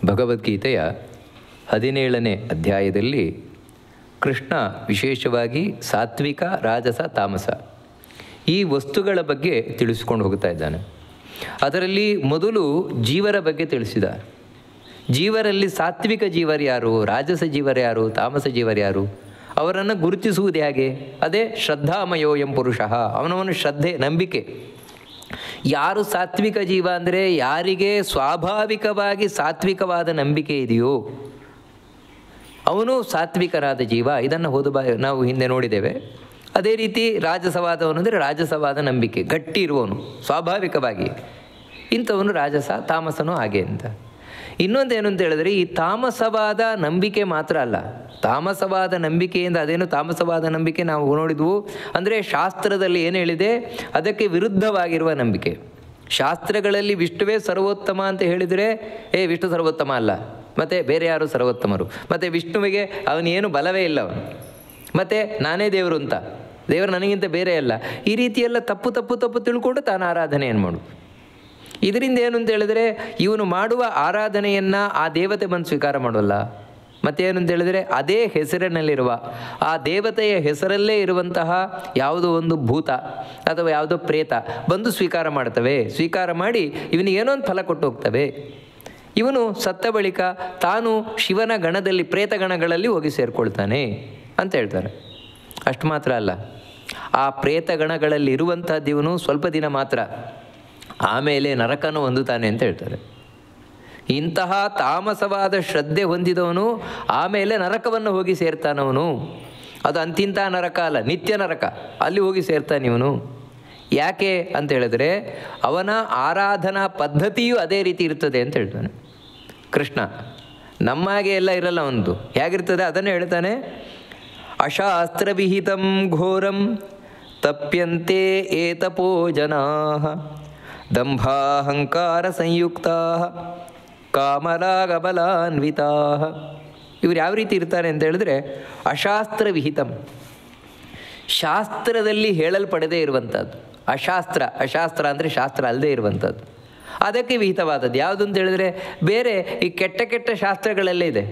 ಭಗವದ್ಗೀತೆಯ 17ನೇ ಅಧ್ಯಾಯದಲ್ಲಿ ಕೃಷ್ಣ ವಿಶೇಷವಾಗಿ ಸಾತ್ವಿಕ, ರಾಜಸ, ತಾಮಸ ಈ ವಸ್ತುಗಳ ಬಗ್ಗೆ ತಿಳಿಸ್ಕೊಂಡು ಹೋಗ್ತಾ ಇದ್ದಾನೆ. ಅದರಲ್ಲಿ ಮೊದಲು ಜೀವರ ಬಗ್ಗೆ ತಿಳಿಸಿದ. ಜೀವರಲ್ಲಿ ಸಾತ್ವಿಕ ಜೀವರು ಯಾರು, ರಾಜಸ ಜೀವರು ಯಾರು, ತಾಮಸ ಜೀವರು ಯಾರು, ಅವರನ್ನು ಗುರುತಿಸುವುದು ಹೇಗೆ? ಅದೇ ಶ್ರದ್ಧಾಮಯೋ ಎಂ ಪುರುಷಃ, ಅವನವನು ಶ್ರದ್ಧೆ, ನಂಬಿಕೆ. ಯಾರು ಸಾತ್ವಿಕ ಜೀವ ಅಂದರೆ ಯಾರಿಗೆ ಸ್ವಾಭಾವಿಕವಾಗಿ ಸಾತ್ವಿಕವಾದ ನಂಬಿಕೆ ಇದೆಯೋ ಅವನು ಸಾತ್ವಿಕರಾದ ಜೀವ. ಇದನ್ನು ನಾವು ಹಿಂದೆ ನೋಡಿದ್ದೇವೆ. ಅದೇ ರೀತಿ ರಾಜಸವಾದವನು ಅಂದರೆ ರಾಜಸವಾದ ನಂಬಿಕೆ, ಗಟ್ಟಿ ಇರುವವನು ಸ್ವಾಭಾವಿಕವಾಗಿ, ಇಂಥವನು ರಾಜಸ, ತಾಮಸನೂ ಹಾಗೆ ಅಂತ. ಇನ್ನೊಂದೇನು ಅಂತ ಹೇಳಿದ್ರೆ, ಈ ತಾಮಸವಾದ ನಂಬಿಕೆ ಮಾತ್ರ ಅಲ್ಲ, ತಾಮಸವಾದ ನಂಬಿಕೆಯಿಂದ ಅದೇನು ತಾಮಸವಾದ ನಂಬಿಕೆ ನಾವು ನೋಡಿದ್ವು ಅಂದರೆ ಶಾಸ್ತ್ರದಲ್ಲಿ ಏನು ಹೇಳಿದೆ ಅದಕ್ಕೆ ವಿರುದ್ಧವಾಗಿರುವ ನಂಬಿಕೆ. ಶಾಸ್ತ್ರಗಳಲ್ಲಿ ವಿಷ್ಣುವೇ ಸರ್ವೋತ್ತಮ ಅಂತ ಹೇಳಿದರೆ ವಿಷ್ಣು ಸರ್ವೋತ್ತಮ ಅಲ್ಲ, ಮತ್ತು ಬೇರೆ ಯಾರು ಸರ್ವೋತ್ತಮರು, ಮತ್ತು ವಿಷ್ಣುವಿಗೆ ಅವನೇನು ಬಲವೇ ಇಲ್ಲ, ಅವನು ಮತ್ತು ನಾನೇ ದೇವರು ಅಂತ, ದೇವರು ನನಗಿಂತ ಬೇರೆ ಅಲ್ಲ, ಈ ರೀತಿಯೆಲ್ಲ ತಪ್ಪು ತಿಳ್ಕೊಂಡು ತಾನು ಆರಾಧನೆಯನ್ನು ಮಾಡು. ಇದರಿಂದ ಏನು ಅಂತ ಹೇಳಿದರೆ ಇವನು ಮಾಡುವ ಆರಾಧನೆಯನ್ನು ಆ ದೇವತೆ ಬಂದು ಸ್ವೀಕಾರ ಮಾಡೋಲ್ಲ. ಮತ್ತೇನು ಅಂತ ಹೇಳಿದರೆ ಅದೇ ಹೆಸರಿನಲ್ಲಿರುವ ಆ ದೇವತೆಯ ಹೆಸರಲ್ಲೇ ಇರುವಂತಹ ಯಾವುದೋ ಒಂದು ಭೂತ ಅಥವಾ ಯಾವುದೋ ಪ್ರೇತ ಬಂದು ಸ್ವೀಕಾರ ಮಾಡ್ತವೆ. ಸ್ವೀಕಾರ ಮಾಡಿ ಇವನಿಗೆ ಏನೋ ಒಂದು ಫಲ ಕೊಟ್ಟು ಹೋಗ್ತವೆ. ಇವನು ಸತ್ತ ಬಳಿಕ ತಾನು ಶಿವನ ಗಣದಲ್ಲಿ, ಪ್ರೇತ ಗಣಗಳಲ್ಲಿ ಹೋಗಿ ಸೇರಿಕೊಳ್ತಾನೆ ಅಂತ ಹೇಳ್ತಾರೆ. ಅಷ್ಟು ಮಾತ್ರ ಅಲ್ಲ, ಆ ಪ್ರೇತ ಗಣಗಳಲ್ಲಿ ಇರುವಂಥದ್ದು ಇವನು ಸ್ವಲ್ಪ ದಿನ ಮಾತ್ರ, ಆಮೇಲೆ ನರಕನು ಹೊಂದುತ್ತಾನೆ ಅಂತ ಹೇಳ್ತಾರೆ. ಇಂತಹ ತಾಮಸವಾದ ಶ್ರದ್ಧೆ ಹೊಂದಿದವನು ಆಮೇಲೆ ನರಕವನ್ನು ಹೋಗಿ ಸೇರ್ತಾನವನು. ಅದು ಅಂತಿಂಥ ನರಕ ಅಲ್ಲ, ನಿತ್ಯ ನರಕ, ಅಲ್ಲಿ ಹೋಗಿ ಸೇರ್ತಾನೆ ಇವನು. ಯಾಕೆ ಅಂತ ಹೇಳಿದ್ರೆ ಅವನ ಆರಾಧನಾ ಪದ್ಧತಿಯೂ ಅದೇ ರೀತಿ ಇರ್ತದೆ ಅಂತ ಹೇಳ್ತಾನೆ ಕೃಷ್ಣ. ನಮ್ಮಾಗೆ ಎಲ್ಲ ಇರಲ್ಲ, ಒಂದು ಹೇಗಿರ್ತದೆ ಅದನ್ನು ಹೇಳ್ತಾನೆ. ಅಶಾಸ್ತ್ರವಿಹಿತಂ ಘೋರಂ ತಪ್ಯಂತೆ ಏತಪೋ ಜನಾಃ ದಂಭಾಹಂಕಾರ ಸಂಯುಕ್ತಾಃ ಕಾಮರಾಗಬಲಾನ್ವಿತಾಃ. ಇವರು ಯಾವ ರೀತಿ ಇರ್ತಾರೆ ಅಂತ ಹೇಳಿದ್ರೆ, ಅಶಾಸ್ತ್ರವಿಹಿತಂ, ಶಾಸ್ತ್ರದಲ್ಲಿ ಹೇಳಲ್ಪಡದೇ ಇರುವಂಥದ್ದು. ಅಶಾಸ್ತ್ರ ಅಂದರೆ ಶಾಸ್ತ್ರ ಅಲ್ಲದೆ ಇರುವಂಥದ್ದು, ಅದಕ್ಕೆ ವಿಹಿತವಾದದ್ದು. ಯಾವುದು ಅಂತ ಹೇಳಿದ್ರೆ ಬೇರೆ ಈ ಕೆಟ್ಟ ಶಾಸ್ತ್ರಗಳೆಲ್ಲ ಇದೆ,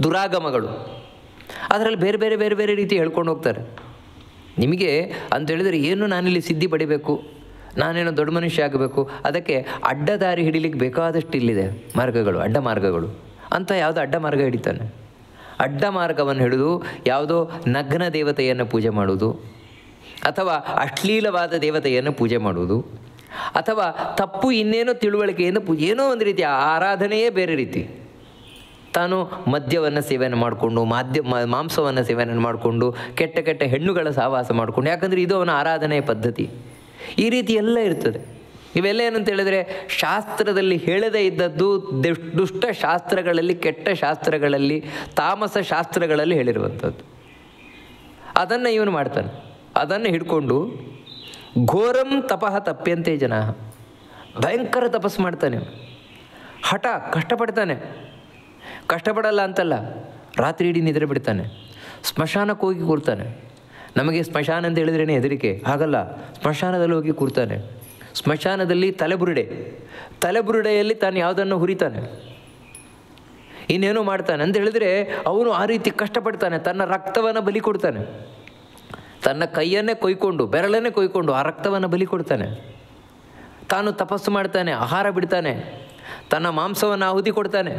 ದುರಾಗಮಗಳು, ಅದರಲ್ಲಿ ಬೇರೆ ರೀತಿ ಹೇಳ್ಕೊಂಡು ಹೋಗ್ತಾರೆ. ನಿಮಗೆ ಅಂತ ಹೇಳಿದರೆ ಏನು, ನಾನಿಲ್ಲಿ ಸಿದ್ಧಿ ಪಡಿಬೇಕು, ನಾನೇನೋ ದೊಡ್ಡ ಮನುಷ್ಯ ಆಗಬೇಕು, ಅದಕ್ಕೆ ಅಡ್ಡದಾರಿ ಹಿಡಿಲಿಕ್ಕೆ ಬೇಕಾದಷ್ಟು ಇಲ್ಲಿದೆ ಮಾರ್ಗಗಳು, ಅಡ್ಡ ಮಾರ್ಗಗಳು ಅಂತ. ಯಾವುದೋ ಅಡ್ಡ ಮಾರ್ಗ ಹಿಡಿತಾನೆ. ಅಡ್ಡ ಮಾರ್ಗವನ್ನು ಹಿಡಿದು ಯಾವುದೋ ನಗ್ನ ದೇವತೆಯನ್ನು ಪೂಜೆ ಮಾಡುವುದು, ಅಥವಾ ಅಶ್ಲೀಲವಾದ ದೇವತೆಯನ್ನು ಪೂಜೆ ಮಾಡುವುದು, ಅಥವಾ ತಪ್ಪು ಇನ್ನೇನೋ ತಿಳುವಳಿಕೆಯಿಂದ ಏನೋ ಒಂದು ರೀತಿ ಆರಾಧನೆಯೇ ಬೇರೆ ರೀತಿ. ತಾನು ಮದ್ಯವನ್ನು ಸೇವನೆ ಮಾಡಿಕೊಂಡು, ಮಾಂಸವನ್ನು ಸೇವನೆ ಮಾಡಿಕೊಂಡು, ಕೆಟ್ಟ ಹೆಣ್ಣುಗಳ ಸಹವಾಸ ಮಾಡಿಕೊಂಡು, ಯಾಕಂದರೆ ಇದು ಅವನ ಆರಾಧನೆಯ ಪದ್ಧತಿ. ಈ ರೀತಿ ಎಲ್ಲ ಇರ್ತದೆ. ಇವೆಲ್ಲ ಏನಂತ ಹೇಳಿದರೆ ಶಾಸ್ತ್ರದಲ್ಲಿ ಹೇಳದೇ ಇದ್ದದ್ದು, ದುಷ್ಟ ಶಾಸ್ತ್ರಗಳಲ್ಲಿ, ಕೆಟ್ಟ ಶಾಸ್ತ್ರಗಳಲ್ಲಿ, ತಾಮಸ ಶಾಸ್ತ್ರಗಳಲ್ಲಿ ಹೇಳಿರುವಂಥದ್ದು. ಅದನ್ನು ಇವನು ಮಾಡ್ತಾನೆ. ಅದನ್ನು ಹಿಡ್ಕೊಂಡು ಘೋರಂ ತಪಃ ತಪ್ಯಂತೆ ಜನ, ಭಯಂಕರ ತಪಸ್ಸು ಮಾಡ್ತಾನೆ. ಹಠ, ಕಷ್ಟಪಡಲ್ಲ ಅಂತಲ್ಲ, ರಾತ್ರಿ ಇಡೀ ನಿದ್ರೆ ಬಿಡ್ತಾನೆ, ಸ್ಮಶಾನಕ್ಕೆ ಹೋಗಿ ಕೂರ್ತಾನೆ. ನಮಗೆ ಸ್ಮಶಾನ ಅಂತ ಹೇಳಿದ್ರೇ ಹೆದರಿಕೆ, ಹಾಗಲ್ಲ, ಸ್ಮಶಾನದಲ್ಲಿ ಹೋಗಿ ಕೂರ್ತಾನೆ. ಸ್ಮಶಾನದಲ್ಲಿ ತಲೆಬುರುಡೆಯಲ್ಲಿ ತಾನು ಯಾವುದನ್ನು ಹುರಿತಾನೆ, ಇನ್ನೇನೋ ಮಾಡ್ತಾನೆ ಅಂತ ಹೇಳಿದರೆ ಅವನು ಆ ರೀತಿ ಕಷ್ಟಪಡ್ತಾನೆ. ತನ್ನ ರಕ್ತವನ್ನು ಬಲಿ ಕೊಡ್ತಾನೆ, ತನ್ನ ಕೈಯನ್ನೇ ಕೊಯ್ಕೊಂಡು, ಬೆರಳನ್ನೇ ಕೊಯ್ಕೊಂಡು ಆ ರಕ್ತವನ್ನು ಬಲಿ ಕೊಡ್ತಾನೆ. ತಾನು ತಪಸ್ಸು ಮಾಡ್ತಾನೆ, ಆಹಾರ ಬಿಡ್ತಾನೆ, ತನ್ನ ಮಾಂಸವನ್ನು ಆಹುತಿ ಕೊಡ್ತಾನೆ.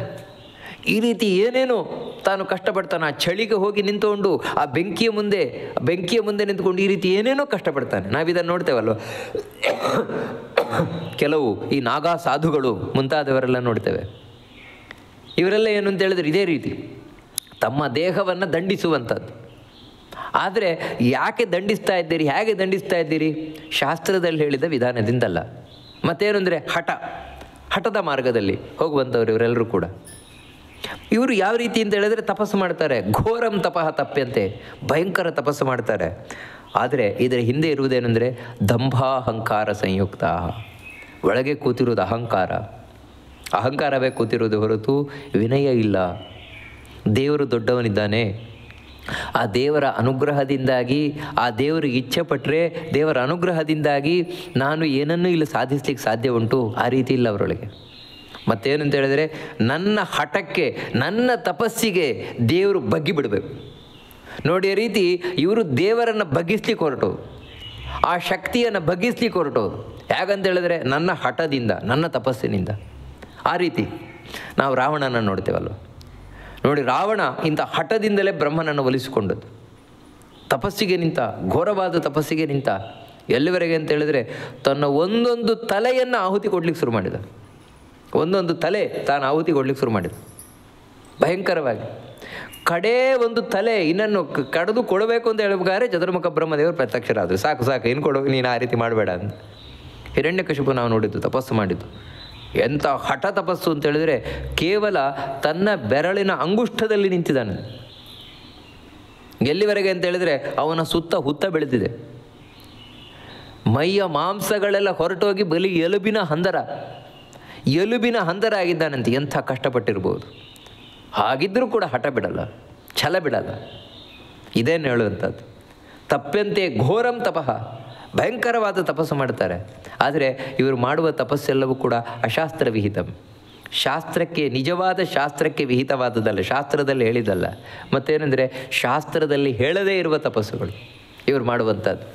ಈ ರೀತಿ ಏನೇನೋ ತಾನು ಕಷ್ಟಪಡ್ತಾನೆ. ಆ ಚಳಿಗೆ ಹೋಗಿ ನಿಂತುಕೊಂಡು ಆ ಬೆಂಕಿಯ ಮುಂದೆ ನಿಂತ್ಕೊಂಡು ಈ ರೀತಿ ಏನೇನೋ ಕಷ್ಟಪಡ್ತಾನೆ. ನಾವಿದನ್ನು ನೋಡ್ತೇವಲ್ವ, ಕೆಲವು ಈ ನಾಗಾ ಸಾಧುಗಳು ಮುಂತಾದವರೆಲ್ಲ ನೋಡ್ತೇವೆ. ಇವರೆಲ್ಲ ಏನು ಅಂತ ಹೇಳಿದ್ರೆ ಇದೇ ರೀತಿ ತಮ್ಮ ದೇಹವನ್ನು ದಂಡಿಸುವಂಥದ್ದು. ಆದರೆ ಯಾಕೆ ದಂಡಿಸ್ತಾ ಇದ್ದೀರಿ, ಹೇಗೆ ದಂಡಿಸ್ತಾ ಇದ್ದೀರಿ? ಶಾಸ್ತ್ರದಲ್ಲಿ ಹೇಳಿದ ವಿಧಾನದಿಂದಲ್ಲ. ಮತ್ತೇನು ಅಂದರೆ ಹಠದ ಮಾರ್ಗದಲ್ಲಿ ಹೋಗುವಂಥವ್ರು ಇವರೆಲ್ಲರೂ ಕೂಡ. ಇವರು ಯಾವ ರೀತಿ ಅಂತ ಹೇಳಿದ್ರೆ ತಪಸ್ಸು ಮಾಡ್ತಾರೆ. ಘೋರಂ ತಪಃ ತಪ್ಯಂತೆ, ಭಯಂಕರ ತಪಸ್ಸು ಮಾಡ್ತಾರೆ. ಆದರೆ ಇದರ ಹಿಂದೆ ಇರುವುದೇನೆಂದರೆ ದಂಭಾಹಂಕಾರ ಸಂಯುಕ್ತ, ಒಳಗೆ ಕೂತಿರೋದು ಅಹಂಕಾರವೇ ಕೂತಿರೋದು ಹೊರತು ವಿನಯ ಇಲ್ಲ. ದೇವರು ದೊಡ್ಡವನಿದ್ದಾನೆ, ಆ ದೇವರ ಅನುಗ್ರಹದಿಂದಾಗಿ, ಆ ದೇವರಿಗೆ ಇಚ್ಛೆ ಪಟ್ಟರೆ ದೇವರ ಅನುಗ್ರಹದಿಂದಾಗಿ ನಾನು ಏನನ್ನೂ ಇಲ್ಲಿ ಸಾಧಿಸ್ಲಿಕ್ಕೆ ಸಾಧ್ಯ ಉಂಟು, ಆ ರೀತಿ ಇಲ್ಲ ಅವರೊಳಗೆ. ಮತ್ತೇನಂತ ಹೇಳಿದರೆ ನನ್ನ ಹಠಕ್ಕೆ, ನನ್ನ ತಪಸ್ಸಿಗೆ ದೇವರು ಬಗ್ಗಿ ಬಿಡಬೇಕು. ನೋಡಿ, ಆ ರೀತಿ ಇವರು ದೇವರನ್ನು ಬಗ್ಗಿಸ್ಲಿಕ್ಕೆ ಹೊರಟೋರು, ಆ ಶಕ್ತಿಯನ್ನು ಬಗ್ಗಿಸ್ಲಿಕ್ಕೆ ಹೊರಟೋರು. ಹೇಗಂತ ಹೇಳಿದ್ರೆ ನನ್ನ ಹಠದಿಂದ, ನನ್ನ ತಪಸ್ಸಿನಿಂದ. ಆ ರೀತಿ ನಾವು ರಾವಣನ ನೋಡ್ತೇವಲ್ವ. ನೋಡಿ, ರಾವಣ ಇಂಥ ಹಠದಿಂದಲೇ ಬ್ರಹ್ಮನನ್ನು ಒಲಿಸಿಕೊಂಡದ್ದು. ತಪಸ್ಸಿಗೆ ನಿಂತ, ಘೋರವಾದ ತಪಸ್ಸಿಗೆ ನಿಂತ. ಎಲ್ಲಿವರೆಗೆ ಅಂತ ಹೇಳಿದರೆ ತನ್ನ ಒಂದೊಂದು ತಲೆಯನ್ನು ಆಹುತಿ ಕೊಡ್ಲಿಕ್ಕೆ ಶುರು ಮಾಡಿದ. ಒಂದೊಂದು ತಲೆ ತಾನು ಆಹುತಿ ಕೊಡ್ಲಿಕ್ಕೆ ಶುರು ಮಾಡಿದ, ಭಯಂಕರವಾಗಿ. ಕಡೇ ಒಂದು ತಲೆ ಇನ್ನನ್ನು ಕಡಿದು ಕೊಡಬೇಕು ಅಂತ ಹೇಳ್ಬೇಕಾದ್ರೆ ಚತುರ್ಮುಖ ಬ್ರಹ್ಮದೇವರು ಪ್ರತ್ಯಕ್ಷರಾದರು. ಸಾಕು ಸಾಕು, ಇನ್ನು ಕೊಡು, ನೀನು ಆ ರೀತಿ ಮಾಡಬೇಡ ಅಂತ. ಹಿರಣ್ಯಕಶಿಪು ನಾವು ನೋಡಿದ್ದು, ತಪಸ್ಸು ಮಾಡಿದ್ದು ಎಂಥ ಹಠ ತಪಸ್ಸು ಅಂತ ಹೇಳಿದರೆ ಕೇವಲ ತನ್ನ ಬೆರಳಿನ ಅಂಗುಷ್ಠದಲ್ಲಿ ನಿಂತಿದ್ದಾನೆ. ಎಲ್ಲಿವರೆಗೆ ಅಂತ ಹೇಳಿದರೆ ಅವನ ಸುತ್ತ ಹುತ್ತ ಬೆಳೆದಿದೆ, ಮೈಯ ಮಾಂಸಗಳೆಲ್ಲ ಹೊರಟೋಗಿ ಬಲಿ ಎಲುಬಿನ ಹಂದರ ಆಗಿದ್ದಾನಂತೆ. ಎಂಥ ಕಷ್ಟಪಟ್ಟಿರ್ಬೋದು. ಹಾಗಿದ್ದರೂ ಕೂಡ ಹಠ ಬಿಡಲ್ಲ, ಛಲ ಬಿಡಲ್ಲ. ಇದೇನು ಹೇಳುವಂಥದ್ದು. ತಪ್ಪಂತೆ ಘೋರಂ ತಪಃ, ಭಯಂಕರವಾದ ತಪಸ್ಸು ಮಾಡ್ತಾರೆ. ಆದರೆ ಇವರು ಮಾಡುವ ತಪಸ್ಸೆಲ್ಲವೂ ಕೂಡ ಅಶಾಸ್ತ್ರ ವಿಹಿತಂ, ಶಾಸ್ತ್ರಕ್ಕೆ, ನಿಜವಾದ ಶಾಸ್ತ್ರಕ್ಕೆ ವಿಹಿತವಾದದ್ದಲ್ಲ, ಶಾಸ್ತ್ರದಲ್ಲಿ ಹೇಳಿದ್ದಲ್ಲ. ಮತ್ತೇನೆಂದರೆ ಶಾಸ್ತ್ರದಲ್ಲಿ ಹೇಳದೇ ಇರುವ ತಪಸ್ಸುಗಳು ಇವರು ಮಾಡುವಂಥದ್ದು.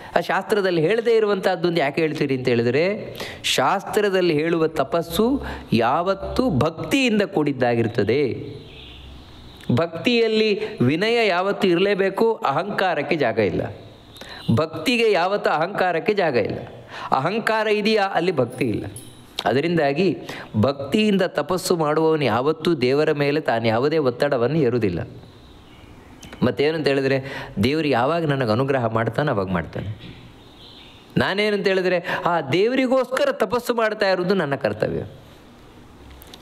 ಆ ಶಾಸ್ತ್ರದಲ್ಲಿ ಹೇಳದೇ ಇರುವಂಥದ್ದೊಂದು ಯಾಕೆ ಹೇಳ್ತೀರಿ ಅಂತ ಹೇಳಿದರೆ, ಶಾಸ್ತ್ರದಲ್ಲಿ ಹೇಳುವ ತಪಸ್ಸು ಯಾವತ್ತೂ ಭಕ್ತಿಯಿಂದ ಕೂಡಿದ್ದಾಗಿರ್ತದೆ. ಭಕ್ತಿಯಲ್ಲಿ ವಿನಯ ಯಾವತ್ತೂ ಇರಲೇಬೇಕು, ಅಹಂಕಾರಕ್ಕೆ ಜಾಗ ಇಲ್ಲ. ಭಕ್ತಿಗೆ ಯಾವತ್ತೂ ಅಹಂಕಾರಕ್ಕೆ ಜಾಗ ಇಲ್ಲ. ಅಹಂಕಾರ ಇದೆಯಾ, ಅಲ್ಲಿ ಭಕ್ತಿ ಇಲ್ಲ. ಅದರಿಂದಾಗಿ ಭಕ್ತಿಯಿಂದ ತಪಸ್ಸು ಮಾಡುವವನು ಯಾವತ್ತೂ ದೇವರ ಮೇಲೆ ತಾನು ಯಾವುದೇ ಒತ್ತಡವನ್ನು ಏರುವುದಿಲ್ಲ. ಮತ್ತೇನಂತ ಹೇಳಿದರೆ ದೇವರು ಯಾವಾಗ ನನಗೆ ಅನುಗ್ರಹ ಮಾಡ್ತಾನೆ ಅವಾಗ ಮಾಡ್ತಾನೆ. ನಾನೇನಂತ ಹೇಳಿದರೆ ಆ ದೇವರಿಗೋಸ್ಕರ ತಪಸ್ಸು ಮಾಡ್ತಾ ಇರೋದು ನನ್ನ ಕರ್ತವ್ಯ.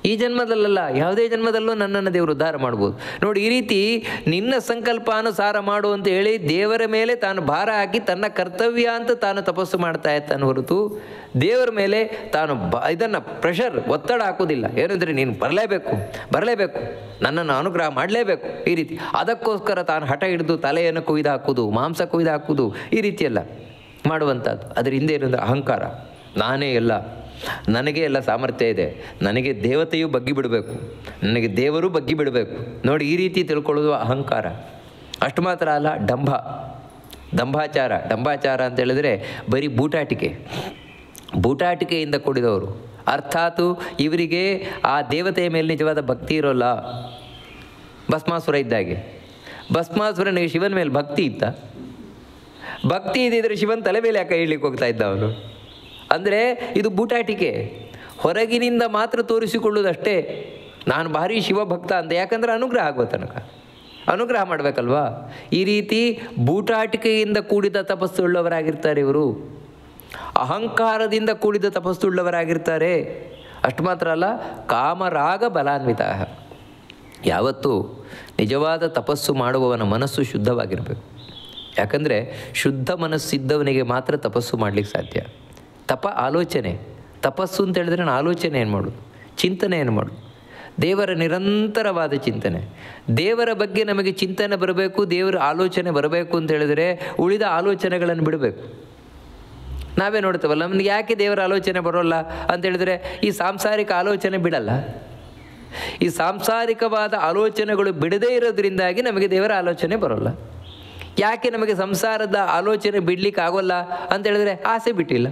ಈ ಜನ್ಮದಲ್ಲ, ಯಾವುದೇ ಜನ್ಮದಲ್ಲೂ ನನ್ನನ್ನು ದೇವರು ಉದ್ಧಾರ ಮಾಡ್ಬೋದು. ನೋಡಿ, ಈ ರೀತಿ ನಿನ್ನ ಸಂಕಲ್ಪಾನುಸಾರ ಮಾಡು ಅಂತ ಹೇಳಿ ದೇವರ ಮೇಲೆ ತಾನು ಭಾರ ಹಾಕಿ ತನ್ನ ಕರ್ತವ್ಯ ಅಂತ ತಾನು ತಪಸ್ಸು ಮಾಡ್ತಾ ಇರ್ತಾನೆ ಹೊರತು ದೇವರ ಮೇಲೆ ತಾನು ಇದನ್ನು ಪ್ರೆಷರ್, ಒತ್ತಡ ಹಾಕೋದಿಲ್ಲ. ಏನಂದರೆ ನೀನು ಬರಲೇಬೇಕು, ನನ್ನನ್ನು ಅನುಗ್ರಹ ಮಾಡಲೇಬೇಕು, ಈ ರೀತಿ. ಅದಕ್ಕೋಸ್ಕರ ತಾನು ಹಠ ಹಿಡಿದು ತಲೆಯನ್ನು ಕೊಯ್ದು ಹಾಕೋದು, ಮಾಂಸ ಕೊಯ್ದು ಹಾಕೋದು, ಈ ರೀತಿಯೆಲ್ಲ ಮಾಡುವಂಥದ್ದು. ಅದರ ಹಿಂದೆ ಏನಂದರೆ ಅಹಂಕಾರ. ನಾನೇ ಎಲ್ಲ, ನನಗೆ ಎಲ್ಲ ಸಾಮರ್ಥ್ಯ ಇದೆ, ನನಗೆ ದೇವತೆಯು ಬಗ್ಗಿ ಬಿಡಬೇಕು, ನನಗೆ ದೇವರು ಬಗ್ಗಿ ಬಿಡಬೇಕು. ನೋಡಿ, ಈ ರೀತಿ ತಿಳ್ಕೊಳ್ಳೋದು ಅಹಂಕಾರ. ಅಷ್ಟು ಮಾತ್ರ ಅಲ್ಲ, ದಂಭಾಚಾರ ಅಂತ ಹೇಳಿದರೆ ಬರೀ ಬೂಟಾಟಿಕೆಯಿಂದ ಕೂಡಿದವರು. ಅರ್ಥಾತ್ ಇವರಿಗೆ ಆ ದೇವತೆಯ ಮೇಲೆ ನಿಜವಾದ ಭಕ್ತಿ ಇರೋಲ್ಲ. ಭಸ್ಮಾಸುರ ಇದ್ದಾಗೆ, ಭಸ್ಮಾಸುರನಿಗೆ ಶಿವನ ಮೇಲೆ ಭಕ್ತಿ ಇತ್ತ? ಭಕ್ತಿ ಇದ್ದಿದ್ರೆ ಶಿವನ ತಲೆ ಮೇಲೆ ಯಾಕೆ ಹೇಳಲಿಕ್ಕೆ ಹೋಗ್ತಾ ಇದ್ದ ಅವನು? ಅಂದರೆ ಇದು ಬೂಟಾಟಿಕೆ, ಹೊರಗಿನಿಂದ ಮಾತ್ರ ತೋರಿಸಿಕೊಳ್ಳುವುದಷ್ಟೇ. ನಾನು ಭಾರಿ ಶಿವಭಕ್ತ ಅಂತ, ಯಾಕಂದರೆ ಅನುಗ್ರಹ ಆಗುವ ತನಕ ಅನುಗ್ರಹ ಮಾಡಬೇಕಲ್ವಾ. ಈ ರೀತಿ ಬೂಟಾಟಿಕೆಯಿಂದ ಕೂಡಿದ ತಪಸ್ಸುಳ್ಳವರಾಗಿರ್ತಾರೆ ಇವರು, ಅಹಂಕಾರದಿಂದ ಕೂಡಿದ ತಪಸ್ಸುಳ್ಳವರಾಗಿರ್ತಾರೆ. ಅಷ್ಟು ಮಾತ್ರ ಅಲ್ಲ, ಕಾಮರಾಗ ಬಲಾನ್ವಿತ. ಯಾವತ್ತೂ ನಿಜವಾದ ತಪಸ್ಸು ಮಾಡುವವನ ಮನಸ್ಸು ಶುದ್ಧವಾಗಿರಬೇಕು. ಯಾಕಂದರೆ ಶುದ್ಧ ಮನಸ್ಸಿದ್ದವನಿಗೆ ಮಾತ್ರ ತಪಸ್ಸು ಮಾಡಲಿಕ್ಕೆ ಸಾಧ್ಯ. ಆಲೋಚನೆ, ತಪಸ್ಸು ಅಂತ ಹೇಳಿದ್ರೆ ನಾನು ಆಲೋಚನೆ ಏನು ಮಾಡೋದು, ಚಿಂತನೆ ಏನು ಮಾಡೋದು, ದೇವರ ನಿರಂತರವಾದ ಚಿಂತನೆ. ದೇವರ ಬಗ್ಗೆ ನಮಗೆ ಚಿಂತನೆ ಬರಬೇಕು, ದೇವರ ಆಲೋಚನೆ ಬರಬೇಕು ಅಂತ ಹೇಳಿದರೆ ಉಳಿದ ಆಲೋಚನೆಗಳನ್ನು ಬಿಡಬೇಕು. ನಾವೇ ನೋಡ್ತೇವಲ್ಲ, ನಮಗೆ ಯಾಕೆ ದೇವರ ಆಲೋಚನೆ ಬರೋಲ್ಲ ಅಂತ ಹೇಳಿದರೆ ಈ ಸಾಂಸಾರಿಕ ಆಲೋಚನೆ ಬಿಡಲ್ಲ. ಈ ಸಾಂಸಾರಿಕವಾದ ಆಲೋಚನೆಗಳು ಬಿಡದೇ ಇರೋದ್ರಿಂದಾಗಿ ನಮಗೆ ದೇವರ ಆಲೋಚನೆ ಬರೋಲ್ಲ. ಯಾಕೆ ನಮಗೆ ಸಂಸಾರದ ಆಲೋಚನೆ ಬಿಡಲಿಕ್ಕೆ ಆಗೋಲ್ಲ ಅಂತ ಹೇಳಿದರೆ ಆಸೆ ಬಿಟ್ಟಿಲ್ಲ,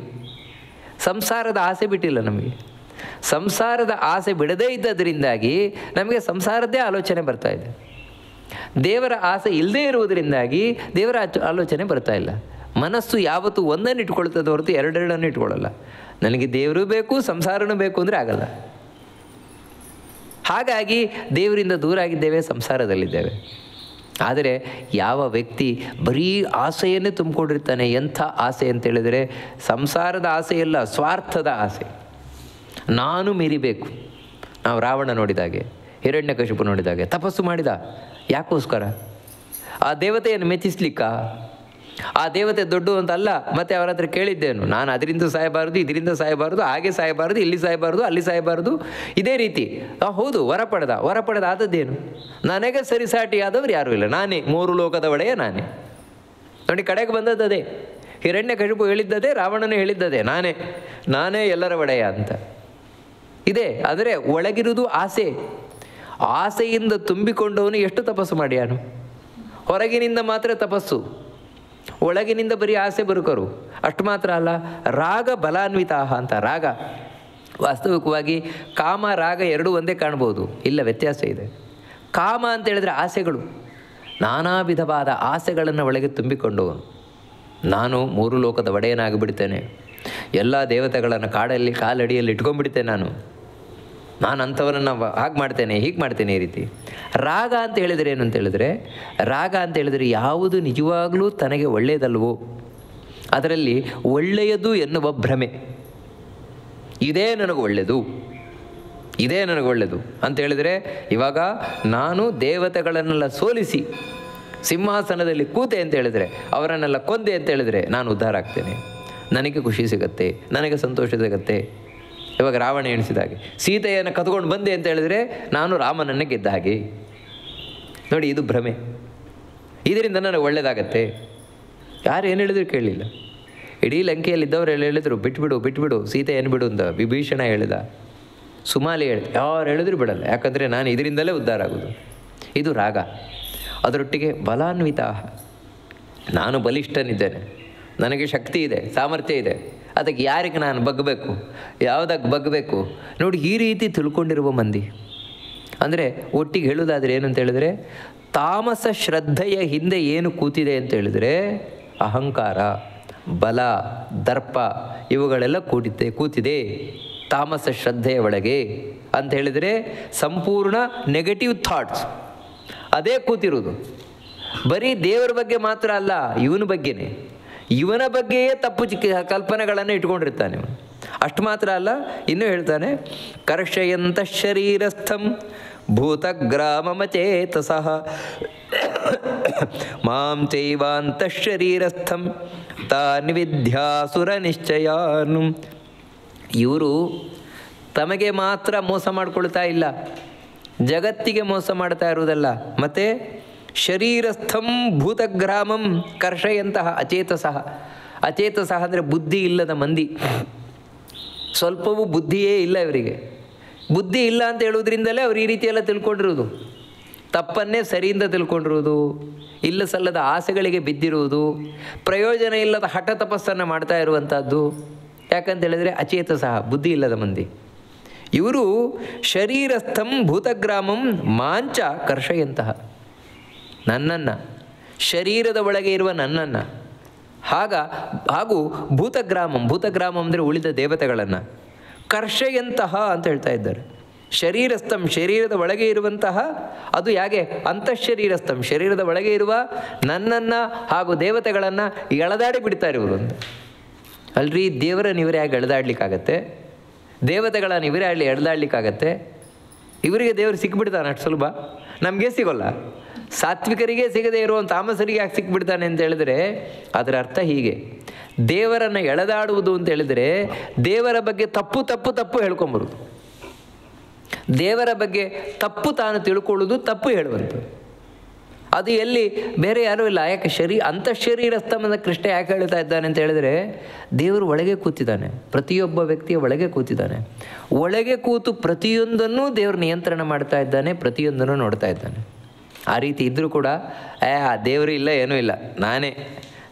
ಸಂಸಾರದ ಆಸೆ ಬಿಟ್ಟಿಲ್ಲ. ನಮಗೆ ಸಂಸಾರದ ಆಸೆ ಬಿಡದೇ ಇದ್ದದರಿಂದಾಗಿ ನಮಗೆ ಸಂಸಾರದ್ದೇ ಆಲೋಚನೆ ಬರ್ತಾ ಇದೆ. ದೇವರ ಆಸೆ ಇಲ್ಲದೇ ಇರುವುದರಿಂದಾಗಿ ದೇವರ ಆಲೋಚನೆ ಬರ್ತಾ ಇಲ್ಲ. ಮನಸ್ಸು ಯಾವತ್ತೂ ಒಂದನ್ನು ಇಟ್ಕೊಳ್ತದೆ ಹೊರತು ಎರಡೆರಡನ್ನು ಇಟ್ಕೊಳ್ಳಲ್ಲ. ನನಗೆ ದೇವರು ಬೇಕು, ಸಂಸಾರನೂ ಬೇಕು ಅಂದರೆ ಆಗಲ್ಲ. ಹಾಗಾಗಿ ದೇವರಿಂದ ದೂರ ಆಗಿದ್ದೇವೆ, ಸಂಸಾರದಲ್ಲಿದ್ದೇವೆ. ಆದರೆ ಯಾವ ವ್ಯಕ್ತಿ ಬರೀ ಆಸೆಯನ್ನೇ ತುಂಬಿಕೊಂಡಿರ್ತಾನೆ, ಎಂಥ ಆಸೆ ಅಂತೇಳಿದರೆ ಸಂಸಾರದ ಆಸೆಯಲ್ಲ, ಸ್ವಾರ್ಥದ ಆಸೆ. ನಾನು ಮೀರಿಬೇಕು. ನಾವು ರಾವಣ ನೋಡಿದಾಗೆ, ಹಿರಣ್ಯಕಶಿಪು ನೋಡಿದಾಗೆ ತಪಸ್ಸು ಮಾಡಿದ. ಯಾಕೋಸ್ಕರ? ಆ ದೇವತೆಯನ್ನು ಮೆಚ್ಚಿಸ್ಲಿಕ್ಕ? ಆ ದೇವತೆ ದೊಡ್ಡ ಅಂತಲ್ಲ. ಮತ್ತು ಅವರ ಹತ್ರ ಕೇಳಿದ್ದೇನು, ನಾನು ಅದರಿಂದ ಸಾಯಬಾರದು, ಇದರಿಂದ ಸಾಯಬಾರದು, ಹಾಗೆ ಸಾಯಬಾರದು, ಇಲ್ಲಿ ಸಾಯಬಾರದು, ಅಲ್ಲಿ ಸಾಯಬಾರದು, ಇದೇ ರೀತಿ. ಹೌದು, ವರ ಪಡೆದ ಆದದ್ದೇನು? ನನಗೆ ಸರಿಸಾಟಿಯಾದವರು ಯಾರೂ ಇಲ್ಲ, ನಾನೇ 3 ಲೋಕದ ಒಡೆಯ ನಾನೇ. ನೋಡಿ, ಕಡೆಗೆ ಬಂದದ್ದೇ. ಹಿರಣ್ಯಕಶಿಪು ಹೇಳಿದ್ದದೇ, ರಾವಣನು ಹೇಳಿದ್ದದೇ, ನಾನೇ ಎಲ್ಲರ ಒಡೆಯ ಅಂತ. ಇದೆ. ಆದರೆ ಒಳಗಿರುವುದು ಆಸೆ. ಆಸೆಯಿಂದ ತುಂಬಿಕೊಂಡವನು ಎಷ್ಟು ತಪಸ್ಸು ಮಾಡ್ಯಾನು? ಹೊರಗಿನಿಂದ ಮಾತ್ರ ತಪಸ್ಸು, ಒಳಗಿನಿಂದ ಬರೀ ಆಸೆ ಬರುಕರು. ಅಷ್ಟು ಮಾತ್ರ ಅಲ್ಲ, ರಾಗ ಬಲಾನ್ವಿತಾಹ ಅಂತ. ರಾಗ ವಾಸ್ತವಿಕವಾಗಿ ಕಾಮ ರಾಗ ಎರಡೂ ಒಂದೇ ಕಾಣ್ಬೋದು, ಇಲ್ಲ ವ್ಯತ್ಯಾಸ ಇದೆ. ಕಾಮ ಅಂತ ಹೇಳಿದ್ರೆ ಆಸೆಗಳು, ನಾನಾ ವಿಧವಾದ ಆಸೆಗಳನ್ನು ಒಳಗೆ ತುಂಬಿಕೊಂಡವನು. ನಾನು ಮೂರು ಲೋಕದ ಒಡೆಯನಾಗಿಬಿಡ್ತೇನೆ, ಎಲ್ಲ ದೇವತೆಗಳನ್ನು ಕಾಡಲ್ಲಿ ಕಾಲಡಿಯಲ್ಲಿ ಇಟ್ಕೊಂಡ್ಬಿಡ್ತೇನೆ, ನಾನು ಅಂಥವರನ್ನು ಹಾಗೆ ಮಾಡ್ತೇನೆ, ಹೀಗೆ ಮಾಡ್ತೇನೆ, ಈ ರೀತಿ. ರಾಗ ಅಂತ ಹೇಳಿದರೆ ಏನು ಅಂತ ಹೇಳಿದ್ರೆ, ರಾಗ ಅಂತ ಹೇಳಿದರೆ ಯಾವುದು ನಿಜವಾಗಲೂ ತನಗೆ ಒಳ್ಳೆಯದಲ್ವೋ ಅದರಲ್ಲಿ ಒಳ್ಳೆಯದು ಎನ್ನುವ ಭ್ರಮೆ. ಇದೇ ನನಗೆ ಒಳ್ಳೆಯದು, ಇದೇ ನನಗೆ ಒಳ್ಳೆಯದು ಅಂತ ಹೇಳಿದರೆ, ಇವಾಗ ನಾನು ದೇವತೆಗಳನ್ನೆಲ್ಲ ಸೋಲಿಸಿ ಸಿಂಹಾಸನದಲ್ಲಿ ಕೂತೆ ಅಂತ ಹೇಳಿದರೆ, ಅವರನ್ನೆಲ್ಲ ಕೊಂದೆ ಅಂತ ಹೇಳಿದರೆ ನಾನು ಉದ್ಧಾರ ಆಗ್ತೇನೆ, ನನಗೆ ಖುಷಿ ಸಿಗತ್ತೆ, ನನಗೆ ಸಂತೋಷ ಸಿಗತ್ತೆ. ಇವಾಗ ರಾವಣ ಎಣಿಸಿದಾಗೆ ಸೀತೆಯನ್ನು ಕದ್ಕೊಂಡು ಬಂದೆ ಅಂತ ಹೇಳಿದರೆ ನಾನು ರಾಮನನ್ನೇ ಗೆದ್ದ ಹಾಗೆ. ನೋಡಿ, ಇದು ಭ್ರಮೆ. ಇದರಿಂದ ನನಗೆ ಒಳ್ಳೆಯದಾಗತ್ತೆ. ಯಾರು ಏನು ಹೇಳಿದ್ರು ಕೇಳಲಿಲ್ಲ. ಇಡೀ ಲಂಕೆಯಲ್ಲಿದ್ದವ್ರು ಹೇಳಿದರು, ಬಿಟ್ಬಿಡು ಬಿಟ್ಬಿಡು ಸೀತೆ ಏನು ಬಿಡು ಅಂತ. ವಿಭೀಷಣ ಹೇಳಿದ, ಸುಮಾಲಿ ಹೇಳಿದ, ಯಾರು ಹೇಳಿದ್ರು ಬಿಡಲ್ಲ, ಯಾಕಂದರೆ ನಾನು ಇದರಿಂದಲೇ ಉದ್ಧಾರ ಆಗೋದು. ಇದು ರಾಗ. ಅದರೊಟ್ಟಿಗೆ ಬಲಾನ್ವಿತ, ನಾನು ಬಲಿಷ್ಠನಿದ್ದೇನೆ, ನನಗೆ ಶಕ್ತಿ ಇದೆ, ಸಾಮರ್ಥ್ಯ ಇದೆ, ಅದಕ್ಕೆ ಯಾರಿಗೆ ನಾನು ಬಗ್ಗಬೇಕು, ಯಾವುದಕ್ಕೆ ಬಗ್ಗಬೇಕು. ನೋಡಿ, ಈ ರೀತಿ ತಿಳ್ಕೊಂಡಿರುವ ಮಂದಿ. ಅಂದರೆ ಒಟ್ಟಿಗೆ ಹೇಳೋದಾದರೆ ಏನು ಅಂತ ಹೇಳಿದ್ರೆ, ತಾಮಸ ಶ್ರದ್ಧೆಯ ಹಿಂದೆ ಏನು ಕೂತಿದೆ ಅಂತ ಹೇಳಿದರೆ ಅಹಂಕಾರ, ಬಲ, ದರ್ಪ ಇವುಗಳೆಲ್ಲ ಕೂತಿದೆ ತಾಮಸ ಶ್ರದ್ಧೆಯ ಒಳಗೆ ಅಂತ ಹೇಳಿದರೆ ಸಂಪೂರ್ಣ ನೆಗೆಟಿವ್ ಥಾಟ್ಸ್ ಅದೇ ಕೂತಿರೋದು. ಬರೀ ದೇವರ ಬಗ್ಗೆ ಮಾತ್ರ ಅಲ್ಲ, ಇವನ ಬಗ್ಗೆನೇ, ಇವನ ಬಗ್ಗೆಯೇ ತಪ್ಪು ಕಲ್ಪನೆಗಳನ್ನು ಇಟ್ಕೊಂಡಿರ್ತಾನೆ ಇವನು. ಅಷ್ಟು ಮಾತ್ರ ಅಲ್ಲ, ಇನ್ನೂ ಹೇಳ್ತಾನೆ, ಕರ್ಷಯಂತ ಶರೀರಸ್ಥಂ ಭೂತಗ್ರಾಮಮಚೇತಸಃ ಮಾಂ ಚೈವಾಂತ ಶರೀರಸ್ಥಂ ತಾನ್ ವಿದ್ಯಾಸುರ ನಿಶ್ಚಯಾನು. ಇವರು ತಮಗೆ ಮಾತ್ರ ಮೋಸ ಮಾಡಿಕೊಳ್ತಾ ಇಲ್ಲ, ಜಗತ್ತಿಗೆ ಮೋಸ ಮಾಡ್ತಾ ಇರುವುದಲ್ಲ. ಮತ್ತು ಶರೀರಸ್ಥಂ ಭೂತಗ್ರಾಮಂ ಕರ್ಷಯಂತಹ ಅಚೇತಸಃ. ಅಚೇತಸಃ ಅಂದರೆ ಬುದ್ಧಿ ಇಲ್ಲದ ಮಂದಿ. ಸ್ವಲ್ಪವೂ ಬುದ್ಧಿಯೇ ಇಲ್ಲ ಇವರಿಗೆ. ಬುದ್ಧಿ ಇಲ್ಲ ಅಂತ ಹೇಳುವುದರಿಂದಲೇ ಅವರು ಈ ರೀತಿಯೆಲ್ಲ ತಿಳ್ಕೊಂಡಿರುವುದು, ತಪ್ಪನ್ನೇ ಸರಿಯಿಂದ ತಿಳ್ಕೊಂಡಿರುವುದು, ಇಲ್ಲ ಸಲ್ಲದ ಆಸೆಗಳಿಗೆ ಬಿದ್ದಿರುವುದು, ಪ್ರಯೋಜನ ಇಲ್ಲದ ಹಠ ತಪಸ್ಸನ್ನು ಮಾಡ್ತಾ ಇರುವಂಥದ್ದು. ಯಾಕಂತ ಹೇಳಿದರೆ ಅಚೇತಸಃ, ಬುದ್ಧಿ ಇಲ್ಲದ ಮಂದಿ. ಇವರು ಶರೀರಸ್ಥಂ ಭೂತಗ್ರಾಮಂ ಮಾಂಚ ಕರ್ಷಯಂತಹ, ನನ್ನನ್ನು, ಶರೀರದ ಒಳಗೆ ಇರುವ ನನ್ನನ್ನು, ಹಾಗೂ ಭೂತಗ್ರಾಮಂ ಅಂದರೆ ಉಳಿದ ದೇವತೆಗಳನ್ನು ಕರ್ಷಯಂತಹ ಅಂತ ಹೇಳ್ತಾ ಇದ್ದಾರೆ. ಶರೀರಸ್ಥಂ, ಶರೀರದ ಒಳಗೆ ಇರುವಂತಹ, ಅದು ಹೇಗೆ ಅಂತಃಶರೀರಸ್ಥಂ, ಶರೀರದ ಒಳಗೆ ಇರುವ ನನ್ನನ್ನು ಹಾಗೂ ದೇವತೆಗಳನ್ನು ಎಳೆದಾಡಿ ಬಿಡ್ತಾರೆ ಇವರು ಅಂತ. ಅಲ್ರಿ, ದೇವರನ್ನು ಇವರೇ ಹೇಗೆ ಎಳೆದಾಡ್ಲಿಕ್ಕಾಗತ್ತೆ? ದೇವತೆಗಳನ್ನು ಇವರೇ ಎಳೆದಾಡ್ಲಿಕ್ಕಾಗತ್ತೆ? ಇವರಿಗೆ ದೇವರು ಸಿಕ್ಬಿಡ್ತಾನೆ ಅಷ್ಟು ಸುಲಭ? ನಮಗೆ ಸಿಗೋಲ್ಲ. ಸಾತ್ವಿಕರಿಗೆ ಸಿಗದೇ ಇರುವಂಥ ತಾಮಸರಿಗೆ ಯಾಕೆ ಸಿಕ್ಬಿಡ್ತಾನೆ ಅಂತ ಹೇಳಿದರೆ, ಅದರ ಅರ್ಥ ಹೀಗೆ, ದೇವರನ್ನು ಎಳೆದಾಡುವುದು ಅಂತ ಹೇಳಿದರೆ ದೇವರ ಬಗ್ಗೆ ತಪ್ಪು ಹೇಳ್ಕೊಂಬರುದು, ದೇವರ ಬಗ್ಗೆ ತಪ್ಪು ತಾನು ತಿಳ್ಕೊಳ್ಳೋದು, ತಪ್ಪು ಹೇಳುವಂಥದ್ದು. ಅದು ಎಲ್ಲಿ ಬೇರೆ ಯಾರೂ ಇಲ್ಲ. ಯಾಕೆ ಅಂತಃಶರೀರಸ್ಥಮದ ಕೃಷ್ಣ ಯಾಕೆ ಹೇಳ್ತಾ ಇದ್ದಾನೆ ಅಂತ ಹೇಳಿದರೆ, ದೇವರು ಒಳಗೆ ಕೂತಿದ್ದಾನೆ, ಪ್ರತಿಯೊಬ್ಬ ವ್ಯಕ್ತಿಯ ಒಳಗೆ ಕೂತಿದ್ದಾನೆ. ಒಳಗೆ ಕೂತು ಪ್ರತಿಯೊಂದನ್ನು ದೇವರು ನಿಯಂತ್ರಣ ಮಾಡ್ತಾ ಇದ್ದಾನೆ, ಪ್ರತಿಯೊಂದನ್ನು ನೋಡ್ತಾ ಇದ್ದಾನೆ. ಆ ರೀತಿ ಇದ್ದರೂ ಕೂಡ ಆ ದೇವರು ಇಲ್ಲ, ಏನೂ ಇಲ್ಲ, ನಾನೇ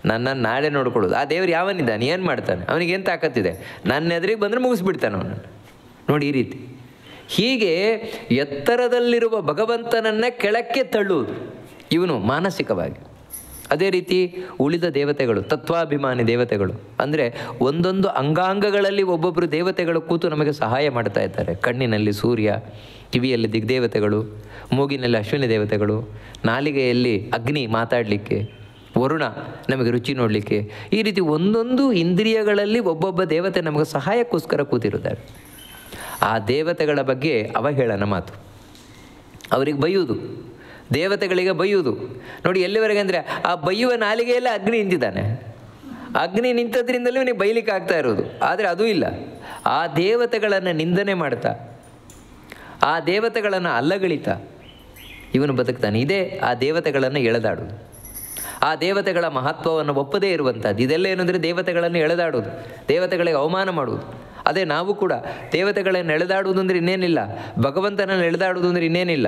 ನನ್ನನ್ನು ನಾಳೆ ನೋಡ್ಕೊಳ್ಳೋದು. ಆ ದೇವರು ಯಾವನಿದ್ದಾನೆ, ಏನು ಮಾಡ್ತಾನೆ, ಅವನಿಗೇನು ತಾಕತ್ತಿದೆ, ನನ್ನ ಎದುರಿಗೆ ಬಂದರೆ ಮುಗಿಸ್ಬಿಡ್ತಾನೆ ಅವನನ್ನು. ನೋಡಿ, ಈ ರೀತಿ ಹೀಗೆ ಎತ್ತರದಲ್ಲಿರುವ ಭಗವಂತನನ್ನು ಕೆಳಕ್ಕೆ ತಳ್ಳುವುದು ಇವನು ಮಾನಸಿಕವಾಗಿ. ಅದೇ ರೀತಿ ಉಳಿದ ದೇವತೆಗಳು, ತತ್ವಾಭಿಮಾನಿ ದೇವತೆಗಳು, ಅಂದರೆ ಒಂದೊಂದು ಅಂಗಾಂಗಗಳಲ್ಲಿ ಒಬ್ಬೊಬ್ಬರು ದೇವತೆಗಳು ಕೂತು ನಮಗೆ ಸಹಾಯ ಮಾಡ್ತಾ ಇದ್ದಾರೆ. ಕಣ್ಣಿನಲ್ಲಿ ಸೂರ್ಯ, ಕಿವಿಯಲ್ಲಿ ದಿಗ್ದೇವತೆಗಳು, ಮೂಗಿನಲ್ಲಿ ಅಶ್ವಿನಿ ದೇವತೆಗಳು, ನಾಲಿಗೆಯಲ್ಲಿ ಅಗ್ನಿ ಮಾತಾಡಲಿಕ್ಕೆ, ವರುಣ ನಮಗೆ ರುಚಿ ನೋಡಲಿಕ್ಕೆ, ಈ ರೀತಿ ಒಂದೊಂದು ಇಂದ್ರಿಯಗಳಲ್ಲಿ ಒಬ್ಬೊಬ್ಬ ದೇವತೆ ನಮಗೆ ಸಹಾಯಕ್ಕೋಸ್ಕರ ಕೂತಿರುತ್ತಾರೆ. ಆ ದೇವತೆಗಳ ಬಗ್ಗೆ ಅವಹೇಳನ ಮಾತು, ಅವರಿಗೆ ಬೈಯುವುದು, ದೇವತೆಗಳಿಗೆ ಬೈಯುವುದು. ನೋಡಿ ಎಲ್ಲಿವರೆಗೆ ಅಂದರೆ, ಆ ಬೈಯುವ ನಾಲಿಗೆಯಲ್ಲೇ ಅಗ್ನಿ ನಿಂತಿದ್ದಾನೆ, ಅಗ್ನಿ ನಿಂತದ್ರಿಂದಲೇ ಇವನಿಗೆ ಬೈಲಿಕ್ಕೆ ಆಗ್ತಾ ಇರೋದು. ಆದರೆ ಅದೂ ಇಲ್ಲ, ಆ ದೇವತೆಗಳನ್ನು ನಿಂದನೆ ಮಾಡ್ತಾ, ಆ ದೇವತೆಗಳನ್ನು ಅಲ್ಲಗಳಿತಾ ಇವನು ಬದುಕ್ತಾನೆ. ಇದೇ ಆ ದೇವತೆಗಳನ್ನು ಎಳೆದಾಡುವುದು, ಆ ದೇವತೆಗಳ ಮಹತ್ವವನ್ನು ಒಪ್ಪದೇ ಇರುವಂಥದ್ದು. ಇದೆಲ್ಲ ಏನಂದರೆ ದೇವತೆಗಳನ್ನು ಎಳೆದಾಡುವುದು, ದೇವತೆಗಳಿಗೆ ಅವಮಾನ ಮಾಡುವುದು. ಅದೇ ನಾವು ಕೂಡ ದೇವತೆಗಳನ್ನು ಎಳೆದಾಡುವುದು ಅಂದರೆ ಇನ್ನೇನಿಲ್ಲ, ಭಗವಂತನನ್ನು ಎಳೆದಾಡುವುದು ಅಂದರೆ ಇನ್ನೇನಿಲ್ಲ.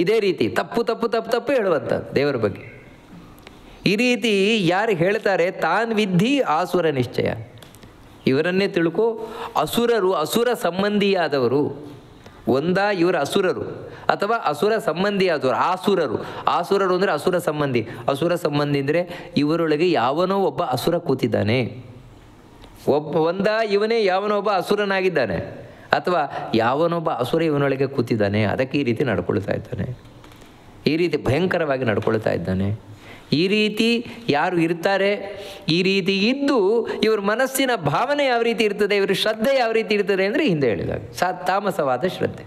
ಇದೇ ರೀತಿ ತಪ್ಪು ತಪ್ಪು ತಪ್ಪು ತಪ್ಪು ಹೇಳುವಂಥದ್ದು ದೇವರ ಬಗ್ಗೆ. ಈ ರೀತಿ ಯಾರು ಹೇಳ್ತಾರೆ ತಾನ್ ವಿದ್ಧಿ ಆಸುರ ನಿಶ್ಚಯ, ಇವರನ್ನೇ ತಿಳ್ಕೊ, ಅಸುರರು, ಅಸುರ ಸಂಬಂಧಿಯಾದವರು. ಒಂದಾ ಇವರು ಅಸುರರು ಅಥವಾ ಅಸುರ ಸಂಬಂಧಿಯಾದವರು. ಆಸುರರು ಅಂದರೆ ಅಸುರ ಸಂಬಂಧಿ. ಅಸುರ ಸಂಬಂಧಿ ಅಂದರೆ ಇವರೊಳಗೆ ಯಾವನೋ ಒಬ್ಬ ಅಸುರ ಕೂತಿದ್ದಾನೆ. ಒಂದಾ ಇವನೇ ಯಾವನೋ ಒಬ್ಬ ಅಸುರನಾಗಿದ್ದಾನೆ ಅಥವಾ ಯಾವನೊಬ್ಬ ಅಸುರ ಇವನೊಳಗೆ ಕೂತಿದ್ದಾನೆ. ಅದಕ್ಕೆ ಈ ರೀತಿ ನಡ್ಕೊಳ್ತಾ ಇದ್ದಾನೆ, ಈ ರೀತಿ ಭಯಂಕರವಾಗಿ ನಡ್ಕೊಳ್ತಾ ಇದ್ದಾನೆ. ಈ ರೀತಿ ಯಾರು ಇರ್ತಾರೆ, ಈ ರೀತಿ ಇದ್ದು ಇವ್ರ ಮನಸ್ಸಿನ ಭಾವನೆ ಯಾವ ರೀತಿ ಇರ್ತದೆ, ಇವ್ರ ಶ್ರದ್ಧೆ ಯಾವ ರೀತಿ ಇರ್ತದೆ ಅಂದರೆ ಹಿಂದೆ ಹೇಳಿದಾಗ ತಾಮಸವಾದ ಶ್ರದ್ಧೆ.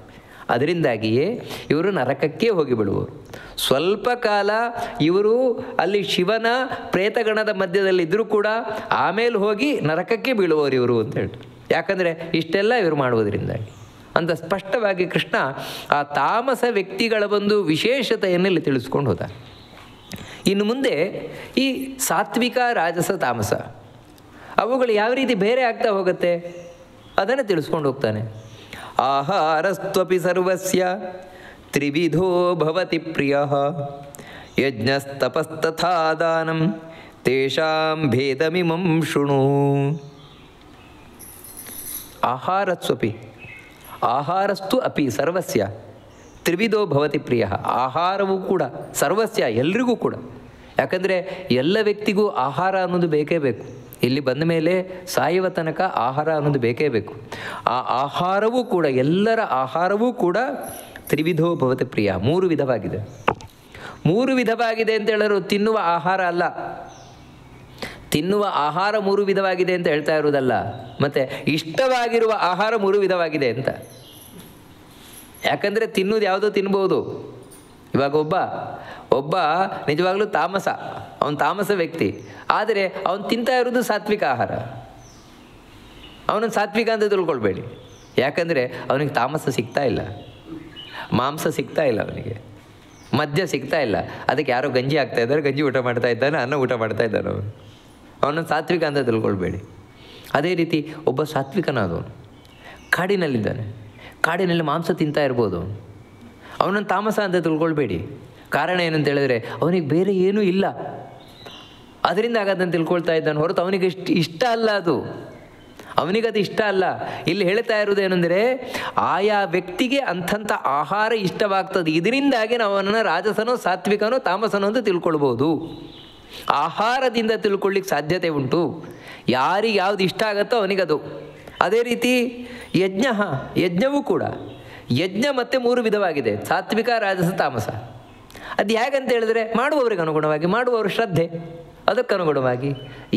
ಅದರಿಂದಾಗಿಯೇ ಇವರು ನರಕಕ್ಕೆ ಹೋಗಿ ಬಿಡುವರು. ಸ್ವಲ್ಪ ಕಾಲ ಇವರು ಅಲ್ಲಿ ಶಿವನ ಪ್ರೇತಗಣದ ಮಧ್ಯದಲ್ಲಿದ್ದರೂ ಕೂಡ ಆಮೇಲೆ ಹೋಗಿ ನರಕಕ್ಕೆ ಬೀಳುವವರು ಇವರು ಅಂತ ಹೇಳ್ತಾರೆ. ಯಾಕಂದರೆ ಇಷ್ಟೆಲ್ಲ ಇವರು ಮಾಡುವುದರಿಂದಾಗಿ ಅಂತ ಸ್ಪಷ್ಟವಾಗಿ ಕೃಷ್ಣ ಆ ತಾಮಸ ವ್ಯಕ್ತಿಗಳ ಒಂದು ವಿಶೇಷತೆಯನ್ನು ಇಲ್ಲಿ ತಿಳಿಸ್ಕೊಂಡು ಹೋದ. ಇನ್ನು ಮುಂದೆ ಈ ಸಾತ್ವಿಕ, ರಾಜಸ, ತಾಮಸ ಅವುಗಳು ಯಾವ ರೀತಿ ಬೇರೆ ಆಗ್ತಾ ಹೋಗುತ್ತೆ ಅದನ್ನು ತಿಳಿಸ್ಕೊಂಡು ಹೋಗ್ತಾನೆ. ಆಹಾರಸ್ತ್ವಪಿ ಸರ್ವಸ್ಯ ತ್ರಿವಿಧೋ ಭವತಿ ಪ್ರಿಯಃ ಯಜ್ಞಸ್ತಪಸ್ತಥಾ ದಾನಂ ತೇಷಾಂ ಭೇದಮಿಮಂ ಶೃಣು. ಆಹಾರಸ್ತು ಅಪಿ ಸರ್ವಸ್ಯ ತ್ರಿವಿಧೋ ಭವತಿ ಪ್ರಿಯ. ಆಹಾರವೂ ಕೂಡ ಸರ್ವಸ್ಯ ಎಲ್ರಿಗೂ ಕೂಡ. ಯಾಕಂದರೆ ಎಲ್ಲ ವ್ಯಕ್ತಿಗೂ ಆಹಾರ ಅನ್ನೋದು ಬೇಕೇ ಬೇಕು. ಇಲ್ಲಿ ಬಂದ ಮೇಲೆ ಸಾಯುವ ತನಕ ಆಹಾರ ಅನ್ನೋದು ಬೇಕೇ ಬೇಕು. ಆ ಆಹಾರವೂ ಕೂಡ, ಎಲ್ಲರ ಆಹಾರವೂ ಕೂಡ ತ್ರಿವಿಧೋ ಭವತಿ ಪ್ರಿಯ, 3 ವಿಧವಾಗಿದೆ. 3 ವಿಧವಾಗಿದೆ ಅಂತ ಹೇಳೋರು ತಿನ್ನುವ ಆಹಾರ ಅಲ್ಲ. ತಿನ್ನುವ ಆಹಾರ 3 ವಿಧವಾಗಿದೆ ಅಂತ ಹೇಳ್ತಾ ಇರೋದಲ್ಲ, ಮತ್ತು ಇಷ್ಟವಾಗಿರುವ ಆಹಾರ 3 ವಿಧವಾಗಿದೆ ಅಂತ. ಯಾಕಂದರೆ ತಿನ್ನೋದು ಯಾವುದೋ ತಿನ್ಬೋದು. ಇವಾಗ ಒಬ್ಬ ನಿಜವಾಗ್ಲೂ ತಾಮಸ, ಅವನು ತಾಮಸ ವ್ಯಕ್ತಿ, ಆದರೆ ಅವನು ತಿಂತಾ ಇರೋದು ಸಾತ್ವಿಕ ಆಹಾರ. ಅವನನ್ನು ಸಾತ್ವಿಕ ಅಂತ ತಿಳ್ಕೊಳ್ಬೇಡಿ. ಯಾಕಂದರೆ ಅವನಿಗೆ ತಾಮಸ ಸಿಗ್ತಾ ಇಲ್ಲ, ಮಾಂಸ ಸಿಗ್ತಾ ಇಲ್ಲ, ಅವನಿಗೆ ಮದ್ಯ ಸಿಗ್ತಾ ಇಲ್ಲ. ಅದಕ್ಕೆ ಯಾರೋ ಗಂಜಿ ಆಗ್ತಾ ಇದ್ದಾರೆ, ಗಂಜಿ ಊಟ ಮಾಡ್ತಾ ಇದ್ದಾನೆ, ಅನ್ನ ಊಟ ಮಾಡ್ತಾ ಇದ್ದಾನೆ. ಅವನನ್ನು ಸಾತ್ವಿಕ ಅಂತ ತಿಳ್ಕೊಳ್ಬೇಡಿ. ಅದೇ ರೀತಿ ಒಬ್ಬ ಸಾತ್ವಿಕನಾದವನು ಕಾಡಿನಲ್ಲಿದ್ದಾನೆ, ಕಾಡಿನಲ್ಲಿ ಮಾಂಸ ತಿಂತಾ ಇರ್ಬೋದು, ಅವನನ್ನು ತಾಮಸ ಅಂತ ತಿಳ್ಕೊಳ್ಬೇಡಿ. ಕಾರಣ ಏನಂತ ಹೇಳಿದ್ರೆ ಅವನಿಗೆ ಬೇರೆ ಏನೂ ಇಲ್ಲ, ಅದರಿಂದ ಅದನ್ನು ತಿಳ್ಕೊಳ್ತಾ ಇದ್ದಾನೆ ಹೊರತು ಅವನಿಗೆ ಇಷ್ಟ ಅಲ್ಲ, ಅವನಿಗದು ಇಷ್ಟ ಅಲ್ಲ. ಇಲ್ಲಿ ಹೇಳ್ತಾ ಇರೋದೇನೆಂದರೆ ಆಯಾ ವ್ಯಕ್ತಿಗೆ ಅಂಥಂಥ ಆಹಾರ ಇಷ್ಟವಾಗ್ತದೆ. ಇದರಿಂದಾಗಿ ನಾವು ಅವನನ್ನು ರಾಜಸನೋ ಸಾತ್ವಿಕನೋ ತಾಮಸನೋ ಅಂತ ತಿಳ್ಕೊಳ್ಬೋದು. ಆಹಾರದಿಂದ ತಿಳ್ಕೊಳ್ಳಿಕ್ಕೆ ಸಾಧ್ಯತೆ ಉಂಟು. ಯಾರಿಗೆ ಯಾವುದು ಇಷ್ಟ ಆಗುತ್ತೋ ಅವನಿಗದು. ಅದೇ ರೀತಿ ಯಜ್ಞವೂ ಕೂಡ, ಯಜ್ಞ ಮತ್ತೆ 3 ವಿಧವಾಗಿದೆ, ಸಾತ್ವಿಕ, ರಾಜಸ, ತಾಮಸ. ಅದು ಹೇಗಂತ ಹೇಳಿದ್ರೆ ಮಾಡುವವರಿಗೆ ಅನುಗುಣವಾಗಿ, ಮಾಡುವವರು ಶ್ರದ್ಧೆ ಅದಕ್ಕನುಗುಣವಾಗಿ.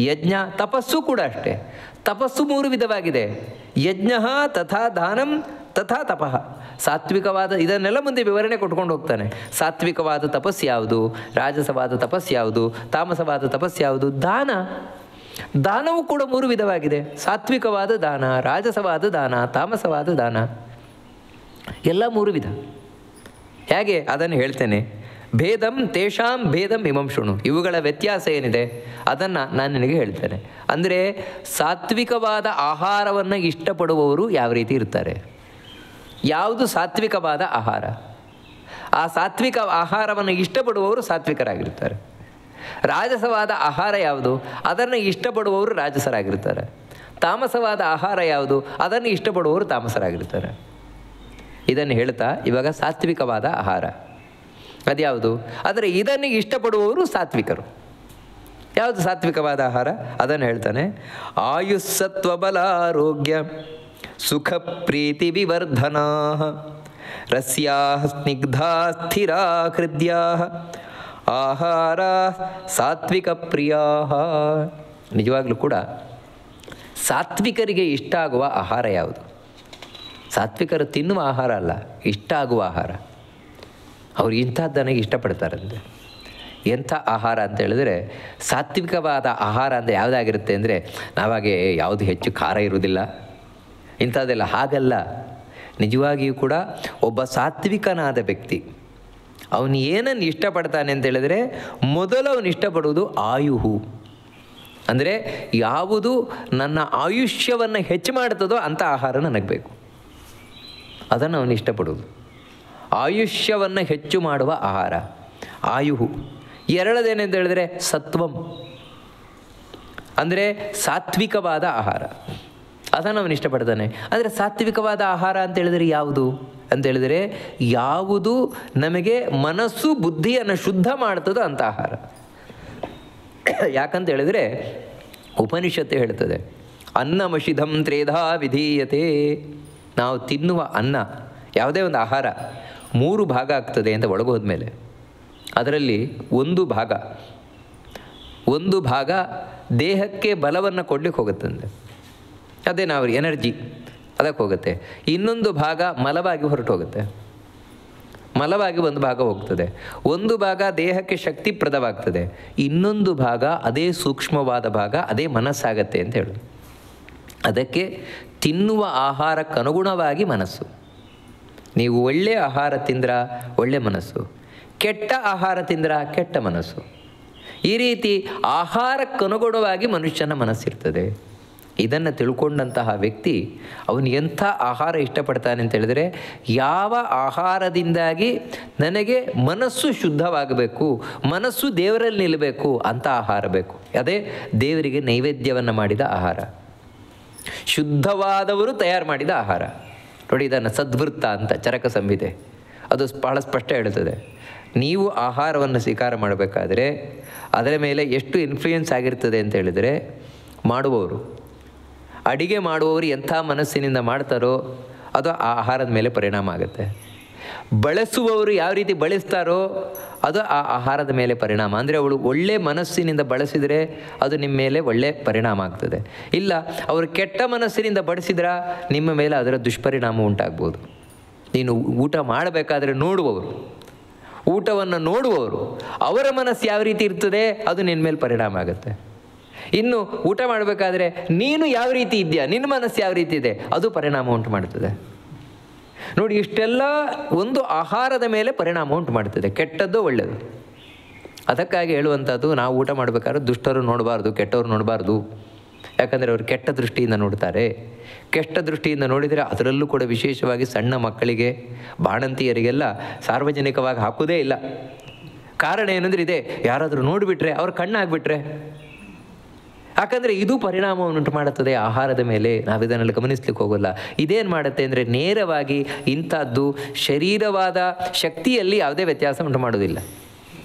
ಯಜ್ಞ, ತಪಸ್ಸು ಕೂಡ ಅಷ್ಟೇ. ತಪಸ್ಸು 3 ವಿಧವಾಗಿದೆ, ಯಜ್ಞ ತಥಾ ದಾನಂ ತಥಾ ತಪಃ. ಸಾತ್ವಿಕವಾದ ಇದನ್ನೆಲ್ಲ ಮುಂದೆ ವಿವರಣೆ ಕೊಟ್ಕೊಂಡು ಹೋಗ್ತಾನೆ. ಸಾತ್ವಿಕವಾದ ತಪಸ್ಸು ಯಾವುದು, ರಾಜಸವಾದ ತಪಸ್ಸು ಯಾವುದು, ತಾಮಸವಾದ ತಪಸ್ಸು ಯಾವುದು. ದಾನವೂ ಕೂಡ 3 ವಿಧವಾಗಿದೆ, ಸಾತ್ವಿಕವಾದ ದಾನ, ರಾಜಸವಾದ ದಾನ, ತಾಮಸವಾದ ದಾನ, ಎಲ್ಲ 3 ವಿಧ. ಹೇಗೆ ಅದನ್ನು ಹೇಳ್ತೇನೆ. ತೇಷಾಂ ಭೇದಂ ಇಮಂ ಶೃಣು. ಇವುಗಳ ವ್ಯತ್ಯಾಸ ಏನಿದೆ ಅದನ್ನು ನಾನು ನಿನಗೆ ಹೇಳ್ತೇನೆ. ಅಂದರೆ ಸಾತ್ವಿಕವಾದ ಆಹಾರವನ್ನು ಇಷ್ಟಪಡುವವರು ಯಾವ ರೀತಿ ಇರ್ತಾರೆ, ಯಾವುದು ಸಾತ್ವಿಕವಾದ ಆಹಾರ, ಆ ಸಾತ್ವಿಕ ಆಹಾರವನ್ನು ಇಷ್ಟಪಡುವವರು ಸಾತ್ವಿಕರಾಗಿರ್ತಾರೆ. ರಾಜಸವಾದ ಆಹಾರ ಯಾವುದು, ಅದನ್ನು ಇಷ್ಟಪಡುವವರು ರಾಜಸರಾಗಿರ್ತಾರೆ. ತಾಮಸವಾದ ಆಹಾರ ಯಾವುದು, ಅದನ್ನು ಇಷ್ಟಪಡುವವರು ತಾಮಸರಾಗಿರ್ತಾರೆ. ಇದನ್ನು ಹೇಳ್ತಾ ಇವಾಗ ಸಾತ್ವಿಕವಾದ ಆಹಾರ ಅದ್ಯಾವುದು, ಆದರೆ ಇದನ್ನು ಇಷ್ಟಪಡುವವರು ಸಾತ್ವಿಕರು. ಯಾವುದು ಸಾತ್ವಿಕವಾದ ಆಹಾರ ಅದನ್ನು ಹೇಳ್ತಾನೆ. ಆಯುಸ್ಸತ್ವ ಬಲಾರೋಗ್ಯ ಸುಖ ಪ್ರೀತಿ ವಿವರ್ಧನಾ ರಸ್ಯಾ ಸ್ನಿಗ್ಧಾ ಸ್ಥಿರಾ ಹೃದಯಾ ಆಹಾರ ಸಾತ್ವಿಕ ಪ್ರಿಯಾ. ನಿಜವಾಗ್ಲೂ ಕೂಡ ಸಾತ್ವಿಕರಿಗೆ ಇಷ್ಟ ಆಗುವ ಆಹಾರ ಯಾವುದು? ಸಾತ್ವಿಕರು ತಿನ್ನುವ ಆಹಾರ ಅಲ್ಲ, ಇಷ್ಟ ಆಗುವ ಆಹಾರ. ಅವ್ರು ಇಂಥದ್ದನ್ನು ಇಷ್ಟಪಡ್ತಾರಂತೆ. ಎಂಥ ಆಹಾರ ಅಂತ ಹೇಳಿದ್ರೆ ಸಾತ್ವಿಕವಾದ ಆಹಾರ ಅಂದರೆ ಯಾವುದಾಗಿರುತ್ತೆ ಅಂದರೆ ನಾವಾಗೆ ಯಾವುದು ಹೆಚ್ಚು ಖಾರ ಇರುವುದಿಲ್ಲ ಇಂಥದ್ದೆಲ್ಲ, ಹಾಗಲ್ಲ. ನಿಜವಾಗಿಯೂ ಕೂಡ ಒಬ್ಬ ಸಾತ್ವಿಕನಾದ ವ್ಯಕ್ತಿ ಅವನು ಏನನ್ನು ಇಷ್ಟಪಡ್ತಾನೆ ಅಂತ ಹೇಳಿದ್ರೆ ಮೊದಲು ಅವನು ಇಷ್ಟಪಡುವುದು ಆಯುಹು, ಅಂದರೆ ಯಾವುದು ನನ್ನ ಆಯುಷ್ಯವನ್ನು ಹೆಚ್ಚು ಮಾಡ್ತದೋ ಅಂಥ ಆಹಾರ ನನಗೆ ಬೇಕು, ಅದನ್ನು ಅವನು ಇಷ್ಟಪಡೋದು. ಆಯುಷ್ಯವನ್ನು ಹೆಚ್ಚು ಮಾಡುವ ಆಹಾರ ಆಯುಹು. ಎರಡದೇನೆಂತ ಹೇಳಿದ್ರೆ ಸತ್ವಂ, ಅಂದರೆ ಸಾತ್ವಿಕವಾದ ಆಹಾರ, ಅದನ್ನು ಅವನು ಇಷ್ಟಪಡ್ತಾನೆ. ಅಂದರೆ ಸಾತ್ವಿಕವಾದ ಆಹಾರ ಅಂತ ಹೇಳಿದರೆ ಯಾವುದು ಅಂತ ಹೇಳಿದರೆ, ಯಾವುದು ನಮಗೆ ಮನಸ್ಸು ಬುದ್ಧಿಯನ್ನು ಶುದ್ಧ ಮಾಡ್ತದೋ ಅಂಥ ಆಹಾರ. ಯಾಕಂತ ಹೇಳಿದರೆ ಉಪನಿಷತ್ತು ಹೇಳ್ತದೆ, ಅನ್ನಮಶಿಧಂ ತ್ರೇಧಾ ವಿಧೀಯತೆ. ನಾವು ತಿನ್ನುವ ಅನ್ನ, ಯಾವುದೇ ಒಂದು ಆಹಾರ 3 ಭಾಗ ಆಗ್ತದೆ ಅಂತ ಒಳಗೋದ್ಮೇಲೆ ಅದರಲ್ಲಿ ಒಂದು ಭಾಗ ದೇಹಕ್ಕೆ ಬಲವನ್ನು ಕೊಡ್ಲಿಕ್ಕೆ ಹೋಗುತ್ತಂತೆ, ಅದೇ ನಾವು ಎನರ್ಜಿ ಅದಕ್ಕೆ ಹೋಗುತ್ತೆ. ಇನ್ನೊಂದು ಭಾಗ ಮಲವಾಗಿ ಹೊರಟು ಹೋಗುತ್ತೆ, ಮಲವಾಗಿ ಒಂದು ಭಾಗ ಹೋಗ್ತದೆ. ಒಂದು ಭಾಗ ದೇಹಕ್ಕೆ ಶಕ್ತಿಪ್ರದವಾಗ್ತದೆ, ಇನ್ನೊಂದು ಭಾಗ ಅದೇ ಸೂಕ್ಷ್ಮವಾದ ಭಾಗ ಅದೇ ಮನಸ್ಸಾಗತ್ತೆ ಅಂತ ಹೇಳೋದು. ಅದಕ್ಕೆ ತಿನ್ನುವ ಆಹಾರಕ್ಕನುಗುಣವಾಗಿ ಮನಸ್ಸು. ನೀವು ಒಳ್ಳೆಯ ಆಹಾರ ತಿಂದ್ರ ಒಳ್ಳೆ ಮನಸ್ಸು, ಕೆಟ್ಟ ಆಹಾರ ತಿಂದ್ರ ಕೆಟ್ಟ ಮನಸ್ಸು. ಈ ರೀತಿ ಆಹಾರಕ್ಕನುಗುಣವಾಗಿ ಮನುಷ್ಯನ ಮನಸ್ಸಿರ್ತದೆ. ಇದನ್ನು ತಿಳ್ಕೊಂಡಂತಹ ವ್ಯಕ್ತಿ ಅವನು ಎಂಥ ಆಹಾರ ಇಷ್ಟಪಡ್ತಾನೆ ಅಂತ ಹೇಳಿದರೆ, ಯಾವ ಆಹಾರದಿಂದಾಗಿ ನನಗೆ ಮನಸ್ಸು ಶುದ್ಧವಾಗಬೇಕು, ಮನಸ್ಸು ದೇವರಲ್ಲಿ ನಿಲ್ಲಬೇಕು ಅಂಥ ಆಹಾರ ಬೇಕು. ಅದೇ ದೇವರಿಗೆ ನೈವೇದ್ಯವನ್ನು ಮಾಡಿದ ಆಹಾರ, ಶುದ್ಧವಾದವರು ತಯಾರು ಮಾಡಿದ ಆಹಾರ. ನೋಡಿ, ಇದನ್ನು ಸದ್ವೃತ್ತ ಅಂತ ಚರಕ ಸಂಹಿತೆ ಅದು ಬಹಳ ಸ್ಪಷ್ಟ ಹೇಳ್ತದೆ. ನೀವು ಆಹಾರವನ್ನು ಸ್ವೀಕಾರ ಮಾಡಬೇಕಾದ್ರೆ ಅದರ ಮೇಲೆ ಎಷ್ಟು ಇನ್ಫ್ಲೂಯೆನ್ಸ್ ಆಗಿರ್ತದೆ ಅಂತ ಹೇಳಿದರೆ, ಮಾಡುವವರು, ಅಡಿಗೆ ಮಾಡುವವರು ಎಂಥ ಮನಸ್ಸಿನಿಂದ ಮಾಡ್ತಾರೋ ಅದು ಆ ಆಹಾರದ ಮೇಲೆ ಪರಿಣಾಮ ಆಗುತ್ತೆ. ಬಳಸುವವರು ಯಾವ ರೀತಿ ಬಳಸ್ತಾರೋ ಅದು ಆ ಆಹಾರದ ಮೇಲೆ ಪರಿಣಾಮ. ಅಂದರೆ ಅವಳು ಒಳ್ಳೆ ಮನಸ್ಸಿನಿಂದ ಬಳಸಿದರೆ ಅದು ನಿಮ್ಮ ಮೇಲೆ ಒಳ್ಳೆ ಪರಿಣಾಮ ಆಗ್ತದೆ. ಇಲ್ಲ ಅವರು ಕೆಟ್ಟ ಮನಸ್ಸಿನಿಂದ ಬಳಸಿದ್ರೆ ನಿಮ್ಮ ಮೇಲೆ ಅದರ ದುಷ್ಪರಿಣಾಮ ಉಂಟಾಗ್ಬೋದು. ನೀನು ಊಟ ಮಾಡಬೇಕಾದ್ರೆ ನೋಡುವವರು, ಊಟವನ್ನು ನೋಡುವವರು, ಅವರ ಮನಸ್ಸು ಯಾವ ರೀತಿ ಇರ್ತದೆ ಅದು ನಿನ್ನ ಮೇಲೆ ಪರಿಣಾಮ ಆಗುತ್ತೆ. ಇನ್ನು ಊಟ ಮಾಡಬೇಕಾದ್ರೆ ನೀನು ಯಾವ ರೀತಿ ಇದೆಯಾ, ನಿನ್ನ ಮನಸ್ಸು ಯಾವ ರೀತಿ ಇದೆ ಅದು ಪರಿಣಾಮ ಉಂಟು ಮಾಡ್ತದೆ. ನೋಡಿ, ಇಷ್ಟೆಲ್ಲ ಒಂದು ಆಹಾರದ ಮೇಲೆ ಪರಿಣಾಮ ಉಂಟು ಮಾಡ್ತದೆ, ಕೆಟ್ಟದ್ದು ಒಳ್ಳೆಯದು. ಅದಕ್ಕಾಗಿ ಹೇಳುವಂಥದ್ದು, ನಾವು ಊಟ ಮಾಡಬೇಕಾದ್ರೆ ದುಷ್ಟರು ನೋಡಬಾರ್ದು, ಕೆಟ್ಟವರು ನೋಡಬಾರ್ದು. ಯಾಕಂದರೆ ಅವರು ಕೆಟ್ಟ ದೃಷ್ಟಿಯಿಂದ ನೋಡ್ತಾರೆ. ಕೆಟ್ಟ ದೃಷ್ಟಿಯಿಂದ ನೋಡಿದರೆ ಅದರಲ್ಲೂ ಕೂಡ ವಿಶೇಷವಾಗಿ ಸಣ್ಣ ಮಕ್ಕಳಿಗೆ, ಬಾಣಂತಿಯರಿಗೆಲ್ಲ ಸಾರ್ವಜನಿಕವಾಗಿ ಹಾಕೋದೇ ಇಲ್ಲ. ಕಾರಣ ಏನಂದರೆ ಇದೆ, ಯಾರಾದರೂ ನೋಡಿಬಿಟ್ರೆ ಅವ್ರ ಕಣ್ಣಾಗ್ಬಿಟ್ರೆ. ಯಾಕಂದರೆ ಇದು ಪರಿಣಾಮವನ್ನುಂಟು ಮಾಡುತ್ತದೆ ಆಹಾರದ ಮೇಲೆ. ನಾವು ಇದನ್ನೆಲ್ಲ ಗಮನಿಸ್ಲಿಕ್ಕೆ ಹೋಗೋಲ್ಲ. ಇದೇನು ಮಾಡುತ್ತೆ ಅಂದರೆ ನೇರವಾಗಿ ಇಂಥದ್ದು ಶರೀರವಾದ ಶಕ್ತಿಯಲ್ಲಿ ಯಾವುದೇ ವ್ಯತ್ಯಾಸ ಉಂಟು ಮಾಡೋದಿಲ್ಲ.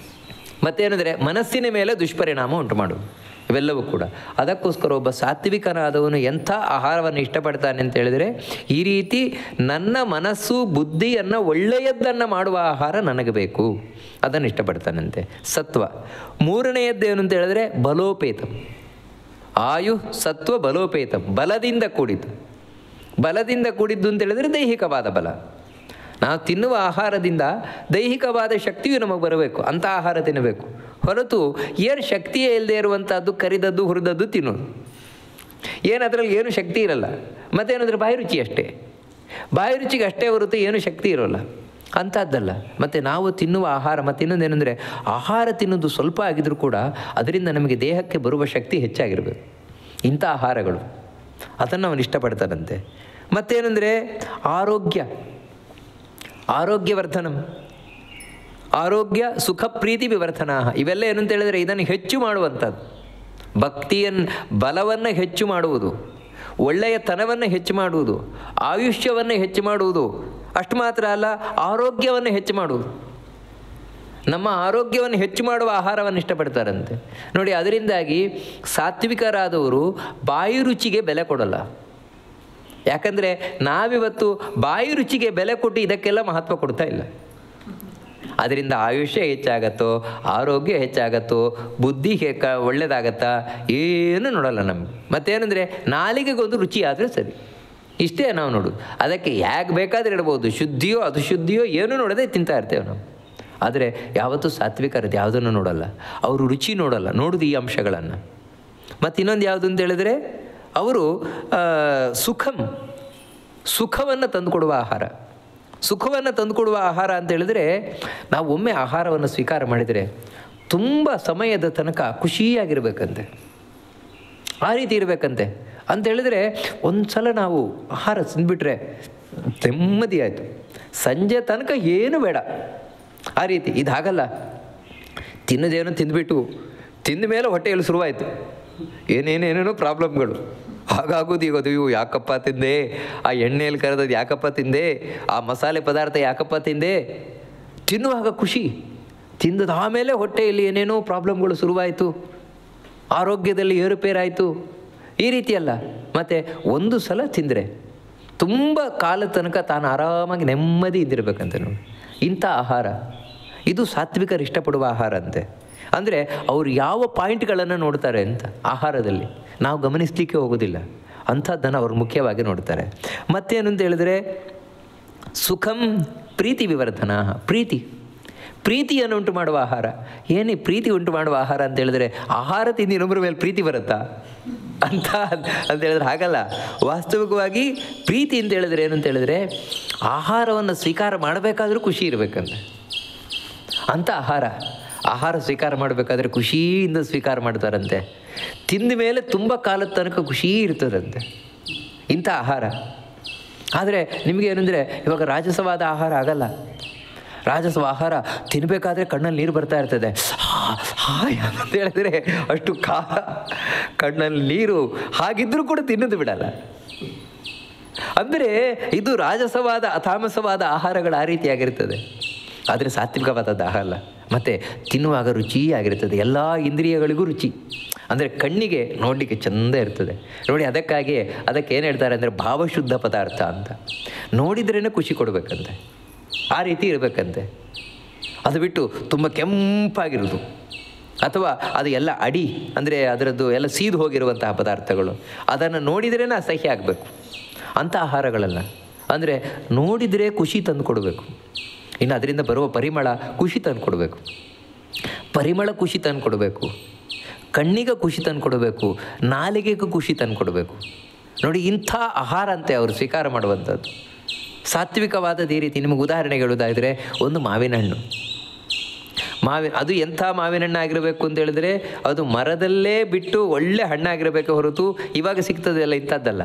ಮತ್ತೇನೆಂದರೆ ಮನಸ್ಸಿನ ಮೇಲೆ ದುಷ್ಪರಿಣಾಮ ಉಂಟು ಮಾಡೋದು, ಇವೆಲ್ಲವೂ ಕೂಡ. ಅದಕ್ಕೋಸ್ಕರ ಒಬ್ಬ ಸಾತ್ವಿಕನಾದವನು ಎಂಥ ಆಹಾರವನ್ನು ಇಷ್ಟಪಡ್ತಾನೆ ಅಂತ ಹೇಳಿದರೆ, ಈ ರೀತಿ ನನ್ನ ಮನಸ್ಸು ಬುದ್ಧಿಯನ್ನು ಒಳ್ಳೆಯದನ್ನು ಮಾಡುವ ಆಹಾರ ನನಗೆ ಬೇಕು, ಅದನ್ನು ಇಷ್ಟಪಡ್ತಾನಂತೆ. ಸತ್ವ. ಮೂರನೆಯದ್ದೇನು ಅಂತ ಹೇಳಿದ್ರೆ ಬಲೋಪೇತಂ. ಆಯು ಸತ್ವ ಬಲೋಪೇತಂ, ಬಲದಿಂದ ಕೂಡಿದ್ದು. ಬಲದಿಂದ ಕೂಡಿದ್ದು ಅಂತ ಹೇಳಿದರೆ ದೈಹಿಕವಾದ ಬಲ. ನಾವು ತಿನ್ನುವ ಆಹಾರದಿಂದ ದೈಹಿಕವಾದ ಶಕ್ತಿಯು ನಮಗೆ ಬರಬೇಕು, ಅಂಥ ಆಹಾರ ತಿನ್ನಬೇಕು. ಹೊರತು ಏನು ಶಕ್ತಿಯೇ ಇಲ್ಲದೆ ಇರುವಂಥದ್ದು ಕರಿದದ್ದು ಹುರಿದದ್ದು ತಿನ್ನೋದು, ಏನು ಅದರಲ್ಲಿ ಏನು ಶಕ್ತಿ ಇರಲ್ಲ. ಮತ್ತೇನಂದರೆ ಬಾಯಿ ರುಚಿ ಅಷ್ಟೇ, ಬಾಯಿ ರುಚಿಗೆ ಅಷ್ಟೇ ಹೊರತು ಏನು ಶಕ್ತಿ ಇರೋಲ್ಲ, ಅಂಥದ್ದಲ್ಲ. ಮತ್ತು ನಾವು ತಿನ್ನುವ ಆಹಾರ, ಮತ್ತು ಇನ್ನೊಂದೇನೆಂದರೆ ಆಹಾರ ತಿನ್ನೋದು ಸ್ವಲ್ಪ ಆಗಿದ್ರೂ ಕೂಡ ಅದರಿಂದ ನಮಗೆ ದೇಹಕ್ಕೆ ಬರುವ ಶಕ್ತಿ ಹೆಚ್ಚಾಗಿರಬೇಕು. ಇಂಥ ಆಹಾರಗಳು ಅದನ್ನು ಅವನು ಇಷ್ಟಪಡ್ತಾನಂತೆ. ಮತ್ತೇನೆಂದರೆ ಆರೋಗ್ಯವರ್ಧನಂ, ಆರೋಗ್ಯ ಸುಖ ಪ್ರೀತಿ ವಿವರ್ಧನ. ಇವೆಲ್ಲ ಏನಂತ ಹೇಳಿದರೆ ಇದನ್ನು ಹೆಚ್ಚು ಮಾಡುವಂಥದ್ದು, ಬಲವನ್ನು ಹೆಚ್ಚು ಮಾಡುವುದು, ಒಳ್ಳೆಯತನವನ್ನು ಹೆಚ್ಚು ಮಾಡುವುದು, ಆಯುಷ್ಯವನ್ನು ಹೆಚ್ಚು ಮಾಡುವುದು. ಅಷ್ಟು ಮಾತ್ರ ಅಲ್ಲ, ಆರೋಗ್ಯವನ್ನು ಹೆಚ್ಚು ಮಾಡುವುದು. ನಮ್ಮ ಆರೋಗ್ಯವನ್ನು ಹೆಚ್ಚು ಮಾಡುವ ಆಹಾರವನ್ನು ಇಷ್ಟಪಡ್ತಾರಂತೆ. ನೋಡಿ, ಅದರಿಂದಾಗಿ ಸಾತ್ವಿಕರಾದವರು ಬಾಯಿ ರುಚಿಗೆ ಬೆಲೆ ಕೊಡಲ್ಲ. ಯಾಕಂದರೆ ನಾವಿವತ್ತು ಬಾಯಿ ರುಚಿಗೆ ಬೆಲೆ ಕೊಟ್ಟು ಇದಕ್ಕೆಲ್ಲ ಮಹತ್ವ ಕೊಡ್ತಾ ಇಲ್ಲ. ಅದರಿಂದ ಆಯುಷ್ಯ ಹೆಚ್ಚಾಗತ್ತೋ, ಆರೋಗ್ಯ ಹೆಚ್ಚಾಗತ್ತೋ, ಬುದ್ಧಿ ಒಳ್ಳೆಯದಾಗತ್ತಾ ಏನೂ ನೋಡಲ್ಲ ನಮಗೆ. ಮತ್ತೇನೆಂದರೆ ನಾಲಿಗೆಗೊಂದು ರುಚಿ ಆದರೆ ಸರಿ, ಇಷ್ಟೇ ನಾವು ನೋಡೋದು. ಅದಕ್ಕೆ ಯಾಕೆ ಬೇಕಾದ್ರೆ ಇಡ್ಬೋದು, ಶುದ್ಧಿಯೋ ಅಶುದ್ಧಿಯೋ ಏನೂ ನೋಡದೆ ತಿಂತಾ ಇರ್ತೇವೆ ನಾವು. ಆದರೆ ಯಾವತ್ತೂ ಸಾತ್ವಿಕರದ್ದು ಯಾವುದನ್ನು ನೋಡಲ್ಲ, ಅವರು ರುಚಿ ನೋಡಲ್ಲ, ನೋಡೋದು ಈ ಅಂಶಗಳನ್ನು. ಮತ್ತು ಇನ್ನೊಂದು ಯಾವುದು ಅಂತ ಹೇಳಿದರೆ ಅವರು ಸುಖವನ್ನು ತಂದುಕೊಡುವ ಆಹಾರ. ಸುಖವನ್ನು ತಂದುಕೊಡುವ ಆಹಾರ ಅಂತ ಹೇಳಿದರೆ, ನಾವು ಒಮ್ಮೆ ಆಹಾರವನ್ನು ಸ್ವೀಕಾರ ಮಾಡಿದರೆ ತುಂಬ ಸಮಯದ ತನಕ ಖುಷಿಯಾಗಿರಬೇಕಂತೆ. ಆ ರೀತಿ ಇರಬೇಕಂತೆ. ಅಂತ ಹೇಳಿದ್ರೆ ಒಂದು ಸಲ ನಾವು ಆಹಾರ ತಿಂದುಬಿಟ್ರೆ ನೆಮ್ಮದಿ ಆಯಿತು, ಸಂಜೆ ತನಕ ಏನು ಬೇಡ. ಆ ರೀತಿ ಇದಾಗಲ್ಲ. ತಿನ್ನೋದೇನೋ ತಿಂದುಬಿಟ್ಟು ತಿಂದ ಮೇಲೆ ಹೊಟ್ಟೆಯಲ್ಲಿ ಶುರುವಾಯಿತು ಏನೇನೇನೇನೋ ಪ್ರಾಬ್ಲಮ್ಗಳು. ಹಾಗಾಗೋದು ಈಗೋದು, ಇವು ಯಾಕಪ್ಪ ತಿಂದೆ, ಆ ಎಣ್ಣೆಯಲ್ಲಿ ಕರೆದದ್ದು ಯಾಕಪ್ಪ ತಿಂದೆ, ಆ ಮಸಾಲೆ ಪದಾರ್ಥ ಯಾಕಪ್ಪ ತಿಂದೆ. ತಿನ್ನುವಾಗ ಖುಷಿ, ತಿಂದದ ಆಮೇಲೆ ಹೊಟ್ಟೆಯಲ್ಲಿ ಏನೇನೋ ಪ್ರಾಬ್ಲಮ್ಗಳು ಶುರುವಾಯಿತು, ಆರೋಗ್ಯದಲ್ಲಿ ಏರುಪೇರಾಯಿತು. ಈ ರೀತಿಯಲ್ಲ. ಮತ್ತು ಒಂದು ಸಲ ತಿಂದರೆ ತುಂಬ ಕಾಲದ ತನಕ ತಾನು ಆರಾಮಾಗಿ ನೆಮ್ಮದಿ ಇದ್ದಿರಬೇಕಂತೆ ನೋಡಿ. ಇಂಥ ಆಹಾರ ಇದು ಸಾತ್ವಿಕರು ಇಷ್ಟಪಡುವ ಆಹಾರ ಅಂತೆ. ಅಂದರೆ ಅವರು ಯಾವ ಪಾಯಿಂಟ್ಗಳನ್ನು ನೋಡ್ತಾರೆ ಅಂತ ಆಹಾರದಲ್ಲಿ ನಾವು ಗಮನಿಸಲಿಕ್ಕೆ ಹೋಗೋದಿಲ್ಲ, ಅಂಥದ್ದನ್ನು ಅವರು ಮುಖ್ಯವಾಗಿ ನೋಡ್ತಾರೆ. ಮತ್ತೇನು ಅಂತ ಹೇಳಿದ್ರೆ ಸುಖಂ ಪ್ರೀತಿ ವಿವರ್ಧನಾ, ಪ್ರೀತಿಯನ್ನು ಉಂಟು ಮಾಡುವ ಆಹಾರ. ಏನೇ ಪ್ರೀತಿ ಉಂಟು ಮಾಡುವ ಆಹಾರ ಅಂತ ಹೇಳಿದ್ರೆ ಆಹಾರ ತಿಂದು ಇನ್ನೊಬ್ಬರ ಮೇಲೆ ಪ್ರೀತಿ ಬರುತ್ತಾ ಅಂತ ಹೇಳಿದ್ರೆ ಹಾಗಲ್ಲ. ವಾಸ್ತವಿಕವಾಗಿ ಪ್ರೀತಿ ಅಂತ ಹೇಳಿದ್ರೆ ಏನು ಅಂತ ಹೇಳಿದ್ರೆ ಆಹಾರವನ್ನು ಸ್ವೀಕಾರ ಮಾಡಬೇಕಾದ್ರೂ ಖುಷಿ ಇರಬೇಕಂತ. ಅಂಥ ಆಹಾರ ಸ್ವೀಕಾರ ಮಾಡಬೇಕಾದ್ರೆ ಖುಷಿಯಿಂದ ಸ್ವೀಕಾರ ಮಾಡ್ತಾರಂತೆ. ತಿಂದ ಮೇಲೆ ತುಂಬ ಕಾಲದ ತನಕ ಖುಷಿ ಇರ್ತದಂತೆ ಇಂಥ ಆಹಾರ. ಆದರೆ ನಿಮಗೆ ಏನಂದರೆ ಇವಾಗ ರಾಜಸವಾದ ಆಹಾರ ಆಗಲ್ಲ. ರಾಜಸವ ಆಹಾರ ತಿನ್ನಬೇಕಾದ್ರೆ ಕಣ್ಣಲ್ಲಿ ನೀರು ಬರ್ತಾ ಇರ್ತದೆ. ಅಂತ ಹೇಳಿದ್ರೆ ಅಷ್ಟು ಖಾರ, ಕಣ್ಣಲ್ಲಿ ನೀರು, ಹಾಗಿದ್ರೂ ಕೂಡ ತಿನ್ನೋದು ಬಿಡಲ್ಲ. ಅಂದರೆ ಇದು ರಾಜಸವಾದ ತಾಮಸವಾದ ಆಹಾರಗಳು ಆ ರೀತಿಯಾಗಿರ್ತದೆ. ಆದರೆ ಸಾತ್ವಿಕವಾದದ್ದು ಆಹಾರ ಅಲ್ಲ. ಮತ್ತು ತಿನ್ನುವಾಗ ರುಚಿಯಾಗಿರ್ತದೆ, ಎಲ್ಲ ಇಂದ್ರಿಯಗಳಿಗೂ ರುಚಿ. ಅಂದರೆ ಕಣ್ಣಿಗೆ ನೋಡಲಿಕ್ಕೆ ಚೆಂದ ಇರ್ತದೆ ನೋಡಿ. ಅದಕ್ಕೆ ಏನು ಹೇಳ್ತಾರೆ ಅಂದರೆ ಭಾವಶುದ್ಧ ಪದಾರ್ಥ ಅಂತ. ನೋಡಿದ್ರೇ ಖುಷಿ ಕೊಡಬೇಕಂತೆ, ಆ ರೀತಿ ಇರಬೇಕಂತೆ. ಅದು ಬಿಟ್ಟು ತುಂಬ ಕೆಂಪಾಗಿರೋದು ಅಥವಾ ಅದು ಎಲ್ಲ ಅಡಿ ಅಂದರೆ ಅದರದ್ದು ಎಲ್ಲ ಸೀದು ಹೋಗಿರುವಂತಹ ಪದಾರ್ಥಗಳು, ಅದನ್ನು ನೋಡಿದ್ರೇ ಅಸಹ್ಯ ಆಗಬೇಕು ಅಂಥ ಆಹಾರಗಳಲ್ಲ. ಅಂದರೆ ನೋಡಿದರೆ ಖುಷಿ ತಂದು ಕೊಡಬೇಕು. ಇನ್ನು ಅದರಿಂದ ಬರುವ ಪರಿಮಳ ಖುಷಿ ತಂದು ಕೊಡಬೇಕು, ಪರಿಮಳ ಖುಷಿ ತಂದು ಕೊಡಬೇಕು, ಕಣ್ಣಿಗೆ ಖುಷಿ ತಂದು ಕೊಡಬೇಕು, ನಾಲಿಗೆಗೂ ಖುಷಿ ತಂದು ಕೊಡಬೇಕು ನೋಡಿ. ಇಂಥ ಆಹಾರ ಅಂತೆ ಅವರು ಸ್ವೀಕಾರ ಮಾಡುವಂಥದ್ದು ಸಾತ್ವಿಕವಾದದ್ದು. ಈ ರೀತಿ ನಿಮಗೆ ಉದಾಹರಣೆ ಹೇಳೋದಾದರೆ ಒಂದು ಮಾವಿನ ಹಣ್ಣು, ಅದು ಎಂಥ ಮಾವಿನ ಹಣ್ಣು ಆಗಿರಬೇಕು ಅಂತ ಹೇಳಿದ್ರೆ ಅದು ಮರದಲ್ಲೇ ಬಿಟ್ಟು ಒಳ್ಳೆ ಹಣ್ಣಾಗಿರಬೇಕು ಹೊರತು ಇವಾಗ ಸಿಗ್ತದೆಲ್ಲ ಇಂಥದ್ದಲ್ಲ.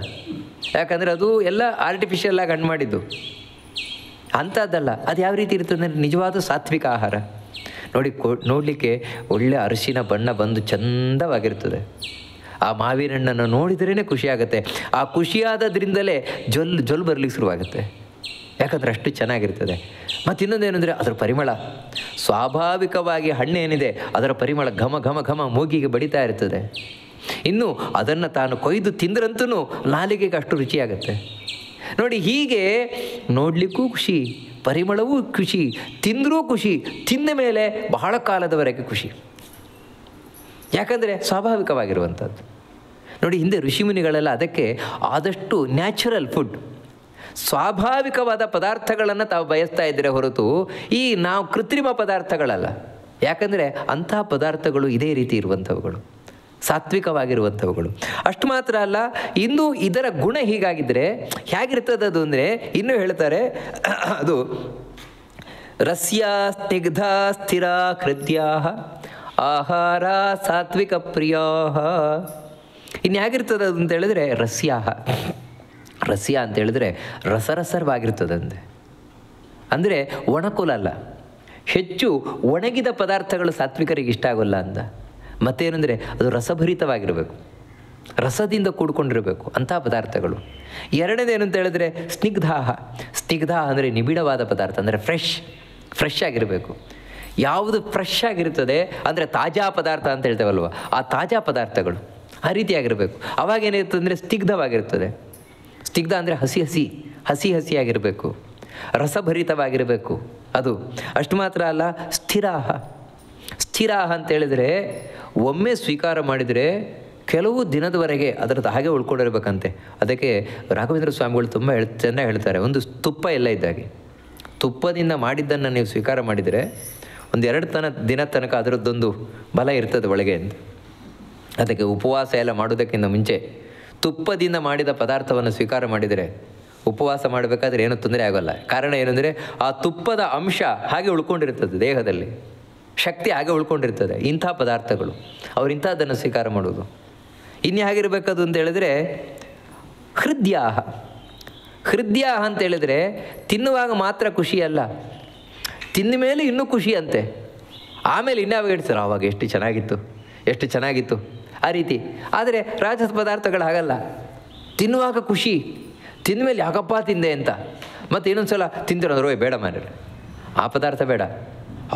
ಯಾಕಂದರೆ ಅದು ಎಲ್ಲ ಆರ್ಟಿಫಿಷಿಯಲ್ಲಾಗಿ ಹಣ್ಣು ಮಾಡಿದ್ದು, ಅಂಥದ್ದಲ್ಲ. ಅದು ಯಾವ ರೀತಿ ಇರ್ತದೆ ಅಂದರೆ ನಿಜವಾದ ಸಾತ್ವಿಕ ಆಹಾರ ನೋಡಿ. ನೋಡಲಿಕ್ಕೆ ಒಳ್ಳೆ ಅರಿಶಿನ ಬಣ್ಣ ಬಂದು ಚಂದವಾಗಿರ್ತದೆ. ಆ ಮಾವಿನ ಹಣ್ಣನ್ನು ನೋಡಿದ್ರೇ ಖುಷಿಯಾಗುತ್ತೆ. ಆ ಖುಷಿಯಾದದ್ರಿಂದಲೇ ಜೊಲ್ಲು ಬರಲಿಕ್ಕೆ ಶುರುವಾಗುತ್ತೆ, ಯಾಕಂದರೆ ಅಷ್ಟು ಚೆನ್ನಾಗಿರ್ತದೆ. ಮತ್ತು ಇನ್ನೊಂದೇನೆಂದರೆ ಅದರ ಪರಿಮಳ, ಸ್ವಾಭಾವಿಕವಾಗಿ ಹಣ್ಣೇನಿದೆ ಅದರ ಪರಿಮಳ ಘಮ ಘಮ ಘಮ ಮೂಗಿಗೆ ಬಡಿತಾ ಇರ್ತದೆ. ಇನ್ನು ಅದನ್ನು ತಾನು ಕೊಯ್ದು ತಿಂದ್ರಂತೂ ನಾಲಿಗೆಗೆ ಅಷ್ಟು ರುಚಿಯಾಗುತ್ತೆ ನೋಡಿ. ಹೀಗೆ ನೋಡಲಿಕ್ಕೂ ಖುಷಿ, ಪರಿಮಳವೂ ಖುಷಿ, ತಿಂದರೂ ಖುಷಿ, ತಿಂದ ಮೇಲೆ ಬಹಳ ಕಾಲದವರೆಗೆ ಖುಷಿ. ಯಾಕಂದರೆ ಸ್ವಾಭಾವಿಕವಾಗಿರುವಂಥದ್ದು ನೋಡಿ. ಹಿಂದೆ ಋಷಿಮುನಿಗಳೆಲ್ಲ ಅದಕ್ಕೆ ಆದಷ್ಟು ನ್ಯಾಚುರಲ್ ಫುಡ್, ಸ್ವಾಭಾವಿಕವಾದ ಪದಾರ್ಥಗಳನ್ನು ತಾವು ಬಯಸ್ತಾ ಇದ್ದರೆ ಹೊರತು ಈ ನಾವು ಕೃತ್ರಿಮ ಪದಾರ್ಥಗಳಲ್ಲ. ಯಾಕಂದರೆ ಅಂತಹ ಪದಾರ್ಥಗಳು ಇದೇ ರೀತಿ ಇರುವಂಥವುಗಳು, ಸಾತ್ವಿಕವಾಗಿರುವಂಥವುಗಳು. ಅಷ್ಟು ಮಾತ್ರ ಅಲ್ಲ, ಇನ್ನು ಇದರ ಗುಣ ಹೀಗಾಗಿದ್ದರೆ ಹೇಗಿರ್ತದೆ ಅದು ಅಂದರೆ ಇನ್ನೂ ಹೇಳ್ತಾರೆ. ಅದು ರಸ್ಯ ಸ್ನಿಗ್ಧ ಸ್ಥಿರ ಹೃದ್ಯಾ ಆಹಾರ ಸಾತ್ವಿಕ ಪ್ರಿಯಾ. ಇನ್ನು ಹೇಗಿರ್ತದೆ ಅದು ಅಂತ ಹೇಳಿದ್ರೆ ರಸ್ಯ ಅಂತ ಹೇಳಿದ್ರೆ ರಸರಸರವಾಗಿರ್ತದಂತೆ. ಅಂದರೆ ಒಣಕುಲಲ್ಲ, ಹೆಚ್ಚು ಒಣಗಿದ ಪದಾರ್ಥಗಳು ಸಾತ್ವಿಕರಿಗೆ ಇಷ್ಟ ಆಗೋಲ್ಲ ಅಂತ. ಮತ್ತೇನೆಂದರೆ ಅದು ರಸಭರಿತವಾಗಿರಬೇಕು, ರಸದಿಂದ ಕೂಡ್ಕೊಂಡಿರಬೇಕು ಅಂಥ ಪದಾರ್ಥಗಳು. ಎರಡನೇದೇನು ಅಂತ ಹೇಳಿದ್ರೆ ಸ್ನಿಗ್ಧ ಅಂದರೆ ನಿಬಿಡವಾದ ಪದಾರ್ಥ, ಅಂದರೆ ಫ್ರೆಶ್ ಆಗಿರಬೇಕು. ಯಾವುದು ಫ್ರೆಶ್ ಆಗಿರ್ತದೆ ಅಂದರೆ ತಾಜಾ ಪದಾರ್ಥ ಅಂತ ಹೇಳ್ತೇವಲ್ವ, ಆ ತಾಜಾ ಪದಾರ್ಥಗಳು ಆ ರೀತಿಯಾಗಿರಬೇಕು. ಅವಾಗೇನಿರ್ತದೆ ಅಂದರೆ ಸ್ನಿಗ್ಧವಾಗಿರ್ತದೆ. ಸ್ನಿಗ್ಧ ಅಂದರೆ ಹಸಿಯಾಗಿರಬೇಕು, ರಸಭರಿತವಾಗಿರಬೇಕು ಅದು. ಅಷ್ಟು ಮಾತ್ರ ಅಲ್ಲ, ಸ್ಥಿರ ಅಂತ ಹೇಳಿದರೆ ಒಮ್ಮೆ ಸ್ವೀಕಾರ ಮಾಡಿದರೆ ಕೆಲವು ದಿನದವರೆಗೆ ಅದರದ್ದು ಹಾಗೆ ಉಳ್ಕೊಂಡಿರ್ಬೇಕಂತೆ. ಅದಕ್ಕೆ ರಾಘವೇಂದ್ರ ಸ್ವಾಮಿಗಳು ತುಂಬ ಚೆನ್ನಾಗಿ ಹೇಳ್ತಾರೆ. ಒಂದು ತುಪ್ಪ ಎಲ್ಲ ಇದ್ದಾಗೆ, ತುಪ್ಪದಿಂದ ಮಾಡಿದ್ದನ್ನು ನೀವು ಸ್ವೀಕಾರ ಮಾಡಿದರೆ ಒಂದು 2 ದಿನ ತನಕ ಅದರದ್ದೊಂದು ಬಲ ಇರ್ತದೆ ಒಳಗೆ ಅಂತ. ಅದಕ್ಕೆ ಉಪವಾಸ ಎಲ್ಲ ಮಾಡೋದಕ್ಕಿಂತ ಮುಂಚೆ ತುಪ್ಪದಿಂದ ಮಾಡಿದ ಪದಾರ್ಥವನ್ನು ಸ್ವೀಕಾರ ಮಾಡಿದರೆ ಉಪವಾಸ ಮಾಡಬೇಕಾದ್ರೆ ಏನೂ ತೊಂದರೆ ಆಗೋಲ್ಲ. ಕಾರಣ ಏನಂದರೆ ಆ ತುಪ್ಪದ ಅಂಶ ಹಾಗೆ ಉಳ್ಕೊಂಡಿರ್ತದೆ ದೇಹದಲ್ಲಿ, ಶಕ್ತಿ ಹಾಗೆ ಉಳ್ಕೊಂಡಿರ್ತದೆ. ಇಂಥ ಪದಾರ್ಥಗಳು ಅವ್ರು ಇಂಥದ್ದನ್ನು ಸ್ವೀಕಾರ ಮಾಡೋದು. ಇನ್ನು ಹೇಗಿರಬೇಕದು ಅಂತ ಹೇಳಿದ್ರೆ ಹೃದ್ಯಾಹ. ಹೃದ್ಯಾಹ ಅಂತ ಹೇಳಿದರೆ ತಿನ್ನುವಾಗ ಮಾತ್ರ ಖುಷಿ ಅಲ್ಲ, ತಿಂದ ಮೇಲೆ ಇನ್ನೂ ಖುಷಿ ಅಂತೆ. ಆಮೇಲೆ ಇನ್ಯಾವಾಗ ಹೇಳ್ತಾರೆ ಆವಾಗ ಎಷ್ಟು ಚೆನ್ನಾಗಿತ್ತು ಆ ರೀತಿ. ಆದರೆ ರಾಜಸ ಪದಾರ್ಥಗಳು ಹಾಗಲ್ಲ. ತಿನ್ನುವಾಗ ಖುಷಿ, ತಿಂದ ಮೇಲೆ ಯಾಕಪ್ಪ ತಿಂದೆ ಅಂತ. ಮತ್ತು ಇನ್ನೊಂದು ಸಲ ತಿಂತಿರೋದು ಬೇಡ ಮಾರ್ರೆ, ಆ ಪದಾರ್ಥ ಬೇಡ,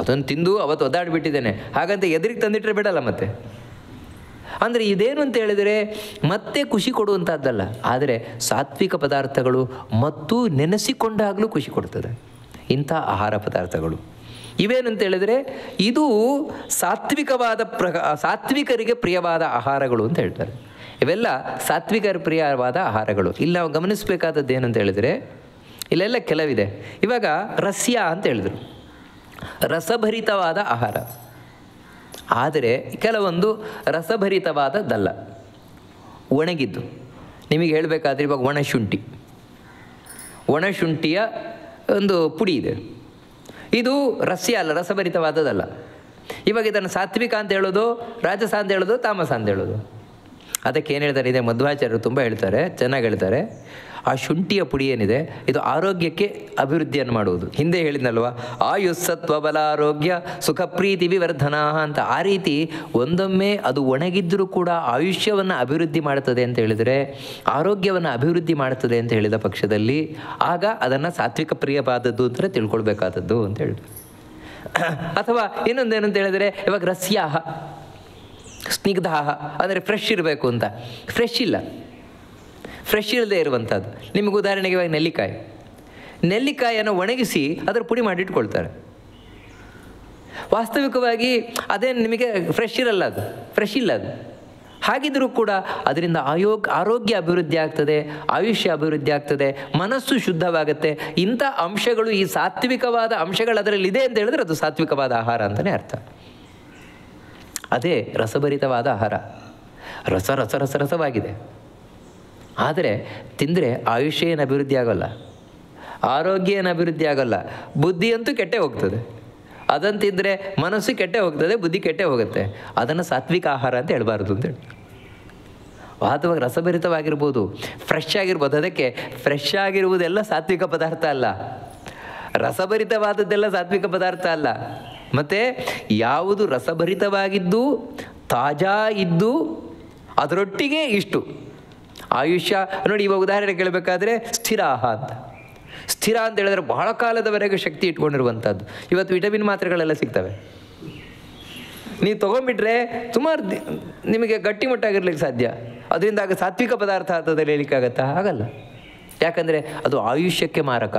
ಅದನ್ನು ತಿಂದು ಅವತ್ತು ಒದ್ದಾಡಿಬಿಟ್ಟಿದ್ದೇನೆ ಹಾಗಂತ ಎದುರಿಗೆ ತಂದಿಟ್ಟರೆ ಬೇಡಲ್ಲ ಮತ್ತೆ. ಅಂದರೆ ಇದೇನು ಅಂತ ಹೇಳಿದರೆ ಮತ್ತೆ ಖುಷಿ ಕೊಡುವಂಥದ್ದಲ್ಲ, ಆದರೆ ಸಾತ್ವಿಕ ಪದಾರ್ಥಗಳು ಮತ್ತು ನೆನೆಸಿಕೊಂಡಾಗಲೂ ಖುಷಿ ಕೊಡ್ತದೆ ಇಂಥ ಆಹಾರ ಪದಾರ್ಥಗಳು. ಇವೇನಂತ ಹೇಳಿದರೆ ಇದು ಸಾತ್ವಿಕರಿಗೆ ಪ್ರಿಯವಾದ ಆಹಾರಗಳು ಅಂತ ಹೇಳ್ತಾರೆ. ಇವೆಲ್ಲ ಸಾತ್ವಿಕರ ಪ್ರಿಯವಾದ ಆಹಾರಗಳು. ಇಲ್ಲಿ ನಾವು ಗಮನಿಸಬೇಕಾದದ್ದು ಏನಂತ ಹೇಳಿದರೆ ಇಲ್ಲೆಲ್ಲ ಕೆಲವಿದೆ. ಇವಾಗ ರಸ್ಯ ಅಂತ ಹೇಳಿದರು, ರಸಭರಿತವಾದ ಆಹಾರ. ಆದರೆ ಕೆಲವೊಂದು ರಸಭರಿತವಾದದ್ದಲ್ಲ, ಒಣಗಿದ್ದು. ನಿಮಗೆ ಹೇಳಬೇಕಾದ್ರೆ ಇವಾಗ ಒಣಶುಂಠಿಯ ಒಂದು ಪುಡಿ ಇದೆ, ಇದು ರಸ್ಯ ಅಲ್ಲ, ರಸಭರಿತವಾದದ್ದಲ್ಲ. ಇವಾಗ ಇದನ್ನು ಸಾತ್ವಿಕ ಅಂತ ಹೇಳೋದು, ರಾಜಸ ಅಂತ ಹೇಳೋದು, ತಾಮಸ ಅಂತ ಹೇಳೋದು. ಅದಕ್ಕೆ ಏನು ಹೇಳ್ತಾರೆ, ಇದೆ ಮಧ್ವಾಚಾರ್ಯರು ತುಂಬ ಹೇಳ್ತಾರೆ, ಚೆನ್ನಾಗಿ ಹೇಳ್ತಾರೆ. ಆ ಶುಂಠಿಯ ಪುಡಿ ಏನಿದೆ ಇದು ಆರೋಗ್ಯಕ್ಕೆ ಅಭಿವೃದ್ಧಿಯನ್ನು ಮಾಡುವುದು. ಹಿಂದೆ ಹೇಳಿದ್ನಲ್ವ, ಆಯುಸ್ಸತ್ವ ಬಲ ಆರೋಗ್ಯ ಸುಖ ಪ್ರೀತಿ ವಿವರ್ಧನ ಅಂತ. ಆ ರೀತಿ ಒಂದೊಮ್ಮೆ ಅದು ಒಣಗಿದ್ದರೂ ಕೂಡ ಆಯುಷ್ಯವನ್ನು ಅಭಿವೃದ್ಧಿ ಮಾಡ್ತದೆ ಅಂತ ಹೇಳಿದರೆ, ಆರೋಗ್ಯವನ್ನು ಅಭಿವೃದ್ಧಿ ಮಾಡ್ತದೆ ಅಂತ ಹೇಳಿದ ಪಕ್ಷದಲ್ಲಿ ಆಗ ಅದನ್ನು ಸಾತ್ವಿಕ ಪ್ರಿಯವಾದದ್ದು ಅಂತ ತಿಳ್ಕೊಳ್ಬೇಕಾದದ್ದು ಅಂತ ಹೇಳಿದ್ರು. ಅಥವಾ ಇನ್ನೊಂದೇನಂತ ಹೇಳಿದರೆ ಇವಾಗ ರಸ್ಯಾಹ ಸ್ನಿಗ್ಧಾಹ ಅಂದರೆ ಫ್ರೆಶ್ ಇರಬೇಕು ಅಂತ. ಫ್ರೆಶ್ ಇಲ್ಲದೆ ಇರುವಂಥದ್ದು. ನಿಮಗೆ ಉದಾಹರಣೆಗೆ ಇವಾಗ ನೆಲ್ಲಿಕಾಯನ್ನು ಒಣಗಿಸಿ ಅದರ ಪುಡಿ ಮಾಡಿಟ್ಕೊಳ್ತಾರೆ. ವಾಸ್ತವಿಕವಾಗಿ ಅದೇನು ನಿಮಗೆ ಫ್ರೆಶ್ ಇಲ್ಲ ಅದು. ಹಾಗಿದ್ದರೂ ಕೂಡ ಅದರಿಂದ ಆರೋಗ್ಯ ಅಭಿವೃದ್ಧಿ ಆಗ್ತದೆ, ಆಯುಷ್ಯ ಅಭಿವೃದ್ಧಿ ಆಗ್ತದೆ, ಮನಸ್ಸು ಶುದ್ಧವಾಗುತ್ತೆ. ಇಂಥ ಅಂಶಗಳು, ಈ ಸಾತ್ವಿಕವಾದ ಅಂಶಗಳು ಅದರಲ್ಲಿದೆ ಅಂತ ಹೇಳಿದ್ರೆ ಅದು ಸಾತ್ವಿಕವಾದ ಆಹಾರ ಅಂತಲೇ ಅರ್ಥ. ಅದೇ ರಸಭರಿತವಾದ ಆಹಾರ. ರಸವಾಗಿದೆ. ಆದರೆ ತಿಂದರೆ ಆಯುಷ್ಯ ಏನು ಅಭಿವೃದ್ಧಿ ಆಗೋಲ್ಲ, ಆರೋಗ್ಯ ಏನು ಅಭಿವೃದ್ಧಿ ಆಗೋಲ್ಲ, ಬುದ್ಧಿಯಂತೂ ಕೆಟ್ಟೇ ಹೋಗ್ತದೆ. ಅದನ್ನು ತಿಂದರೆ ಮನಸ್ಸು ಕೆಟ್ಟೇ ಹೋಗ್ತದೆ, ಬುದ್ಧಿ ಕೆಟ್ಟೇ ಹೋಗುತ್ತೆ. ಅದನ್ನು ಸಾತ್ವಿಕ ಆಹಾರ ಅಂತ ಹೇಳಬಾರ್ದು ಅಂತೇಳಿ. ವಾಸ್ತವವಾಗಿ ರಸಭರಿತವಾಗಿರ್ಬೋದು, ಫ್ರೆಶ್ ಆಗಿರ್ಬೋದು. ಅದಕ್ಕೆ ಫ್ರೆಶ್ ಆಗಿರುವುದೆಲ್ಲ ಸಾತ್ವಿಕ ಪದಾರ್ಥ ಅಲ್ಲ, ರಸಭರಿತವಾದದ್ದೆಲ್ಲ ಸಾತ್ವಿಕ ಪದಾರ್ಥ ಅಲ್ಲ. ಮತ್ತು ಯಾವುದು ರಸಭರಿತವಾಗಿದ್ದು ತಾಜಾ ಇದ್ದು ಅದರೊಟ್ಟಿಗೆ ಇಷ್ಟು ಆಯುಷ್ಯ ನೋಡಿ. ಇವಾಗ ಉದಾಹರಣೆ ಕೇಳಬೇಕಾದ್ರೆ ಸ್ಥಿರಾಹ ಅಂತ. ಸ್ಥಿರ ಅಂತ ಹೇಳಿದ್ರೆ ಬಹಳ ಕಾಲದವರೆಗೆ ಶಕ್ತಿ ಇಟ್ಕೊಂಡಿರುವಂಥದ್ದು. ಇವತ್ತು ವಿಟಮಿನ್ ಮಾತ್ರೆಗಳೆಲ್ಲ ಸಿಗ್ತವೆ, ನೀವು ತೊಗೊಂಡ್ಬಿಟ್ರೆ ಸುಮಾರು ನಿಮಗೆ ಗಟ್ಟಿಮುಟ್ಟಾಗಿರ್ಲಿಕ್ಕೆ ಸಾಧ್ಯ. ಅದರಿಂದ ಆಗ ಸಾತ್ವಿಕ ಪದಾರ್ಥ ಅಂತದಲ್ಲಿ ಹೇಳಲಿಕ್ಕಾಗತ್ತಾ? ಆಗಲ್ಲ. ಯಾಕಂದರೆ ಅದು ಆಯುಷ್ಯಕ್ಕೆ ಮಾರಕ,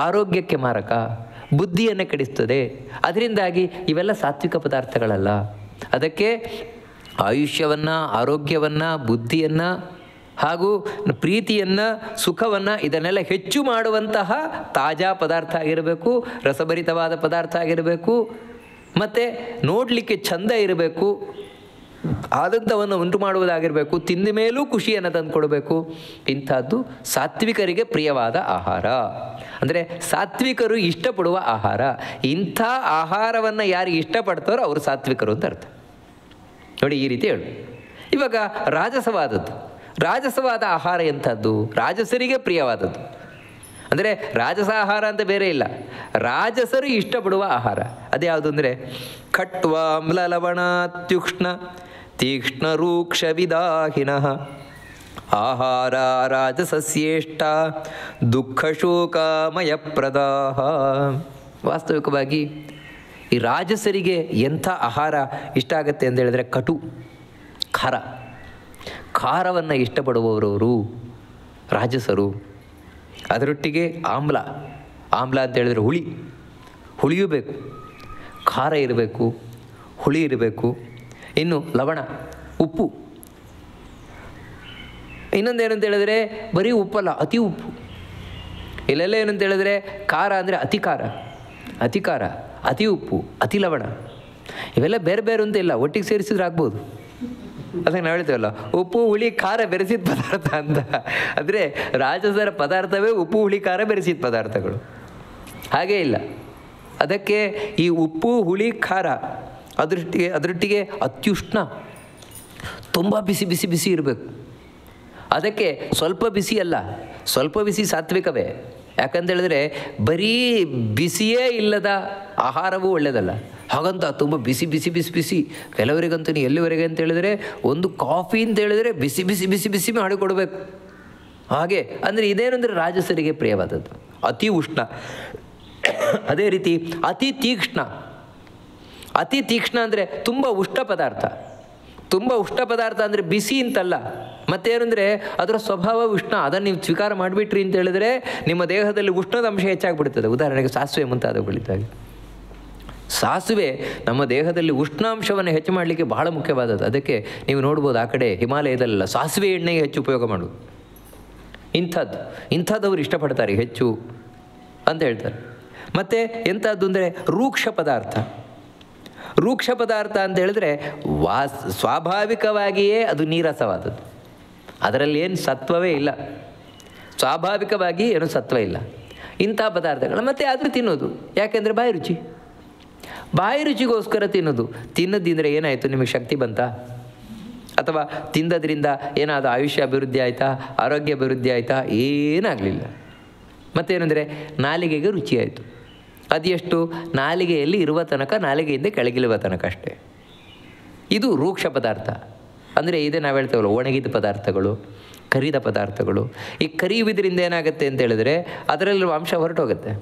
ಆರೋಗ್ಯಕ್ಕೆ ಮಾರಕ, ಬುದ್ಧಿಯನ್ನು ಕೆಡಿಸ್ತದೆ. ಅದರಿಂದಾಗಿ ಇವೆಲ್ಲ ಸಾತ್ವಿಕ ಪದಾರ್ಥಗಳಲ್ಲ. ಅದಕ್ಕೆ ಆಯುಷ್ಯವನ್ನು, ಆರೋಗ್ಯವನ್ನು, ಬುದ್ಧಿಯನ್ನು ಹಾಗೂ ಪ್ರೀತಿಯನ್ನು, ಸುಖವನ್ನು ಇದನ್ನೆಲ್ಲ ಹೆಚ್ಚು ಮಾಡುವಂತಹ ತಾಜಾ ಪದಾರ್ಥ ಆಗಿರಬೇಕು, ರಸಭರಿತವಾದ ಪದಾರ್ಥ ಆಗಿರಬೇಕು, ಮತ್ತು ನೋಡಲಿಕ್ಕೆ ಚಂದ ಇರಬೇಕು, ಆನಂದವನ್ನು ಉಂಟು ಮಾಡುವುದಾಗಿರಬೇಕು, ತಿಂದ ಮೇಲೂ ಖುಷಿಯನ್ನು ತಂದುಕೊಡಬೇಕು. ಇಂಥದ್ದು ಸಾತ್ವಿಕರಿಗೆ ಪ್ರಿಯವಾದ ಆಹಾರ, ಅಂದರೆ ಸಾತ್ವಿಕರು ಇಷ್ಟಪಡುವ ಆಹಾರ. ಇಂಥ ಆಹಾರವನ್ನು ಯಾರು ಇಷ್ಟಪಡ್ತಾರೋ ಅವರು ಸಾತ್ವಿಕರು ಅಂತ ಅರ್ಥ. ನೋಡಿ, ಈ ರೀತಿ ಹೇಳು. ಇವಾಗ ರಾಜಸವಾದ ಆಹಾರ ಎಂಥದ್ದು? ರಾಜಸರಿಗೆ ಪ್ರಿಯವಾದದ್ದು. ಅಂದರೆ ರಾಜಸ ಆಹಾರ ಅಂತ ಬೇರೆ ಇಲ್ಲ, ರಾಜಸರು ಇಷ್ಟಪಡುವ ಆಹಾರ. ಅದ್ಯಾವುದು ಅಂದರೆ ಖಟ್ವಾಮ್ಲ ಲವಣಾತ್ಯುಕ್ಷ್ಣ ತೀಕ್ಷ್ಣ ರೂಕ್ಷ ವಿದಾಹಿನಃ ಆಹಾರ ರಾಜಸಸ್ಯೇಷ್ಟ ದುಃಖ ಶೋಕಮಯಪ್ರದಾಹ. ವಾಸ್ತವಿಕವಾಗಿ ಈ ರಾಜಸರಿಗೆ ಎಂಥ ಆಹಾರ ಇಷ್ಟ ಆಗುತ್ತೆ ಅಂತ ಹೇಳಿದ್ರೆ ಕಟು, ಖಾರವನ್ನು ಇಷ್ಟಪಡುವವರವರು ರಾಜಸರು. ಅದರೊಟ್ಟಿಗೆ ಆಮ್ಲ ಅಂತ ಹೇಳಿದ್ರೆ ಹುಳಿಯೂ ಬೇಕು, ಖಾರ ಇರಬೇಕು, ಹುಳಿ ಇರಬೇಕು. ಇನ್ನು ಲವಣ, ಉಪ್ಪು. ಇನ್ನೊಂದೇನಂತ ಹೇಳಿದ್ರೆ ಬರೀ ಉಪ್ಪಲ್ಲ, ಅತಿ ಉಪ್ಪು. ಇಲ್ಲೆಲ್ಲ ಏನಂತ ಹೇಳಿದ್ರೆ ಖಾರ ಅಂದರೆ ಅತಿ ಖಾರ, ಅತಿ ಉಪ್ಪು, ಅತಿ ಲವಣ. ಇವೆಲ್ಲ ಬೇರೆ ಅಂತ ಇಲ್ಲ, ಒಟ್ಟಿಗೆ ಸೇರಿಸಿದ್ರೆ ಆಗ್ಬೋದು. ಅದಕ್ಕೆ ನಾವು ಹೇಳ್ತೇವಲ್ಲ, ಉಪ್ಪು ಹುಳಿ ಖಾರ ಬೆರೆಸಿದ ಪದಾರ್ಥ ಅಂತ. ಅಂದರೆ ರಾಜಸರ ಪದಾರ್ಥವೇ ಉಪ್ಪು ಹುಳಿ ಖಾರ ಬೆರೆಸಿದ ಪದಾರ್ಥಗಳು. ಹಾಗೇ ಇಲ್ಲ. ಅದಕ್ಕೆ ಈ ಉಪ್ಪು ಹುಳಿ ಖಾರ ಅದರೊಟ್ಟಿಗೆ ಅತ್ಯುಷ್ಣ ತುಂಬ ಬಿಸಿ ಬಿಸಿ ಬಿಸಿ ಇರಬೇಕು. ಅದಕ್ಕೆ ಸ್ವಲ್ಪ ಬಿಸಿ ಅಲ್ಲ, ಸ್ವಲ್ಪ ಬಿಸಿ ಸಾತ್ವಿಕವೇ. ಯಾಕಂತೇಳಿದ್ರೆ ಬರೀ ಬಿಸಿಯೇ ಇಲ್ಲದ ಆಹಾರವೂ ಒಳ್ಳೆಯದಲ್ಲ. ಹಾಗಂತ ತುಂಬ ಬಿಸಿ ಬಿಸಿ ಬಿಸಿ ಬಿಸಿ ಕೆಲವರಿಗಂತೂ ಎಲ್ಲಿವರೆಗೆ ಅಂತ ಹೇಳಿದರೆ ಒಂದು ಕಾಫಿ ಅಂತ ಹೇಳಿದರೆ ಬಿಸಿ ಬಿಸಿ ಬಿಸಿ ಬಿಸಿ ಮಾಡಿಕೊಡ್ಬೇಕು. ಹಾಗೆ ಅಂದರೆ ಇದೇನೆಂದರೆ ರಾಜಸರಿಗೆ ಪ್ರಿಯವಾದದ್ದು ಅತಿ ಉಷ್ಣ. ಅದೇ ರೀತಿ ಅತಿ ತೀಕ್ಷ್ಣ. ಅತಿ ತೀಕ್ಷ್ಣ ಅಂದರೆ ತುಂಬ ಉಷ್ಣ ಪದಾರ್ಥ. ತುಂಬ ಉಷ್ಣ ಪದಾರ್ಥ ಅಂದರೆ ಬಿಸಿ ಅಂತಲ್ಲ, ಮತ್ತೇನೆಂದರೆ ಅದರ ಸ್ವಭಾವ ಉಷ್ಣ. ಅದನ್ನು ನೀವು ಸ್ವೀಕಾರ ಮಾಡಿಬಿಟ್ರಿ ಅಂತ ಹೇಳಿದರೆ ನಿಮ್ಮ ದೇಹದಲ್ಲಿ ಉಷ್ಣದ ಅಂಶ ಹೆಚ್ಚಾಗಿಬಿಡ್ತದೆ. ಉದಾಹರಣೆಗೆ ಸಾಸಿವೆ ಮುಂತಾದವುಗಳಿದ್ದಾಗೆ ಸಾಸಿವೆ ನಮ್ಮ ದೇಹದಲ್ಲಿ ಉಷ್ಣಾಂಶವನ್ನು ಹೆಚ್ಚು ಮಾಡಲಿಕ್ಕೆ ಬಹಳ ಮುಖ್ಯವಾದದ್ದು. ಅದಕ್ಕೆ ನೀವು ನೋಡ್ಬೋದು ಆ ಕಡೆ ಹಿಮಾಲಯದಲ್ಲೆಲ್ಲ ಸಾಸಿವೆ ಎಣ್ಣೆಗೆ ಹೆಚ್ಚು ಉಪಯೋಗ ಮಾಡೋದು. ಇಂಥದ್ದವರು ಇಷ್ಟಪಡ್ತಾರೆ ಹೆಚ್ಚು ಅಂತ ಹೇಳ್ತಾರೆ. ಮತ್ತು ಎಂಥದ್ದು ಅಂದರೆ ರೂಕ್ಷ ಪದಾರ್ಥ. ರೂಕ್ಷ ಪದಾರ್ಥ ಅಂತ ಹೇಳಿದ್ರೆ ಸ್ವಾಭಾವಿಕವಾಗಿಯೇ ಅದು ನೀರಸವಾದದ್ದು. ಅದರಲ್ಲಿ ಏನು ಸತ್ವವೇ ಇಲ್ಲ, ಸ್ವಾಭಾವಿಕವಾಗಿ ಏನು ಸತ್ವ ಇಲ್ಲ ಇಂಥ ಪದಾರ್ಥಗಳು. ಮತ್ತು ಆದರೂ ತಿನ್ನೋದು ಯಾಕೆಂದರೆ ಬಾಯಿ ರುಚಿ. ಬಾಯಿ ರುಚಿಗೋಸ್ಕರ ತಿನ್ನೋದಿಂದರೆ ಏನಾಯಿತು, ನಿಮಗೆ ಶಕ್ತಿ ಬಂತಾ? ಅಥವಾ ತಿಂದದ್ರಿಂದ ಏನಾದರೂ ಆಯುಷ್ಯ ಅಭಿವೃದ್ಧಿ ಆಯಿತಾ, ಆರೋಗ್ಯ ಅಭಿವೃದ್ಧಿ ಆಯಿತಾ? ಏನಾಗಲಿಲ್ಲ. ಮತ್ತೇನೆಂದರೆ ನಾಲಿಗೆಗೆ ರುಚಿಯಾಯಿತು. ಅದು ಎಷ್ಟು? ನಾಲಿಗೆಯಲ್ಲಿ ಇರುವ ತನಕ, ನಾಲಿಗೆಯಿಂದ ಕೆಳಗಿಳುವ ತನಕ ಅಷ್ಟೇ. ಇದು ರೂಕ್ಷ ಪದಾರ್ಥ. ಅಂದರೆ ಇದೇ ನಾವು ಹೇಳ್ತೇವಲ್ಲ, ಒಣಗಿದ ಪದಾರ್ಥಗಳು, ಕರಿದ ಪದಾರ್ಥಗಳು. ಈ ಕರಿಯುವುದರಿಂದ ಏನಾಗುತ್ತೆ ಅಂತ ಹೇಳಿದ್ರೆ ಅದರಲ್ಲಿರುವ ಅಂಶ ಹೊರಟೋಗುತ್ತೆ,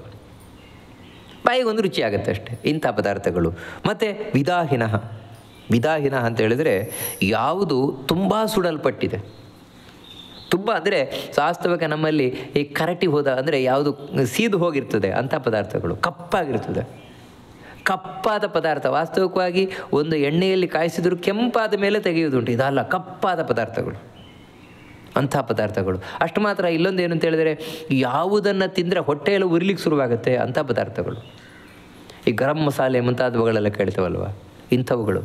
ಬಾಯಿಗೆ ಒಂದು ರುಚಿ ಆಗುತ್ತೆ ಅಷ್ಟೇ ಇಂಥ ಪದಾರ್ಥಗಳು. ಮತ್ತು ವಿದಾಹಿನ ಅಂತ ಹೇಳಿದರೆ ಯಾವುದು ತುಂಬ ಸುಡಲ್ಪಟ್ಟಿದೆ, ತುಂಬ ಅಂದರೆ ವಾಸ್ತವಕ್ಕೆ ನಮ್ಮಲ್ಲಿ ಈ ಕರಟಿ ಹೋದ ಅಂದರೆ ಯಾವುದು ಸೀದು ಹೋಗಿರ್ತದೆ ಅಂಥ ಪದಾರ್ಥಗಳು, ಕಪ್ಪಾಗಿರ್ತದೆ. ಕಪ್ಪಾದ ಪದಾರ್ಥ ವಾಸ್ತವಿಕವಾಗಿ ಒಂದು ಎಣ್ಣೆಯಲ್ಲಿ ಕಾಯಿಸಿದರೂ ಕೆಂಪಾದ ಮೇಲೆ ತೆಗೆಯುವುದುಂಟು. ಇದಲ್ಲ, ಕಪ್ಪಾದ ಪದಾರ್ಥಗಳು, ಅಂಥ ಪದಾರ್ಥಗಳು. ಅಷ್ಟು ಮಾತ್ರ. ಇಲ್ಲೊಂದು ಏನು ಅಂತ ಹೇಳಿದರೆ ಯಾವುದನ್ನು ತಿಂದರೆ ಹೊಟ್ಟೆಯೆಲ್ಲ ಉರಿಲಿಕ್ಕೆ ಶುರುವಾಗುತ್ತೆ ಅಂಥ ಪದಾರ್ಥಗಳು. ಈ ಗರಂ ಮಸಾಲೆ ಮುಂತಾದವುಗಳೆಲ್ಲ ಕೇಳ್ತೇವಲ್ವ, ಇಂಥವುಗಳು.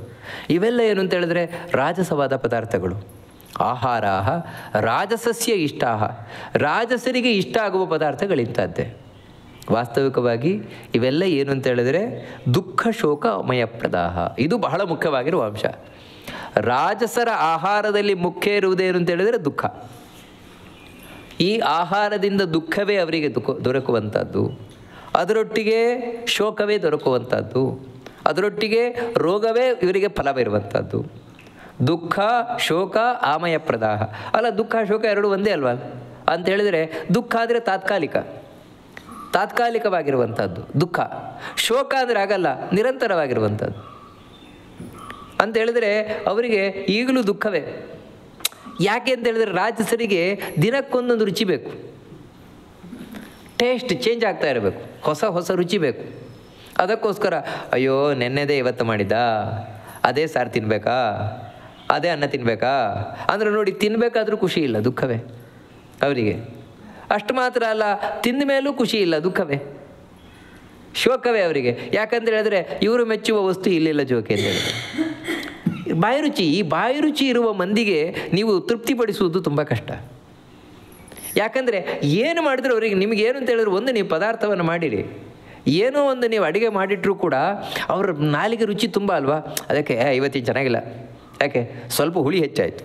ಇವೆಲ್ಲ ಏನು ಅಂತ ಹೇಳಿದ್ರೆ ರಾಜಸವಾದ ಪದಾರ್ಥಗಳು. ಆಹಾರ ರಾಜಸಸ್ಯ ಇಷ್ಟ, ರಾಜಸರಿಗೆ ಇಷ್ಟ ಆಗುವ ಪದಾರ್ಥಗಳಿಂಥದ್ದೇ. ವಾಸ್ತವಿಕವಾಗಿ ಇವೆಲ್ಲ ಏನು ಅಂತ ಹೇಳಿದರೆ ದುಃಖ ಶೋಕ ಮಯಪ್ರದಾಹ. ಇದು ಬಹಳ ಮುಖ್ಯವಾಗಿರುವ ಅಂಶ. ರಾಜಸರ ಆಹಾರದಲ್ಲಿ ಮುಖ್ಯ ಇರುವುದೇನು ಅಂತ ಹೇಳಿದರೆ ದುಃಖ. ಈ ಆಹಾರದಿಂದ ದುಃಖವೇ ಅವರಿಗೆ ದೊರಕುವಂಥದ್ದು, ಅದರೊಟ್ಟಿಗೆ ಶೋಕವೇ ದೊರಕುವಂಥದ್ದು, ಅದರೊಟ್ಟಿಗೆ ರೋಗವೇ ಇವರಿಗೆ ಫಲವಿರುವಂಥದ್ದು. ದುಃಖ ಶೋಕ ಆಮಯಪ್ರದಾಹ. ಅಲ್ಲ, ದುಃಖ ಶೋಕ ಎರಡು ಒಂದೇ ಅಲ್ವಾ ಅಂತ ಹೇಳಿದರೆ, ದುಃಖ ಅಂದರೆ ತಾತ್ಕಾಲಿಕವಾಗಿರುವಂಥದ್ದು ದುಃಖ. ಶೋಕ ಅಂದರೆ ಆಗಲ್ಲ, ನಿರಂತರವಾಗಿರುವಂಥದ್ದು ಅಂತ ಹೇಳಿದರೆ ಅವರಿಗೆ ಈಗಲೂ ದುಃಖವೇ. ಯಾಕೆ ಅಂತ ಹೇಳಿದರೆ ರಾಜಸರಿಗೆ ದಿನಕ್ಕೊಂದೊಂದು ರುಚಿ ಬೇಕು, ಟೇಸ್ಟ್ ಚೇಂಜ್ ಆಗ್ತಾ ಇರಬೇಕು, ಹೊಸ ಹೊಸ ರುಚಿ ಬೇಕು. ಅದಕ್ಕೋಸ್ಕರ ಅಯ್ಯೋ ನೆನ್ನೆದೇ ಇವತ್ತು ಮಾಡಿದ್ದ, ಅದೇ ಸಾರು ತಿನ್ನಬೇಕಾ, ಅದೇ ಅನ್ನ ತಿನ್ನಬೇಕಾ ಅಂದರೆ ನೋಡಿ, ತಿನ್ನಬೇಕಾದ್ರೂ ಖುಷಿ ಇಲ್ಲ, ದುಃಖವೇ ಅವರಿಗೆ. ಅಷ್ಟು ಮಾತ್ರ ಅಲ್ಲ, ತಿಂದ ಮೇಲೂ ಖುಷಿ ಇಲ್ಲ, ದುಃಖವೇ, ಶೋಕವೇ ಅವರಿಗೆ. ಯಾಕಂತ ಹೇಳಿದ್ರೆ ಇವರು ಮೆಚ್ಚುವ ವಸ್ತು ಇಲ್ಲಿಲ್ಲ ಜೋಕೆ ಅಂತ ಹೇಳಿದ್ರೆ ಬಾಯಿ ರುಚಿ. ಈ ಬಾಯಿ ರುಚಿ ಇರುವ ಮಂದಿಗೆ ನೀವು ತೃಪ್ತಿಪಡಿಸುವುದು ತುಂಬ ಕಷ್ಟ. ಯಾಕಂದರೆ ಏನು ಮಾಡಿದ್ರು ಅವರಿಗೆ, ನಿಮಗೇನು ಅಂತ ಹೇಳಿದ್ರೆ, ಒಂದು ನೀವು ಪದಾರ್ಥವನ್ನು ಮಾಡಿರಿ, ಏನೋ ಒಂದು ನೀವು ಅಡುಗೆ ಮಾಡಿಟ್ರೂ ಕೂಡ ಅವ್ರ ನಾಲಿಗೆ ರುಚಿ ತುಂಬ ಅಲ್ವಾ, ಅದಕ್ಕೆ ಇವತ್ತಿನ ಚೆನ್ನಾಗಿಲ್ಲ, ಯಾಕೆ ಸ್ವಲ್ಪ ಹುಳಿ ಹೆಚ್ಚಾಯಿತು,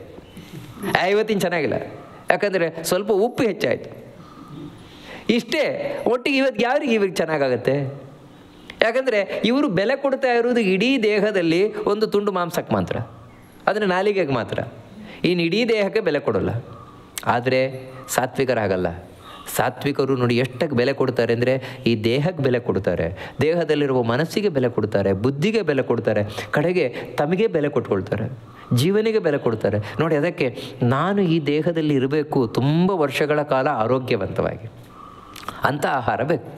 ಇವತ್ತಿನ ಚೆನ್ನಾಗಿಲ್ಲ, ಯಾಕಂದರೆ ಸ್ವಲ್ಪ ಉಪ್ಪು ಹೆಚ್ಚಾಯಿತು, ಇಷ್ಟೇ. ಒಟ್ಟಿಗೆ ಇವತ್ತು ಯಾರಿಗೆ ಇವಾಗ ಚೆನ್ನಾಗಾಗತ್ತೆ? ಯಾಕಂದರೆ ಇವರು ಬೆಲೆ ಕೊಡ್ತಾ ಇರೋದು ಇಡೀ ದೇಹದಲ್ಲಿ ಒಂದು ತುಂಡು ಮಾಂಸಕ್ಕೆ ಮಾತ್ರ, ಅದನ್ನು ನಾಲಿಗೆಗೆ ಮಾತ್ರ. ಇನ್ನು ಇಡೀ ದೇಹಕ್ಕೆ ಬೆಲೆ ಕೊಡೋಲ್ಲ. ಆದರೆ ಸಾತ್ವಿಕರಾಗಲ್ಲ. ಸಾತ್ವಿಕರು ನೋಡಿ ಎಷ್ಟಕ್ಕೆ ಬೆಲೆ ಕೊಡ್ತಾರೆ ಅಂದರೆ, ಈ ದೇಹಕ್ಕೆ ಬೆಲೆ ಕೊಡ್ತಾರೆ, ದೇಹದಲ್ಲಿರುವ ಮನಸ್ಸಿಗೆ ಬೆಲೆ ಕೊಡ್ತಾರೆ, ಬುದ್ಧಿಗೆ ಬೆಲೆ ಕೊಡ್ತಾರೆ, ಕಡೆಗೆ ತಮಗೆ ಬೆಲೆ ಕೊಟ್ಕೊಳ್ತಾರೆ, ಜೀವನಿಗೆ ಬೆಲೆ ಕೊಡ್ತಾರೆ. ನೋಡಿ, ಅದಕ್ಕೆ ನಾನು ಈ ದೇಹದಲ್ಲಿ ಇರಬೇಕು ತುಂಬ ವರ್ಷಗಳ ಕಾಲ ಆರೋಗ್ಯವಂತವಾಗಿ, ಅಂಥ ಆಹಾರ ಬೇಕು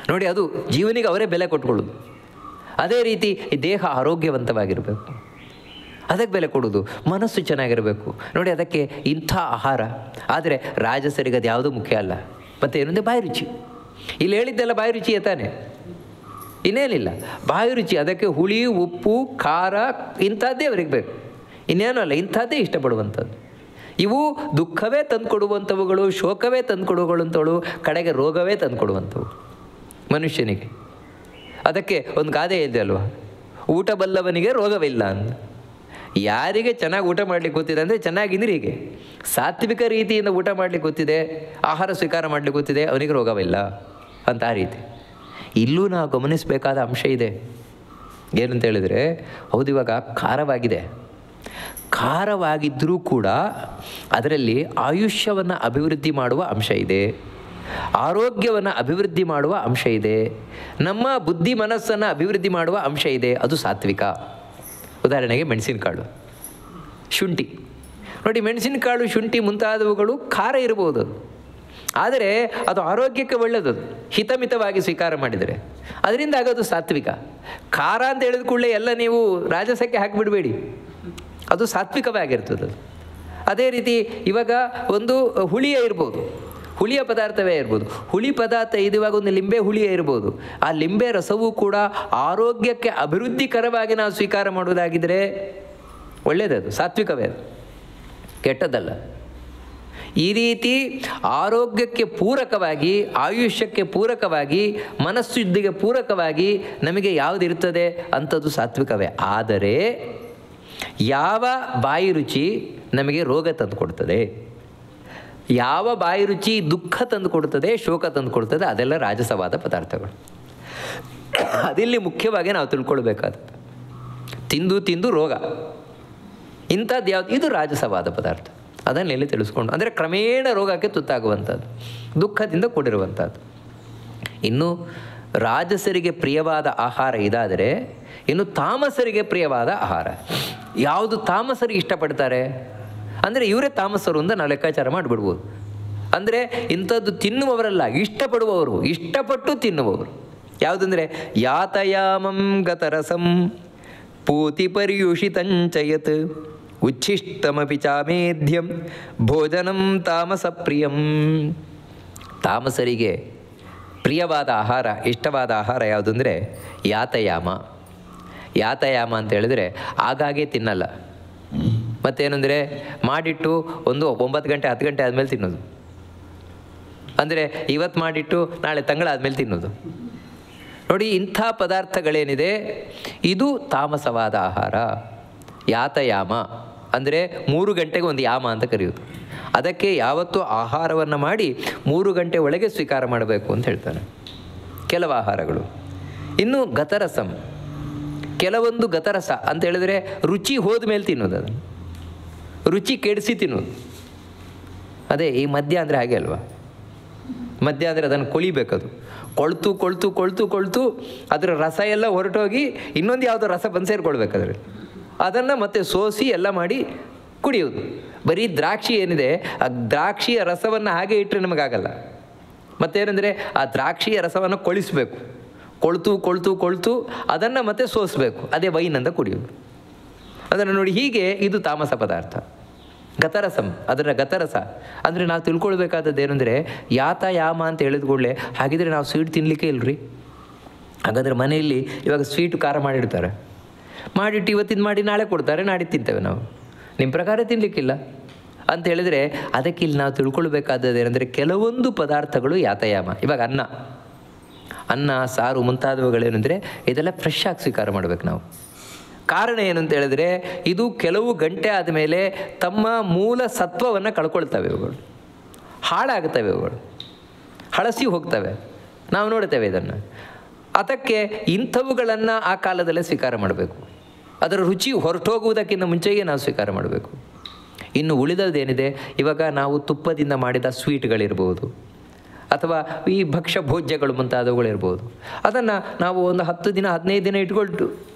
ನೋಡಿ. ಅದು ಜೀವನಿಗೆ ಅವರೇ ಬೆಲೆ ಕೊಟ್ಕೊಳ್ಳೋದು. ಅದೇ ರೀತಿ ಈ ದೇಹ ಆರೋಗ್ಯವಂತವಾಗಿರಬೇಕು, ಅದಕ್ಕೆ ಬೆಲೆ ಕೊಡೋದು. ಮನಸ್ಸು ಚೆನ್ನಾಗಿರಬೇಕು ನೋಡಿ, ಅದಕ್ಕೆ ಇಂಥ ಆಹಾರ. ಆದರೆ ರಾಜಸರಿಗೆ ಅದು ಯಾವುದೂ ಮುಖ್ಯ ಅಲ್ಲ. ಮತ್ತು ಏನಂದರೆ ಬಾಯಿ ರುಚಿ. ಇಲ್ಲಿ ಹೇಳಿದ್ದೆಲ್ಲ ಬಾಯಿ ರುಚಿಯೇ ತಾನೆ, ಇನ್ನೇನಿಲ್ಲ. ಬಾಯಿ ರುಚಿ, ಅದಕ್ಕೆ ಹುಳಿ ಉಪ್ಪು ಖಾರ ಇಂಥದ್ದೇ ಅವ್ರಿಗೆ ಬೇಕು, ಇನ್ನೇನೂ ಅಲ್ಲ. ಇಂಥದ್ದೇ ಇಷ್ಟಪಡುವಂಥದ್ದು. ಇವು ದುಃಖವೇ ತಂದುಕೊಡುವಂಥವುಗಳು, ಶೋಕವೇ ತಂದುಕೊಡುವಂಥವುಗಳು, ಕಡೆಗೆ ರೋಗವೇ ತಂದುಕೊಡುವಂಥವು ಮನುಷ್ಯನಿಗೆ. ಅದಕ್ಕೆ ಒಂದು ಗಾದೆ ಇದೆ ಅಲ್ವಾ, ಊಟ ಬಲ್ಲವನಿಗೆ ರೋಗವಿಲ್ಲ ಅಂತ. ಯಾರಿಗೆ ಚೆನ್ನಾಗಿ ಊಟ ಮಾಡಲಿಕ್ಕೆ ಗೊತ್ತಿದೆ ಅಂದರೆ ಚೆನ್ನಾಗಿಂದ್ರೆ ಹೀಗೆ ಸಾತ್ವಿಕ ರೀತಿಯಿಂದ ಊಟ ಮಾಡಲಿಕ್ಕೆ ಗೊತ್ತಿದೆ, ಆಹಾರ ಸ್ವೀಕಾರ ಮಾಡಲಿಕ್ಕೆ ಗೊತ್ತಿದೆ, ಅವನಿಗೆ ರೋಗವಿಲ್ಲ ಅಂತ ಆ ರೀತಿ. ಇಲ್ಲೂ ನಾವು ಗಮನಿಸಬೇಕಾದ ಅಂಶ ಇದೆ. ಏನಂತ ಹೇಳಿದರೆ, ಹೌದು ಇವಾಗ ಖಾರವಾಗಿದೆ, ಖಾರವಾಗಿದ್ದರೂ ಕೂಡ ಅದರಲ್ಲಿ ಆಯುಷ್ಯವನ್ನು ಅಭಿವೃದ್ಧಿ ಮಾಡುವ ಅಂಶ ಇದೆ, ಆರೋಗ್ಯವನ್ನು ಅಭಿವೃದ್ಧಿ ಮಾಡುವ ಅಂಶ ಇದೆ, ನಮ್ಮ ಬುದ್ಧಿ ಮನಸ್ಸನ್ನು ಅಭಿವೃದ್ಧಿ ಮಾಡುವ ಅಂಶ ಇದೆ. ಅದು ಸಾತ್ವಿಕ. ಉದಾಹರಣೆಗೆ ಮೆಣಸಿನಕಾಳು, ಶುಂಠಿ ನೋಡಿ. ಮೆಣಸಿನಕಾಳು, ಶುಂಠಿ ಮುಂತಾದವುಗಳು ಖಾರ ಇರ್ಬೋದು, ಆದರೆ ಅದು ಆರೋಗ್ಯಕ್ಕೆ ಒಳ್ಳೆಯದು ಹಿತಮಿತವಾಗಿ ಸ್ವೀಕಾರ ಮಾಡಿದರೆ. ಅದರಿಂದ ಆಗೋದು ಸಾತ್ವಿಕ. ಖಾರ ಅಂತ ಹೇಳಿದ ಕೂಡಲೇ ಎಲ್ಲ ನೀವು ರಾಜಸಕ್ಕೆ ಹಾಕಿಬಿಡಬೇಡಿ, ಅದು ಸಾತ್ವಿಕವಾಗಿರ್ತದೆ. ಅದೇ ರೀತಿ ಇವಾಗ ಒಂದು ಹುಳಿಯ ಇರ್ಬೋದು, ಹುಳಿಯ ಪದಾರ್ಥವೇ ಇರ್ಬೋದು. ಹುಳಿ ಪದಾರ್ಥ ಇದುವಾಗ ಒಂದು ಲಿಂಬೆ ಹುಳಿಯೇ ಇರ್ಬೋದು. ಆ ಲಿಂಬೆ ರಸವೂ ಕೂಡ ಆರೋಗ್ಯಕ್ಕೆ ಅಭಿವೃದ್ಧಿಕರವಾಗಿ ನಾವು ಸ್ವೀಕಾರ ಮಾಡುವುದಾಗಿದ್ದರೆ ಒಳ್ಳೆಯದದು, ಸಾತ್ವಿಕವೇ, ಅದು ಕೆಟ್ಟದ್ದಲ್ಲ. ಈ ರೀತಿ ಆರೋಗ್ಯಕ್ಕೆ ಪೂರಕವಾಗಿ, ಆಯುಷ್ಯಕ್ಕೆ ಪೂರಕವಾಗಿ, ಮನಸ್ಸುದ್ದಿಗೆ ಪೂರಕವಾಗಿ ನಮಗೆ ಯಾವುದಿರ್ತದೆ ಅಂಥದ್ದು ಸಾತ್ವಿಕವೇ. ಆದರೆ ಯಾವ ಬಾಯಿ ರುಚಿ ನಮಗೆ ರೋಗ ತಂದು ಕೊಡ್ತದೆ, ಯಾವ ಬಾಯಿ ರುಚಿ ದುಃಖ ತಂದು ಕೊಡ್ತದೆ, ಶೋಕ ತಂದು ಕೊಡ್ತದೆ, ಅದೆಲ್ಲ ರಾಜಸವಾದ ಪದಾರ್ಥಗಳು. ಅದಿಲ್ಲಿ ಮುಖ್ಯವಾಗಿ ನಾವು ತಿಳ್ಕೊಳ್ಬೇಕಾದದ್ದು. ತಿಂದು ತಿಂದು ರೋಗ ಇಂಥದ್ದು ಯಾವುದು, ಇದು ರಾಜಸವಾದ ಪದಾರ್ಥ. ಅದನ್ನೆಲ್ಲಿ ತಿಳಿಸ್ಕೊಂಡು, ಅಂದರೆ ಕ್ರಮೇಣ ರೋಗಕ್ಕೆ ತುತ್ತಾಗುವಂಥದ್ದು, ದುಃಖದಿಂದ ಕೂಡಿರುವಂಥದ್ದು. ಇನ್ನು ರಾಜಸರಿಗೆ ಪ್ರಿಯವಾದ ಆಹಾರ ಇದಾದರೆ, ಇನ್ನು ತಾಮಸರಿಗೆ ಪ್ರಿಯವಾದ ಆಹಾರ ಯಾವುದು ತಾಮಸರಿಗೆ ಇಷ್ಟಪಡ್ತಾರೆ ಅಂದರೆ ಇವರೇ ತಾಮಸರು ಅಂತ ನಾವು ಲೆಕ್ಕಾಚಾರ ಮಾಡಿಬಿಡ್ಬೋದು. ಅಂದರೆ ಇಂಥದ್ದು ತಿನ್ನುವವರಲ್ಲ, ಇಷ್ಟಪಡುವವರು, ಇಷ್ಟಪಟ್ಟು ತಿನ್ನುವವರು. ಯಾವುದಂದರೆ ಯಾತಯಾಮಂ ಗತರಸಂ ಪೂತಿ ಪರ್ಯುಷಿತಂಚಯತ್ ಉಚ್ಛಿಷ್ಟಮಪಿ ಚಾಮೇಧ್ಯಂ ಭೋಜನಂ ತಾಮಸ ಪ್ರಿಯಂ. ತಾಮಸರಿಗೆ ಪ್ರಿಯವಾದ ಆಹಾರ, ಇಷ್ಟವಾದ ಆಹಾರ ಯಾವುದು ಅಂದರೆ ಯಾತಯಾಮ. ಯಾತಯಾಮ ಅಂತ ಹೇಳಿದರೆ ಆಗಾಗ್ಗೆ ತಿನ್ನಲ್ಲ. ಮತ್ತೇನೆಂದರೆ ಮಾಡಿಟ್ಟು ಒಂದು 9 ಗಂಟೆ 10 ಗಂಟೆ ಆದಮೇಲೆ ತಿನ್ನೋದು. ಅಂದರೆ ಇವತ್ತು ಮಾಡಿಟ್ಟು ನಾಳೆ ತಿಂಗಳಾದಮೇಲೆ ತಿನ್ನೋದು. ನೋಡಿ, ಇಂಥ ಪದಾರ್ಥಗಳೇನಿದೆ ಇದು ತಾಮಸವಾದ ಆಹಾರ. ಯಾತಯಾಮ ಅಂದರೆ 3 ಗಂಟೆಗೆ ಒಂದು ಯಾಮ ಅಂತ ಕರೆಯೋದು. ಅದಕ್ಕೆ ಯಾವತ್ತೂ ಆಹಾರವನ್ನು ಮಾಡಿ 3 ಗಂಟೆ ಒಳಗೆ ಸ್ವೀಕಾರ ಮಾಡಬೇಕು ಅಂತ ಹೇಳ್ತಾನೆ ಕೆಲವು ಆಹಾರಗಳು. ಇನ್ನು ಗತರಸಂ, ಕೆಲವೊಂದು ಗತರಸ ಅಂತ ಹೇಳಿದರೆ ರುಚಿ ಹೋದ ಮೇಲೆ ತಿನ್ನೋದು, ಅದನ್ನು ರುಚಿ ಕೆಡಿಸಿ ತಿನ್ನೋದು. ಅದೇ ಈ ಮದ್ಯ ಅಂದರೆ ಹಾಗೆ ಅಲ್ವಾ. ಮದ್ಯ ಅಂದರೆ ಅದನ್ನು ಕೊಳಿಬೇಕದು, ಕೊಳ್ತು ಕೊಳ್ತು ಕೊಳ್ತು ಕೊಳ್ತು ಅದರ ರಸ ಎಲ್ಲ ಹೊರಟೋಗಿ ಇನ್ನೊಂದು ಯಾವುದೋ ರಸ ಬಂದು ಸೇರಿಕೊಳ್ಬೇಕು ಅದರಲ್ಲಿ. ಅದನ್ನು ಮತ್ತೆ ಸೋಸಿ ಎಲ್ಲ ಮಾಡಿ ಕುಡಿಯೋದು. ಬರೀ ದ್ರಾಕ್ಷಿ ಏನಿದೆ, ಆ ದ್ರಾಕ್ಷಿಯ ರಸವನ್ನು ಹಾಗೆ ಇಟ್ಟರೆ ನಮಗಾಗಲ್ಲ. ಮತ್ತೇನೆಂದರೆ ಆ ದ್ರಾಕ್ಷಿಯ ರಸವನ್ನು ಕೊಳಿಸಬೇಕು, ಕೊಳ್ತು ಕೊಳ್ತು ಕೊಳ್ತು ಅದನ್ನು ಮತ್ತೆ ಸೋಸಬೇಕು, ಅದೇ ವೈನ್ ಅಂತ ಕುಡಿಯೋದು. ಅದನ್ನು ನೋಡಿ, ಹೀಗೆ ಇದು ತಾಮಸ ಪದಾರ್ಥ. ಗತರಸಂ, ಅದರ ಗತರಸ ಅಂದರೆ ನಾವು ತಿಳ್ಕೊಳ್ಬೇಕಾದದ್ದು ಏನಂದರೆ, ಯಾತಯಾಮ ಅಂತ ಹೇಳಿದ ಕೂಡಲೇ ಹಾಗಿದ್ರೆ ನಾವು ಸ್ವೀಟ್ ತಿನ್ನಲಿಕ್ಕೆ ಇಲ್ಲರಿ. ಹಾಗಾದರೆ ಮನೆಯಲ್ಲಿ ಇವಾಗ ಸ್ವೀಟು ಖಾರ ಮಾಡಿರ್ತಾರೆ, ಮಾಡಿಟ್ಟು ಇವತ್ತಿನ ಮಾಡಿ ನಾಳೆ ಕೊಡ್ತಾರೆ, ನಾಳೆ ತಿಂತೇವೆ ನಾವು. ನಿಮ್ಮ ಪ್ರಕಾರ ತಿನ್ನಲಿಕ್ಕಿಲ್ಲ ಅಂತ ಹೇಳಿದರೆ, ಅದಕ್ಕೆ ಇಲ್ಲಿ ನಾವು ತಿಳ್ಕೊಳ್ಬೇಕಾದದ್ದು ಏನಂದರೆ, ಕೆಲವೊಂದು ಪದಾರ್ಥಗಳು ಯಾತಯಾಮ. ಇವಾಗ ಅನ್ನ ಸಾರು ಮುಂತಾದವುಗಳೇನೆಂದರೆ ಇದೆಲ್ಲ ಫ್ರೆಶ್ ಆಗಿ ಸ್ವೀಕಾರ ಮಾಡಬೇಕು ನಾವು. ಕಾರಣ ಏನು ಅಂತ ಹೇಳಿದ್ರೆ, ಇದು ಕೆಲವು ಗಂಟೆ ಆದಮೇಲೆ ತಮ್ಮ ಮೂಲ ಸತ್ವವನ್ನು ಕಳ್ಕೊಳ್ತವೆ, ಇವುಗಳು ಹಾಳಾಗುತ್ತವೆ, ಇವುಗಳು ಹಳಸಿ ಹೋಗ್ತವೆ. ನಾವು ನೋಡ್ತೇವೆ ಇದನ್ನು. ಅದಕ್ಕೆ ಇಂಥವುಗಳನ್ನು ಆ ಕಾಲದಲ್ಲೇ ಸ್ವೀಕಾರ ಮಾಡಬೇಕು. ಅದರ ರುಚಿ ಹೊರಟೋಗುವುದಕ್ಕಿಂತ ಮುಂಚೆಯೇ ನಾವು ಸ್ವೀಕಾರ ಮಾಡಬೇಕು. ಇನ್ನು ಉಳಿದದ್ದೇನಿದೆ, ಇವಾಗ ನಾವು ತುಪ್ಪದಿಂದ ಮಾಡಿದ ಸ್ವೀಟ್ಗಳಿರ್ಬೋದು, ಅಥವಾ ಈ ಭಕ್ಷ್ಯ ಭೋಜ್ಯಗಳು ಮುಂತಾದವುಗಳಿರ್ಬೋದು, ಅದನ್ನು ನಾವು ಒಂದು 10 ದಿನ 15 ದಿನ ಇಟ್ಕೊಳ್ತು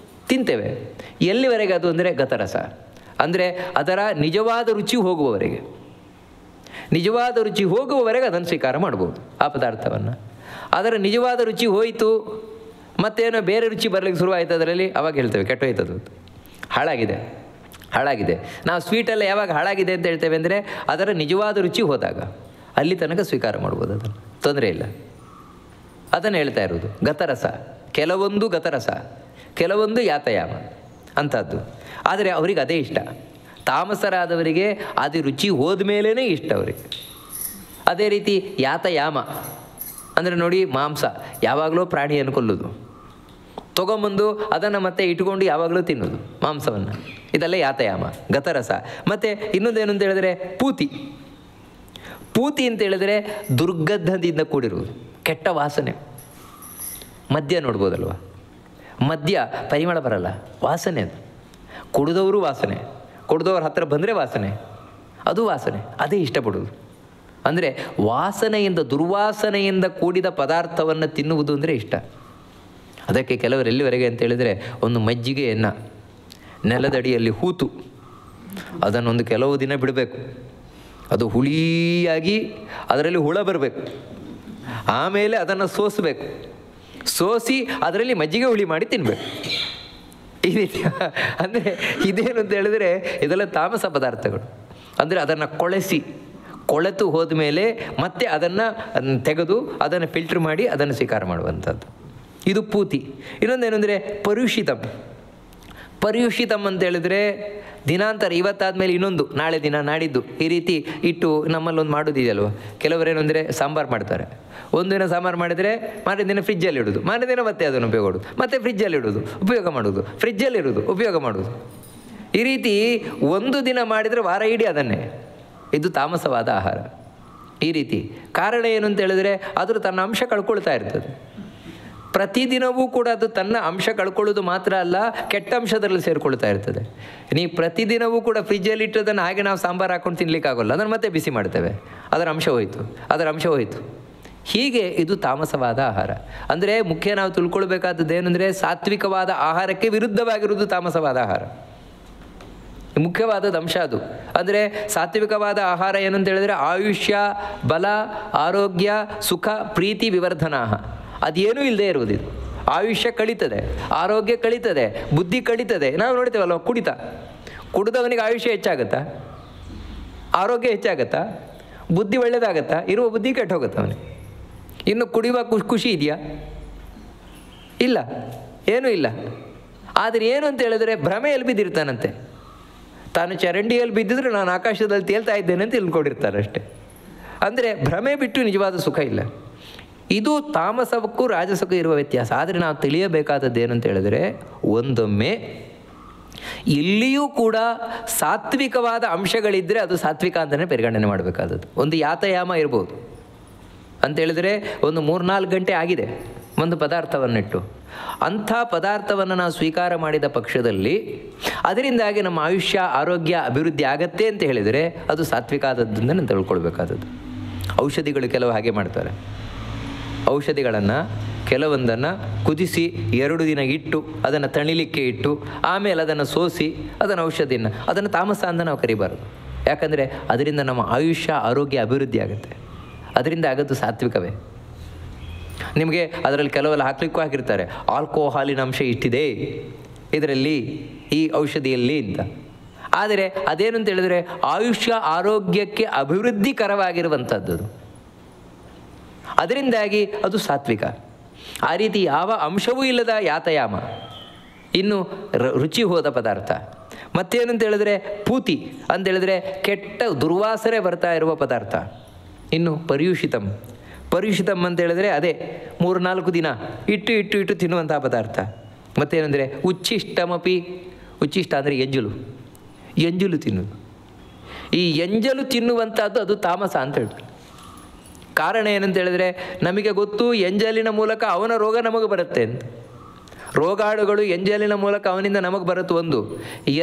ತಿಂತೇವೆ. ಎಲ್ಲಿವರೆಗೆ ಅದು ಅಂದರೆ ಗತರಸ, ಅಂದರೆ ಅದರ ನಿಜವಾದ ರುಚಿ ಹೋಗುವವರೆಗೆ, ನಿಜವಾದ ರುಚಿ ಹೋಗುವವರೆಗೆ ಅದನ್ನು ಸ್ವೀಕಾರ ಮಾಡ್ಬೋದು ಆ ಪದಾರ್ಥವನ್ನು. ಅದರ ನಿಜವಾದ ರುಚಿ ಹೋಯಿತು, ಮತ್ತೇನೋ ಬೇರೆ ರುಚಿ ಬರಲಿಕ್ಕೆ ಶುರುವಾಯಿತು ಅದರಲ್ಲಿ, ಅವಾಗ ಹೇಳ್ತೇವೆ ಕೆಟ್ಟೋಯ್ತದು, ಹಾಳಾಗಿದೆ. ನಾವು ಸ್ವೀಟೆಲ್ಲ ಯಾವಾಗ ಹಾಳಾಗಿದೆ ಅಂತ ಹೇಳ್ತೇವೆ ಅಂದರೆ, ಅದರ ನಿಜವಾದ ರುಚಿ ಹೋದಾಗ ಅಲ್ಲಿ ತನಕ ಸ್ವೀಕಾರ ಮಾಡ್ಬೋದು, ಅದನ್ನು ತೊಂದರೆ ಇಲ್ಲ. ಅದನ್ನು ಹೇಳ್ತಾ ಇರೋದು ಗತರಸ. ಕೆಲವೊಂದು ಗತರಸ, ಕೆಲವೊಂದು ಯಾತಯಾಮ ಅಂಥದ್ದು. ಆದರೆ ಅವರಿಗೆ ಅದೇ ಇಷ್ಟ. ತಾಮಸರಾದವರಿಗೆ ಅದು ರುಚಿ ಹೋದ ಮೇಲೇ ಇಷ್ಟ ಅವರಿಗೆ. ಅದೇ ರೀತಿ ಯಾತಯಾಮ ಅಂದರೆ ನೋಡಿ, ಮಾಂಸ ಯಾವಾಗಲೂ ಪ್ರಾಣಿಯನ್ನು ಕೊಲ್ಲೋದು, ತೊಗೊಂಬಂದು ಅದನ್ನು ಮತ್ತೆ ಇಟ್ಕೊಂಡು ಯಾವಾಗಲೂ ತಿನ್ನೋದು ಮಾಂಸವನ್ನು. ಇದೆಲ್ಲ ಯಾತಯಾಮ, ಗತರಸ. ಮತ್ತು ಇನ್ನೊಂದೇನು ಅಂತ ಹೇಳಿದ್ರೆ ಪೂತಿ. ಪೂತಿ ಅಂತ ಹೇಳಿದ್ರೆ ದುರ್ಗಂಧದಿಂದ ಕೂಡಿರುವುದು, ಕೆಟ್ಟ ವಾಸನೆ. ಮದ್ಯ ನೋಡ್ಬೋದಲ್ವ, ಮದ್ಯ ಪರಿಮಳ ಬರಲ್ಲ, ವಾಸನೆ ಅದು. ಕುಡಿದವರು ವಾಸನೆ, ಕುಡಿದವ್ರ ಹತ್ರ ಬಂದರೆ ವಾಸನೆ, ಅದು ವಾಸನೆ, ಅದೇ ಇಷ್ಟಪಡೋದು. ಅಂದರೆ ವಾಸನೆಯಿಂದ, ದುರ್ವಾಸನೆಯಿಂದ ಕೂಡಿದ ಪದಾರ್ಥವನ್ನು ತಿನ್ನುವುದು ಅಂದರೆ ಇಷ್ಟ. ಅದಕ್ಕೆ ಕೆಲವರು ಎಲ್ಲಿವರೆಗೆ ಅಂತೇಳಿದರೆ, ಒಂದು ಮಜ್ಜಿಗೆಯನ್ನು ನೆಲದಡಿಯಲ್ಲಿ ಹೂತು ಅದನ್ನೊಂದು ಕೆಲವು ದಿನ ಬಿಡಬೇಕು, ಅದು ಹುಳಿಯಾಗಿ ಅದರಲ್ಲಿ ಹುಳ ಬರಬೇಕು, ಆಮೇಲೆ ಅದನ್ನು ಸೋಸಬೇಕು, ಸೋಸಿ ಅದರಲ್ಲಿ ಮಜ್ಜಿಗೆ ಹುಳಿ ಮಾಡಿ ತಿನ್ನಬೇಕು. ಈ ರೀತಿ ಅಂದರೆ ಇದೇನು ಅಂತ ಹೇಳಿದರೆ ಇದೆಲ್ಲ ತಾಮಸ ಪದಾರ್ಥಗಳು. ಅಂದರೆ ಅದನ್ನು ಕೊಳೆತು ಹೋದ ಮೇಲೆ ಮತ್ತೆ ಅದನ್ನು ತೆಗೆದು ಅದನ್ನು ಫಿಲ್ಟ್ರ್ ಮಾಡಿ ಅದನ್ನು ಸ್ವೀಕಾರ ಮಾಡುವಂಥದ್ದು, ಇದು ಪೂತಿ. ಇನ್ನೊಂದೇನೆಂದರೆ ಪರ್ಯುಷಿತಂ. ಪರ್ಯುಷಿತಂ ಅಂತ ಹೇಳಿದ್ರೆ ದಿನಾಂತರ, ಇವತ್ತಾದಮೇಲೆ ಇನ್ನೊಂದು, ನಾಳೆ ದಿನ, ನಾಡಿದ್ದು, ಈ ರೀತಿ ಇಟ್ಟು ನಮ್ಮಲ್ಲೊಂದು ಮಾಡೋದಿದೆಯಲ್ವ. ಕೆಲವರೇನು ಅಂದರೆ ಸಾಂಬಾರು ಮಾಡ್ತಾರೆ, ಒಂದಿನ ಸಾಂಬಾರು ಮಾಡಿದರೆ ಮಾರನೇ ದಿನ ಫ್ರಿಜ್ಜಲ್ಲಿ ಇಡೋದು, ಮಾರನೇ ದಿನ ಮತ್ತೆ ಅದನ್ನು ಉಪಯೋಗ ಮಾಡೋದು, ಮತ್ತೆ ಫ್ರಿಜ್ಜಲ್ಲಿ ಇಡೋದು, ಉಪಯೋಗ ಮಾಡೋದು, ಫ್ರಿಜ್ಜಲ್ಲಿ ಇಡೋದು, ಉಪಯೋಗ ಮಾಡೋದು. ಈ ರೀತಿ ಒಂದು ದಿನ ಮಾಡಿದರೆ ವಾರ ಇಡೀ ಅದನ್ನೇ. ಇದು ತಾಮಸವಾದ ಆಹಾರ. ಈ ರೀತಿ ಕಾರಣ ಏನು ಅಂತ ಹೇಳಿದ್ರೆ ಅದು ತನ್ನ ಅಂಶ ಕಳ್ಕೊಳ್ತಾ ಇರ್ತದೆ. ಪ್ರತಿದಿನವೂ ಕೂಡ ಅದು ತನ್ನ ಅಂಶ ಕಳ್ಕೊಳ್ಳೋದು ಮಾತ್ರ ಅಲ್ಲ, ಕೆಟ್ಟ ಅಂಶದಲ್ಲಿ ಸೇರಿಕೊಳ್ತಾ ಇರ್ತದೆ. ನೀವು ಪ್ರತಿದಿನವೂ ಕೂಡ ಫ್ರಿಜ್ಜಲ್ಲಿ ಇಟ್ಟದನ್ನು ಹಾಗೆ ನಾವು ಸಾಂಬಾರು ಹಾಕೊಂಡು ತಿನ್ನಲಿಕ್ಕಾಗೋಲ್ಲ, ಅದನ್ನು ಮತ್ತೆ ಬಿಸಿ ಮಾಡ್ತೇವೆ, ಅದರ ಅಂಶ ಹೋಯಿತು. ಹೀಗೆ ಇದು ತಾಮಸವಾದ ಆಹಾರ. ಅಂದರೆ ಮುಖ್ಯ ನಾವು ತಿಳ್ಕೊಳ್ಬೇಕಾದದ್ದು ಏನಂದರೆ, ಸಾತ್ವಿಕವಾದ ಆಹಾರಕ್ಕೆ ವಿರುದ್ಧವಾಗಿರುವುದು ತಾಮಸವಾದ ಆಹಾರ. ಮುಖ್ಯವಾದದ್ದು ಅಂಶ ಅದು. ಅಂದರೆ ಸಾತ್ವಿಕವಾದ ಆಹಾರ ಏನಂತ ಹೇಳಿದರೆ ಆಯುಷ್ಯ, ಬಲ, ಆರೋಗ್ಯ, ಸುಖ, ಪ್ರೀತಿ, ವಿವರ್ಧನಾಹ. ಅದೇನೂ ಇಲ್ಲದೆ ಇರುವುದು ಇದು. ಆಯುಷ್ಯ ಕಳೀತದೆ, ಆರೋಗ್ಯ ಕಳೀತದೆ, ಬುದ್ಧಿ ಕಳೀತದೆ. ನಾವು ನೋಡ್ತೇವಲ್ವ, ಕುಡಿದವನಿಗೆ ಆಯುಷ್ಯ ಹೆಚ್ಚಾಗತ್ತಾ, ಆರೋಗ್ಯ ಹೆಚ್ಚಾಗತ್ತಾ, ಬುದ್ಧಿ ಒಳ್ಳೆಯದಾಗತ್ತಾ? ಇರುವ ಬುದ್ಧಿ ಕೆಟ್ಟು ಹೋಗುತ್ತೆ ಅವನಿಗೆ. ಇನ್ನು ಕುಡಿಯುವ ಖುಷಿ ಇದೆಯಾ? ಇಲ್ಲ, ಏನೂ ಇಲ್ಲ. ಆದರೆ ಏನು ಅಂತ ಹೇಳಿದ್ರೆ ಭ್ರಮೆಯಲ್ಲಿ ಬಿದ್ದಿರ್ತಾನಂತೆ. ತಾನು ಚರಂಡಿಯಲ್ಲಿ ಬಿದ್ದಿದ್ರೆ ನಾನು ಆಕಾಶದಲ್ಲಿ ತೇಲ್ತಾ ಇದ್ದೇನೆ ಅಂತ ತಿಳ್ಕೊಂಡಿರ್ತಾರೆ ಅಷ್ಟೇ. ಅಂದರೆ ಭ್ರಮೆ ಬಿಟ್ಟು ನಿಜವಾದ ಸುಖ ಇಲ್ಲ. ಇದು ತಾಮಸಕ್ಕೂ ರಾಜಸಕ್ಕೂ ಇರುವ ವ್ಯತ್ಯಾಸ. ಆದರೆ ನಾವು ತಿಳಿಯಬೇಕಾದದ್ದು ಏನಂತ ಹೇಳಿದರೆ, ಒಂದೊಮ್ಮೆ ಇಲ್ಲಿಯೂ ಕೂಡ ಸಾತ್ವಿಕವಾದ ಅಂಶಗಳಿದ್ದರೆ ಅದು ಸಾತ್ವಿಕ ಅಂತಲೇ ಪರಿಗಣನೆ ಮಾಡಬೇಕಾದದ್ದು. ಒಂದು ಯಾತಯಾಮ ಇರ್ಬೋದು ಅಂತೇಳಿದರೆ, ಒಂದು 3-4 ಗಂಟೆ ಆಗಿದೆ ಒಂದು ಪದಾರ್ಥವನ್ನಿಟ್ಟು, ಅಂಥ ಪದಾರ್ಥವನ್ನು ನಾವು ಸ್ವೀಕಾರ ಮಾಡಿದ ಪಕ್ಷದಲ್ಲಿ ಅದರಿಂದಾಗಿ ನಮ್ಮ ಆಯುಷ್ಯ, ಆರೋಗ್ಯ ಅಭಿವೃದ್ಧಿ ಆಗತ್ತೆ ಅಂತ ಹೇಳಿದರೆ ಅದು ಸಾತ್ವಿಕ ಆದದ್ದರಿಂದ ನಾನು ತಿಳ್ಕೊಳ್ಬೇಕಾದದ್ದು. ಔಷಧಿಗಳು ಕೆಲವು ಹಾಗೆ ಮಾಡ್ತಾರೆ. ಔಷಧಿಗಳನ್ನು ಕೆಲವೊಂದನ್ನು ಕುದಿಸಿ 2 ದಿನ ಇಟ್ಟು ಅದನ್ನು ತಣಿಲಿಕ್ಕೆ ಇಟ್ಟು ಆಮೇಲೆ ಅದನ್ನು ಸೋಸಿ ಅದನ್ನು ಔಷಧಿಯನ್ನು, ಅದನ್ನು ತಾಮಸ ಅಂತ ನಾವು ಕರಿಬಾರದು. ಯಾಕಂದರೆ ಅದರಿಂದ ನಮ್ಮ ಆಯುಷ್ಯ, ಆರೋಗ್ಯ ಅಭಿವೃದ್ಧಿ ಆಗುತ್ತೆ. ಅದರಿಂದ ಆಗೋದು ಸಾತ್ವಿಕವೇ. ನಿಮಗೆ ಅದರಲ್ಲಿ ಕೆಲವೆಲ್ಲ ಹಾಕ್ಲಿಕ್ಕೂ ಹಾಕಿರ್ತಾರೆ, ಆಲ್ಕೋಹಾಲಿನ ಅಂಶ ಇಷ್ಟಿದೆ ಇದರಲ್ಲಿ, ಈ ಔಷಧಿಯಲ್ಲಿ ಅಂತ. ಆದರೆ ಅದೇನು ಅಂತ ಹೇಳಿದರೆ ಆಯುಷ್ಯ, ಆರೋಗ್ಯಕ್ಕೆ ಅಭಿವೃದ್ಧಿಕರವಾಗಿರುವಂಥದ್ದು. ಅದರಿಂದಾಗಿ ಅದು ಸಾತ್ವಿಕ. ಆ ರೀತಿ ಯಾವ ಅಂಶವೂ ಇಲ್ಲದ ಯಾತಯಾಮ. ಇನ್ನು ರುಚಿ ಹೋದ ಪದಾರ್ಥ. ಮತ್ತೇನು ಅಂತ ಹೇಳಿದ್ರೆ ಪೂತಿ ಅಂತೇಳಿದ್ರೆ ಕೆಟ್ಟ ದುರ್ವಾಸನೆ ಬರ್ತಾ ಇರುವ ಪದಾರ್ಥ. ಇನ್ನು ಪರ್ಯುಷಿತಂ. ಪರ್ಯುಷಿತಂ ಅಂತೇಳಿದ್ರೆ ಅದೇ 3-4 ದಿನ ಇಟ್ಟು ತಿನ್ನುವಂಥ ಪದಾರ್ಥ. ಮತ್ತೇನೆಂದರೆ ಉಚ್ಚಿಷ್ಟಮಪಿ. ಉಚ್ಚಿಷ್ಟ ಅಂದರೆ ಎಂಜಲು ತಿನ್ನುವುದು. ಈ ಎಂಜಲು ತಿನ್ನುವಂಥದ್ದು ಅದು ತಾಮಸ ಅಂತ ಹೇಳ್ತಾರೆ. ಕಾರಣ ಏನಂತ ಹೇಳಿದ್ರೆ ನಮಗೆ ಗೊತ್ತು ಎಂಜಲಿನ ಮೂಲಕ ಅವನ ರೋಗ ನಮಗೆ ಬರುತ್ತೆ ಅಂತ. ರೋಗಾಣುಗಳು ಎಂಜಲಿನ ಮೂಲಕ ಅವನಿಂದ ನಮಗೆ ಬರುತ್ತೆ ಒಂದು.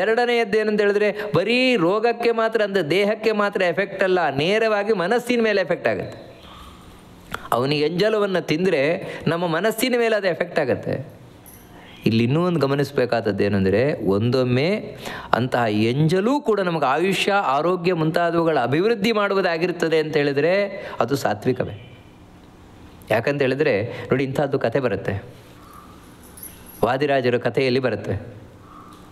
ಎರಡನೆಯದ್ದು ಏನಂತ ಹೇಳಿದ್ರೆ ಬರೀ ರೋಗಕ್ಕೆ ಮಾತ್ರ, ಅಂದರೆ ದೇಹಕ್ಕೆ ಮಾತ್ರ ಎಫೆಕ್ಟ್ ಅಲ್ಲ, ನೇರವಾಗಿ ಮನಸ್ಸಿನ ಮೇಲೆ ಎಫೆಕ್ಟ್ ಆಗುತ್ತೆ. ಅವನಿಗೆ ಎಂಜಲವನ್ನು ತಿಂದರೆ ನಮ್ಮ ಮನಸ್ಸಿನ ಮೇಲೆ ಅದು ಎಫೆಕ್ಟ್ ಆಗುತ್ತೆ. ಇಲ್ಲಿ ಇನ್ನೂ ಒಂದು ಗಮನಿಸಬೇಕಾದದ್ದು ಏನಂದರೆ, ಒಂದೊಮ್ಮೆ ಅಂತಹ ಎಂಜಲೂ ಕೂಡ ನಮಗೆ ಆಯುಷ್ಯ, ಆರೋಗ್ಯ ಮುಂತಾದವುಗಳ ಅಭಿವೃದ್ಧಿ ಮಾಡುವುದಾಗಿರ್ತದೆ ಅಂತ ಹೇಳಿದರೆ ಅದು ಸಾತ್ವಿಕವೇ. ಯಾಕಂತ ಹೇಳಿದರೆ ನೋಡಿ, ಇಂಥದ್ದು ಕಥೆ ಬರುತ್ತೆ, ವಾದಿರಾಜರ ಕಥೆಯಲ್ಲಿ ಬರುತ್ತೆ,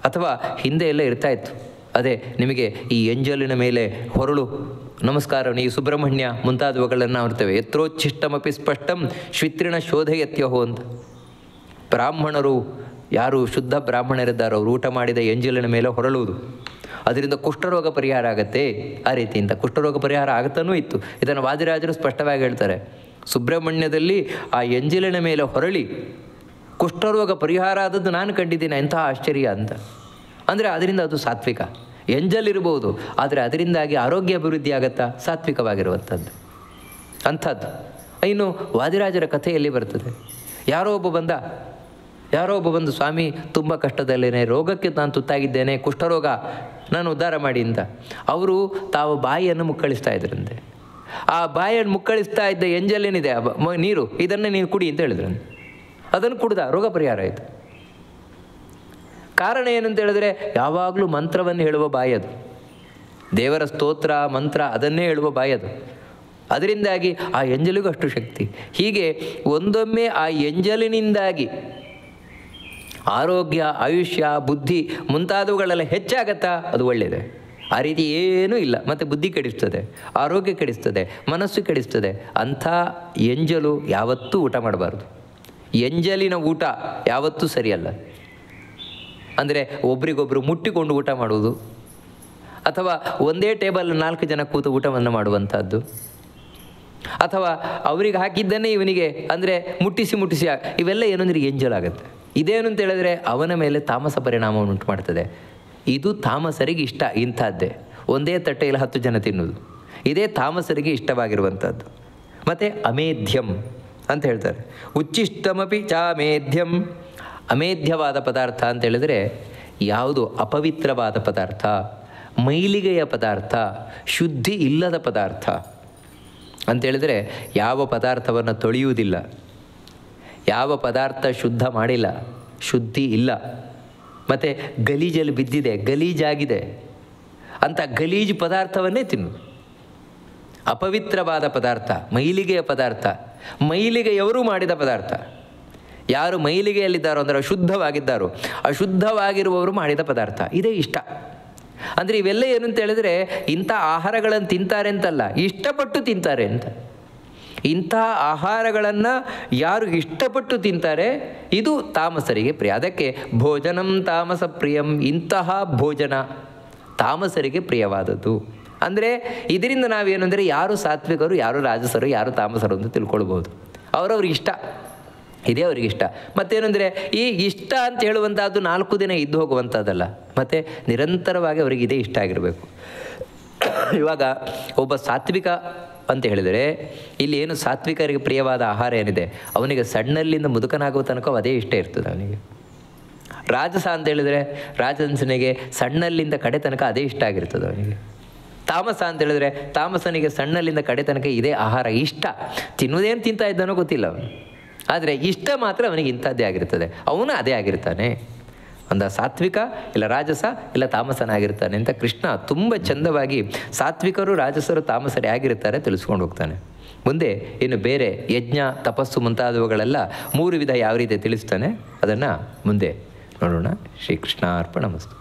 ಅಥವಾ ಹಿಂದೆ ಎಲ್ಲ ಇರ್ತಾಯಿತ್ತು. ಅದೇ ನಿಮಗೆ ಈ ಎಂಜಲಿನ ಮೇಲೆ ಹೊರಳು ನಮಸ್ಕಾರ, ಈ ಸುಬ್ರಹ್ಮಣ್ಯ ಮುಂತಾದವುಗಳನ್ನು ನೋಡ್ತೇವೆ. ಯತ್ರೋಚ್ಛಿಷ್ಟಮಪಿ ಸ್ಪಷ್ಟಂ ಶ್ವಿತ್ರಿಣ ಶೋಧಯತ್ಯಹೋ ಅಂತ. ಬ್ರಾಹ್ಮಣರು ಯಾರು ಶುದ್ಧ ಬ್ರಾಹ್ಮಣರಿದ್ದಾರೋ ಅವರು ಊಟ ಮಾಡಿದ ಎಂಜಲಿನ ಮೇಲೆ ಹೊರಳುವುದು, ಅದರಿಂದ ಕುಷ್ಠರೋಗ ಪರಿಹಾರ ಆಗತ್ತೆ. ಆ ರೀತಿಯಿಂದ ಕುಷ್ಠರೋಗ ಪರಿಹಾರ ಆಗುತ್ತಾನೂ ಇತ್ತು. ಇದನ್ನು ವಾದಿರಾಜರು ಸ್ಪಷ್ಟವಾಗಿ ಹೇಳ್ತಾರೆ. ಸುಬ್ರಹ್ಮಣ್ಯದಲ್ಲಿ ಆ ಎಂಜಲಿನ ಮೇಲೆ ಹೊರಳಿ ಕುಷ್ಠರೋಗ ಪರಿಹಾರ ಆದದ್ದು ನಾನು ಕಂಡಿದ್ದೀನಿ, ಎಂತಹ ಆಶ್ಚರ್ಯ ಅಂತ. ಅಂದರೆ ಅದರಿಂದ ಅದು ಸಾತ್ವಿಕ. ಎಂಜಲಿರ್ಬೋದು, ಆದರೆ ಅದರಿಂದಾಗಿ ಆರೋಗ್ಯ ಅಭಿವೃದ್ಧಿ ಆಗತ್ತಾ? ಸಾತ್ವಿಕವಾಗಿರುವಂಥದ್ದು ಅಂಥದ್ದು. ಇನ್ನು ವಾದಿರಾಜರ ಕಥೆಯಲ್ಲಿ ಬರ್ತದೆ, ಯಾರೋ ಒಬ್ಬ ಬಂದು ಸ್ವಾಮಿ ತುಂಬ ಕಷ್ಟದಲ್ಲೇನೆ, ರೋಗಕ್ಕೆ ನಾನು ತುತ್ತಾಗಿದ್ದೇನೆ, ಕುಷ್ಠರೋಗ, ನಾನು ಉದ್ಧಾರ ಮಾಡಿ ಅಂತ. ಅವರು ತಾವು ಬಾಯಿಯನ್ನು ಮುಕ್ಕಳಿಸ್ತಾ ಇದ್ರಂತೆ. ಆ ಬಾಯಿಯನ್ನು ಮುಕ್ಕಳಿಸ್ತಾ ಇದ್ದ ಎಂಜಲೇನಿದೆ ನೀರು, ಇದನ್ನೇ ನೀನು ಕುಡಿ ಅಂತ ಹೇಳಿದ್ರಂತೆ. ಅದನ್ನು ಕುಡ್ದ, ರೋಗ ಪರಿಹಾರ ಆಯಿತು. ಕಾರಣ ಏನಂತ ಹೇಳಿದ್ರೆ ಯಾವಾಗಲೂ ಮಂತ್ರವನ್ನು ಹೇಳುವ ಬಾಯದು, ದೇವರ ಸ್ತೋತ್ರ ಮಂತ್ರ ಅದನ್ನೇ ಹೇಳುವ ಬಾಯದು. ಅದರಿಂದಾಗಿ ಆ ಎಂಜಲಿಗೂ ಅಷ್ಟು ಶಕ್ತಿ. ಹೀಗೆ ಒಂದೊಮ್ಮೆ ಆ ಎಂಜಲಿನಿಂದಾಗಿ ಆರೋಗ್ಯ, ಆಯುಷ್ಯ, ಬುದ್ಧಿ ಮುಂತಾದವುಗಳೆಲ್ಲ ಹೆಚ್ಚಾಗತ್ತಾ? ಅದು ಒಳ್ಳೆಯದೇ. ಆ ರೀತಿ ಏನೂ ಇಲ್ಲ. ಮತ್ತು ಬುದ್ಧಿ ಕೆಡಿಸ್ತದೆ, ಆರೋಗ್ಯ ಕೆಡಿಸ್ತದೆ, ಮನಸ್ಸು ಕೆಡಿಸ್ತದೆ. ಅಂಥ ಎಂಜಲು ಯಾವತ್ತೂ ಊಟ ಮಾಡಬಾರ್ದು. ಎಂಜಲಿನ ಊಟ ಯಾವತ್ತೂ ಸರಿಯಲ್ಲ. ಅಂದರೆ ಒಬ್ರಿಗೊಬ್ಬರು ಮುಟ್ಟಿಕೊಂಡು ಊಟ ಮಾಡುವುದು, ಅಥವಾ ಒಂದೇ ಟೇಬಲ್ 4 ಜನ ಕೂತು ಊಟವನ್ನು ಮಾಡುವಂಥದ್ದು, ಅಥವಾ ಅವರಿಗೆ ಹಾಕಿದ್ದನ್ನೇ ಇವನಿಗೆ ಅಂದರೆ ಮುಟ್ಟಿಸಿ ಇವೆಲ್ಲ ಏನಂದರೆ ಎಂಜಲಾಗುತ್ತೆ. ಇದೇನು ಅಂತ ಹೇಳಿದ್ರೆ ಅವನ ಮೇಲೆ ತಾಮಸ ಪರಿಣಾಮವನ್ನು ಉಂಟು ಮಾಡ್ತದೆ. ಇದು ತಾಮಸರಿಗೆ ಇಷ್ಟ ಇಂಥದ್ದೇ. ಒಂದೇ ತಟ್ಟೆಯಲ್ಲಿ 10 ಜನ ತಿನ್ನುವುದು, ಇದೇ ತಾಮಸರಿಗೆ ಇಷ್ಟವಾಗಿರುವಂಥದ್ದು. ಮತ್ತು ಅಮೇಧ್ಯಂ ಅಂತ ಹೇಳ್ತಾರೆ. ಉಚ್ಚಿಷ್ಟಮಪಿ ಚಾಮೇಧ್ಯಂ. ಅಮೇಧ್ಯವಾದ ಪದಾರ್ಥ ಅಂತ ಹೇಳಿದರೆ ಯಾವುದು ಅಪವಿತ್ರವಾದ ಪದಾರ್ಥ, ಮೈಲಿಗೆಯ ಪದಾರ್ಥ, ಶುದ್ಧಿ ಇಲ್ಲದ ಪದಾರ್ಥ ಅಂತೇಳಿದರೆ ಯಾವ ಪದಾರ್ಥವನ್ನು ತೊಳೆಯುವುದಿಲ್ಲ, ಯಾವ ಪದಾರ್ಥ ಶುದ್ಧ ಮಾಡಿಲ್ಲ, ಶುದ್ಧಿ ಇಲ್ಲ, ಮತ್ತು ಗಲೀಜಲ್ಲಿ ಬಿದ್ದಿದೆ, ಗಲೀಜಾಗಿದೆ ಅಂಥ ಗಲೀಜು ಪದಾರ್ಥವನ್ನೇ ತಿನ್ನು. ಅಪವಿತ್ರವಾದ ಪದಾರ್ಥ, ಮೈಲಿಗೆಯ ಪದಾರ್ಥ, ಮೈಲಿಗೆಯವರು ಮಾಡಿದ ಪದಾರ್ಥ. ಯಾರು ಮೈಲಿಗೆಯಲ್ಲಿದ್ದಾರೋ ಅಂದರೆ ಅಶುದ್ಧವಾಗಿದ್ದಾರೋ, ಅಶುದ್ಧವಾಗಿರುವವರು ಮಾಡಿದ ಪದಾರ್ಥ ಇದೇ ಇಷ್ಟ. ಅಂದರೆ ಇವೆಲ್ಲ ಏನು ಅಂತ ಹೇಳಿದ್ರೆ ಇಂಥ ಆಹಾರಗಳನ್ನು ತಿಂತಾರೆ ಅಂತಲ್ಲ, ಇಷ್ಟಪಟ್ಟು ತಿಂತಾರೆ ಅಂತ. ಇಂಥ ಆಹಾರಗಳನ್ನು ಯಾರು ಇಷ್ಟಪಟ್ಟು ತಿಂತಾರೆ ಇದು ತಾಮಸರಿಗೆ ಪ್ರಿಯ. ಅದಕ್ಕೆ ಭೋಜನಂ ತಾಮಸ ಪ್ರಿಯಂ. ಇಂತಹ ಭೋಜನ ತಾಮಸರಿಗೆ ಪ್ರಿಯವಾದದ್ದು. ಅಂದರೆ ಇದರಿಂದ ನಾವೇನೆಂದರೆ ಯಾರು ಸಾತ್ವಿಕರು, ಯಾರು ರಾಜಸರು, ಯಾರು ತಾಮಸರು ಅಂತ ತಿಳ್ಕೊಳ್ಬೋದು. ಅವರವ್ರಿಗೆ ಇಷ್ಟ, ಇದೇ ಅವ್ರಿಗೆ ಇಷ್ಟ. ಮತ್ತೇನೆಂದರೆ ಈ ಇಷ್ಟ ಅಂತ ಹೇಳುವಂಥದ್ದು 4 ದಿನ ಇದ್ದು ಹೋಗುವಂಥದ್ದಲ್ಲ, ಮತ್ತು ನಿರಂತರವಾಗಿ ಅವರಿಗೆ ಇದೇ ಇಷ್ಟ ಆಗಿರಬೇಕು. ಇವಾಗ ಒಬ್ಬ ಸಾತ್ವಿಕ ಅಂತ ಹೇಳಿದರೆ ಇಲ್ಲಿ ಏನು ಸಾತ್ವಿಕರಿಗೆ ಪ್ರಿಯವಾದ ಆಹಾರ ಏನಿದೆ ಅವನಿಗೆ ಸಣ್ಣಲ್ಲಿಂದ ಮುದುಕನಾಗುವ ತನಕ ಅದೇ ಇಷ್ಟ ಇರ್ತದೆ ಅವನಿಗೆ. ರಾಜಸ ಅಂತ ಹೇಳಿದರೆ ರಾಜಸನಿಗೆ ಸಣ್ಣಲ್ಲಿಂದ ಕಡೆ ತನಕ ಅದೇ ಇಷ್ಟ ಆಗಿರ್ತದೆ ಅವನಿಗೆ. ತಾಮಸ ಅಂತ ಹೇಳಿದ್ರೆ ತಾಮಸನಿಗೆ ಸಣ್ಣಲ್ಲಿಂದ ಕಡೆ ತನಕ ಇದೇ ಆಹಾರ ಇಷ್ಟ. ತಿನ್ನುವುದೇನು ತಿಂತಾ ಇದ್ದಾನೋ ಗೊತ್ತಿಲ್ಲ ಅವನು, ಆದರೆ ಇಷ್ಟ ಮಾತ್ರ ಅವನಿಗೆ ಇಂಥದ್ದೇ ಆಗಿರ್ತದೆ, ಅವನು ಅದೇ ಆಗಿರ್ತಾನೆ. ಒಂದು ಸಾತ್ವಿಕ ಇಲ್ಲ ರಾಜಸ ಇಲ್ಲ ತಾಮಸನಾಗಿರ್ತಾನೆ ಅಂತ ಕೃಷ್ಣ ತುಂಬ ಚಂದವಾಗಿ ಸಾತ್ವಿಕರು ರಾಜಸರು ತಾಮಸರೇ ಆಗಿರ್ತಾರೆ ತಿಳಿಸ್ಕೊಂಡು ಹೋಗ್ತಾನೆ. ಮುಂದೆ ಇನ್ನು ಬೇರೆ ಯಜ್ಞ ತಪಸ್ಸು ಮುಂತಾದವುಗಳೆಲ್ಲ 3 ವಿಧ ಯಾವ ರೀತಿ ತಿಳಿಸ್ತಾನೆ ಅದನ್ನು ಮುಂದೆ ನೋಡೋಣ. ಶ್ರೀಕೃಷ್ಣ ಅರ್ಪಣಮಸ್ತು.